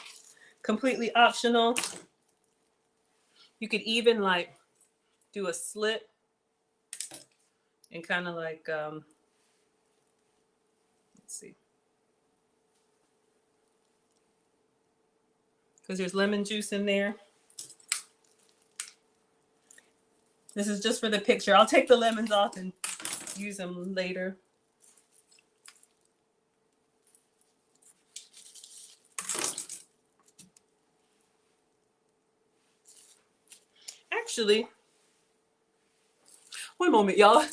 Completely optional. You could even like do a slit and kind of like, let's see. Because there's lemon juice in there. This is just for the picture. I'll take the lemons off and use them later. Actually, one moment, y'all.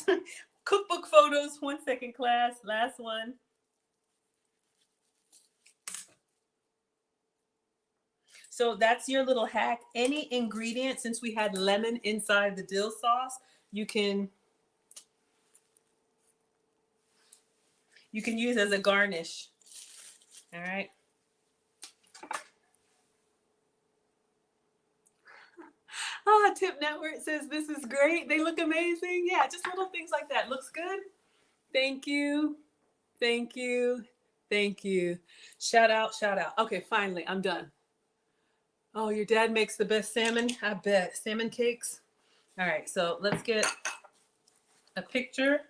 Cookbook photos, 1 second, class. Last one. So that's your little hack. Any ingredient, since we had lemon inside the dill sauce, you can use as a garnish. All right. Tip Network says this is great. They look amazing. Yeah, just little things like that. Looks good. Thank you. Shout out. Okay, finally, I'm done. Oh, your dad makes the best salmon. I bet. Salmon cakes. All right, so let's get a picture.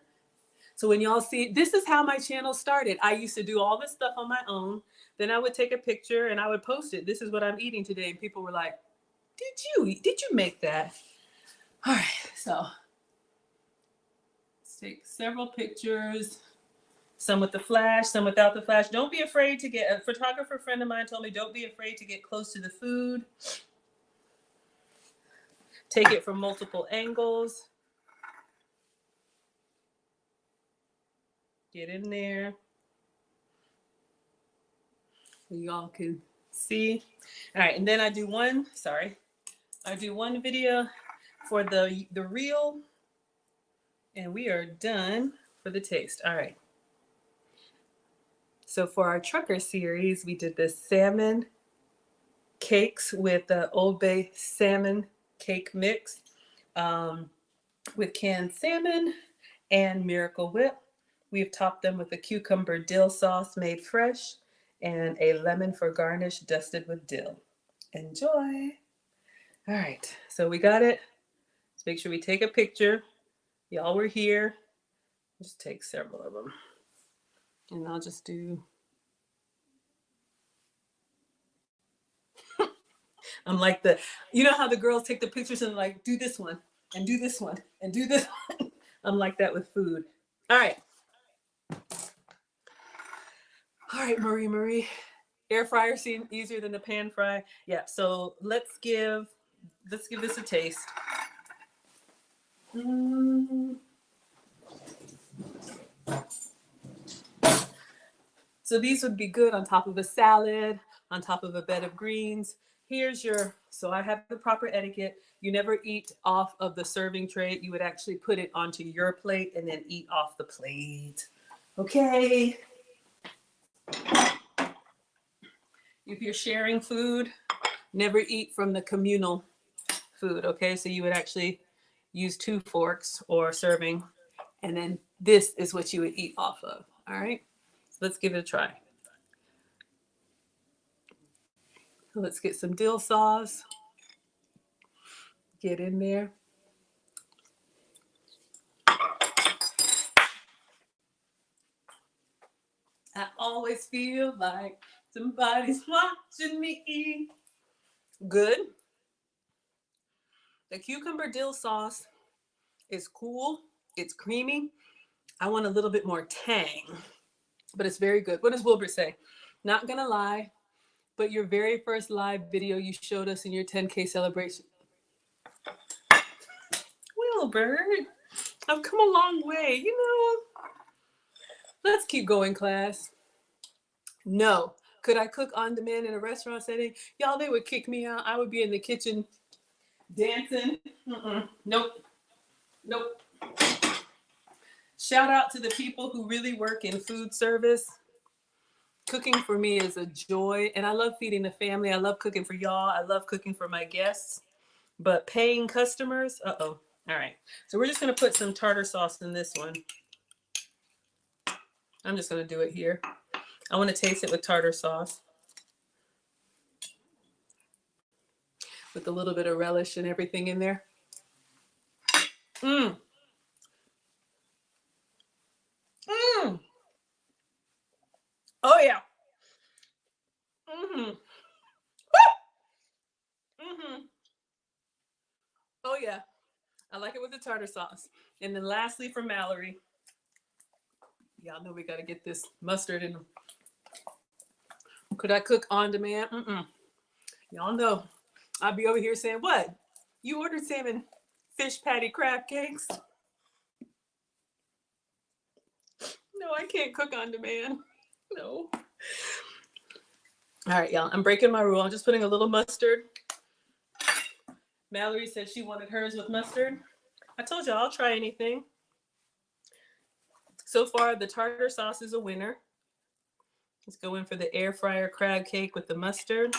So when y'all see, this is how my channel started. I used to do all this stuff on my own. Then I would take a picture and I would post it. This is what I'm eating today. And people were like, did you make that? All right, so let's take several pictures. Some with the flash, some without the flash. Don't be afraid to get, a photographer friend of mine told me, don't be afraid to get close to the food. Take it from multiple angles. Get in there. So y'all can see. All right, and then I do one video for the reel, and we are done for the taste. All right. So for our trucker series, we did the salmon cakes with the Old Bay salmon cake mix with canned salmon and Miracle Whip. We've topped them with a cucumber dill sauce made fresh and a lemon for garnish dusted with dill. Enjoy. All right, so we got it. Let's make sure we take a picture. Y'all were here. Just take several of them. And I'll just do... I'm like you know how the girls take the pictures and like, do this one, and do this one, and do this one? I'm like that with food. All right. All right, Marie. Air fryer seems easier than the pan fry. Yeah, so let's give this a taste. So these would be good on top of a salad, on top of a bed of greens. here's your, so I have the proper etiquette. You never eat off of the serving tray. You would actually put it onto your plate and then eat off the plate. Okay. If you're sharing food, never eat from the communal food. Okay. So you would actually use 2 forks or serving, and then this is what you would eat off of. All right. So let's give it a try. Let's get some dill sauce. Get in there. I always feel like somebody's watching me eat. Good. The cucumber dill sauce is cool. It's creamy. I want a little bit more tang, but it's very good. What does Wilbert say? Not gonna lie, but your very first live video you showed us in your 10K celebration. Wilbert, I've come a long way, you know. Let's keep going, class. No. Could I cook on demand in a restaurant setting? Y'all, they would kick me out. I would be in the kitchen dancing. Nope. Nope. Shout out to the people who really work in food service. Cooking for me is a joy, and I love feeding the family. I love cooking for y'all. I love cooking for my guests. But paying customers, uh-oh. All right. So we're just going to put some tartar sauce in this one. I'm just going to do it here. I want to taste it with tartar sauce, with a little bit of relish and everything in there. Mmm. Mmm. Oh, yeah. Mm-hmm. Mm-hmm. Oh, yeah. I like it with the tartar sauce. And then lastly, for Mallory, y'all know we got to get this mustard in. Could I cook on demand? Y'all know I'll be over here saying, what? You ordered salmon fish patty crab cakes? No, I can't cook on demand. No. All right, y'all. I'm breaking my rule. I'm just putting a little mustard. Mallory said she wanted hers with mustard. I told you I'll try anything. So far, the tartar sauce is a winner. Let's go in for the air fryer crab cake with the mustard.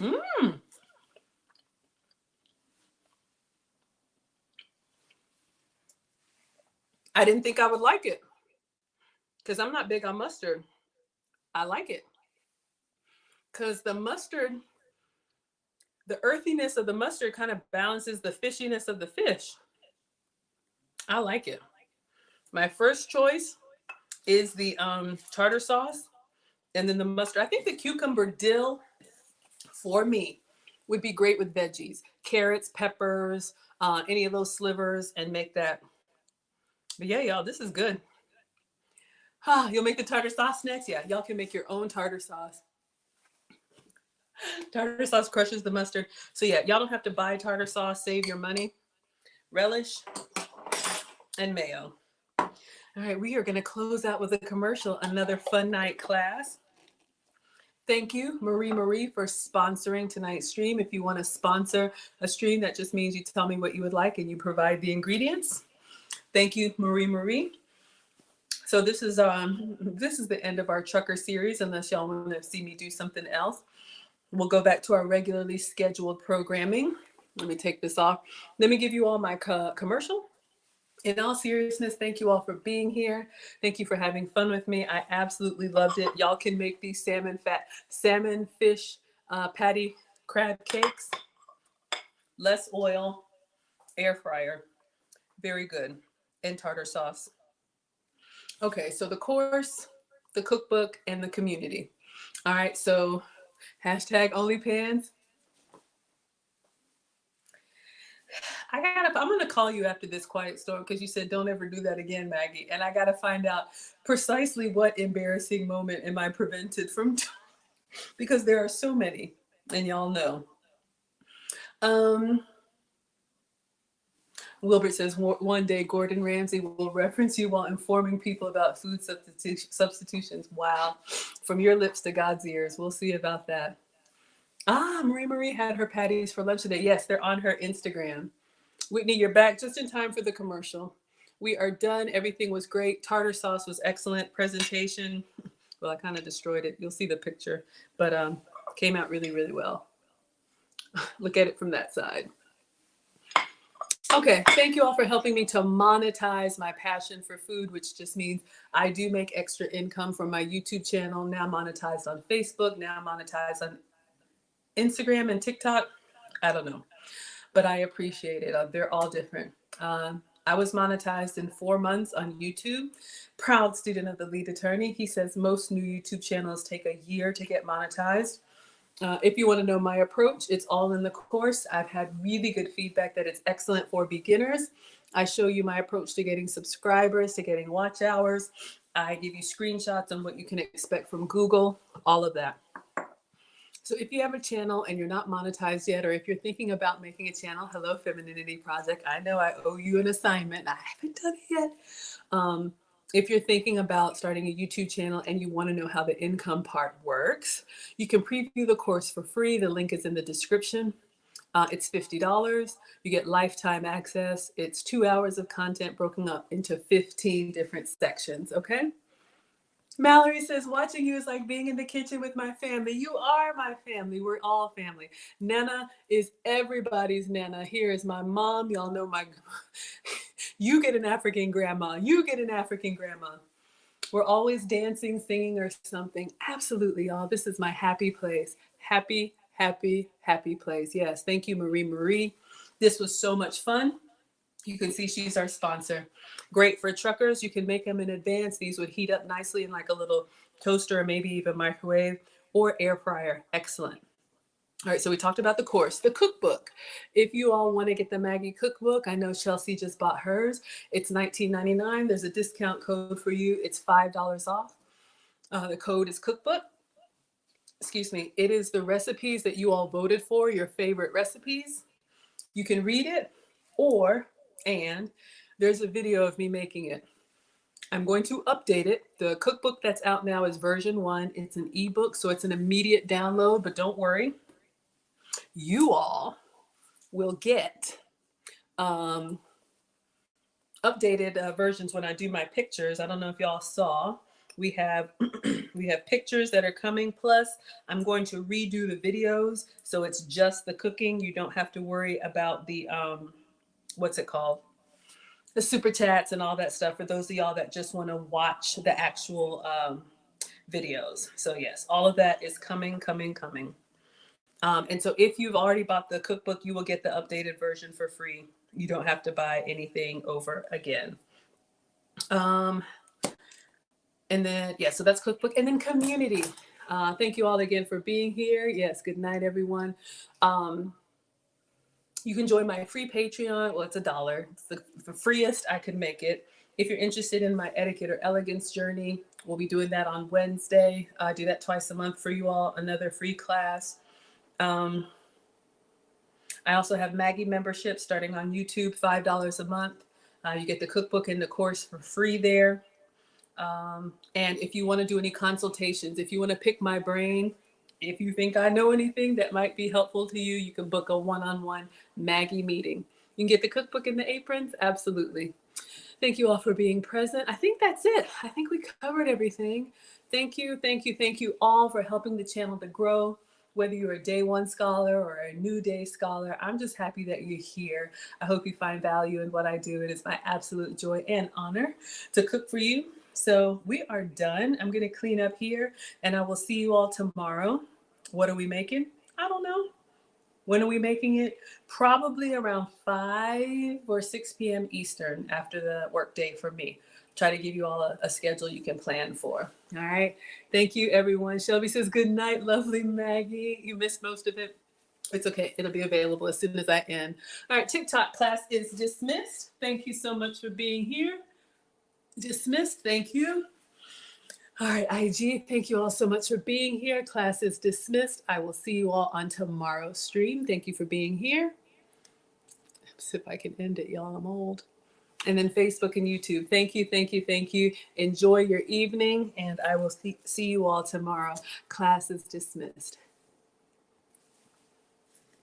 Mmm. I didn't think I would like it because I'm not big on mustard. I like it because the mustard, the earthiness of the mustard kind of balances the fishiness of the fish. I like it. My first choice is the tartar sauce and then the mustard. I think the cucumber dill for me would be great with veggies, carrots, peppers, any of those slivers, and make that. But yeah, y'all, this is good. You'll make the tartar sauce next? Yeah, y'all can make your own tartar sauce. Tartar sauce crushes the mustard. So yeah, y'all don't have to buy tartar sauce. Save your money. Relish and mayo. All right, we are going to close out with a commercial. Another fun night class. Thank you, Marie, for sponsoring tonight's stream. If you want to sponsor a stream, that just means you tell me what you would like and you provide the ingredients. Thank you, Marie. So this is the end of our trucker series, unless y'all want to see me do something else. We'll go back to our regularly scheduled programming. Let me take this off. Let me give you all my commercial. In all seriousness, thank you all for being here. Thank you for having fun with me. I absolutely loved it. Y'all can make these salmon fish patty crab cakes. Less oil, air fryer. Very good. And tartar sauce. Okay, so the course, the cookbook, and the community. All right, so #OnlyPans. I'm gonna call you after this quiet storm because you said don't ever do that again, Maggie. And I gotta find out precisely what embarrassing moment am I prevented from because there are so many, and y'all know. Wilbert says, one day Gordon Ramsay will reference you while informing people about food substitutions. Wow. From your lips to God's ears. We'll see about that. Marie had her patties for lunch today. Yes, they're on her Instagram. Whitney, you're back just in time for the commercial. We are done. Everything was great. Tartar sauce was excellent. Presentation. Well, I kind of destroyed it. You'll see the picture. But came out really, really well. Look at it from that side. Okay, thank you all for helping me to monetize my passion for food, which just means I do make extra income from my YouTube channel, now monetized on Facebook, now monetized on Instagram and TikTok. I don't know, but I appreciate it. They're all different. I was monetized in 4 months on YouTube. Proud student of the lead attorney. He says most new YouTube channels take a year to get monetized. If you want to know my approach, it's all in the course. I've had really good feedback that it's excellent for beginners. I show you my approach to getting subscribers, to getting watch hours. I give you screenshots on what you can expect from Google, all of that. So if you have a channel and you're not monetized yet, or if you're thinking about making a channel, hello, Femininity Project. I know I owe you an assignment. I haven't done it yet. If you're thinking about starting a YouTube channel and you want to know how the income part works, you can preview the course for free. The link is in the description. It's $50. You get lifetime access. It's 2 hours of content broken up into 15 different sections, okay? Mallory says, watching you is like being in the kitchen with my family. You are my family. We're all family. Nana is everybody's Nana. Here is my mom. Y'all know my... You get an African grandma. You get an African grandma. We're always dancing, singing, or something. Absolutely, y'all. This is my happy place. Happy, happy, happy place. Yes, thank you, Marie. This was so much fun. You can see she's our sponsor. Great for truckers. You can make them in advance. These would heat up nicely in like a little toaster or maybe even microwave or air fryer. Excellent. All right, so we talked about the course, the cookbook. If you all want to get the Maggie cookbook, I know Chelsea just bought hers. It's $19.99. There's a discount code for you. It's $5 off. The code is cookbook. Excuse me. It is the recipes that you all voted for, your favorite recipes. You can read it and there's a video of me making it. I'm going to update it. The cookbook that's out now is version 1. It's an ebook, so it's an immediate download, but don't worry. You all will get updated versions when I do my pictures. I don't know if y'all saw. We have pictures that are coming. Plus, I'm going to redo the videos, so it's just the cooking. You don't have to worry about the what's it called? The super chats and all that stuff for those of y'all that just want to watch the actual videos. So yes, all of that is coming. And so if you've already bought the cookbook, you will get the updated version for free. You don't have to buy anything over again. And then, yeah, so that's cookbook. And then community. Thank you all again for being here. Yes, good night, everyone. You can join my free Patreon. Well, it's $1. It's the freest I could make it. If you're interested in my etiquette or elegance journey, we'll be doing that on Wednesday. I do that twice a month for you all, another free class. I also have Maggie membership starting on YouTube, $5 a month. You get the cookbook and the course for free there. And if you want to do any consultations, if you want to pick my brain, if you think I know anything that might be helpful to you, you can book a one-on-one Maggie meeting. You can get the cookbook and the aprons. Absolutely. Thank you all for being present. I think that's it. I think we covered everything. Thank you all for helping the channel to grow. Whether you're a day one scholar or a new day scholar, I'm just happy that you're here. I hope you find value in what I do. It is my absolute joy and honor to cook for you. So we are done. I'm going to clean up here and I will see you all tomorrow. What are we making? I don't know. When are we making it? Probably around 5 or 6 p.m. Eastern after the workday for me. Try to give you all a schedule you can plan for. All right. Thank you, everyone. Shelby says, good night, lovely Maggie. You missed most of it. It's okay. It'll be available as soon as I end. All right. TikTok class is dismissed. Thank you so much for being here. Dismissed. Thank you. All right, IG, thank you all so much for being here. Class is dismissed. I will see you all on tomorrow's stream. Thank you for being here. if I can end it, y'all, I'm old. And then Facebook and YouTube. Thank you, thank you, thank you. Enjoy your evening, and I will see you all tomorrow. Class is dismissed.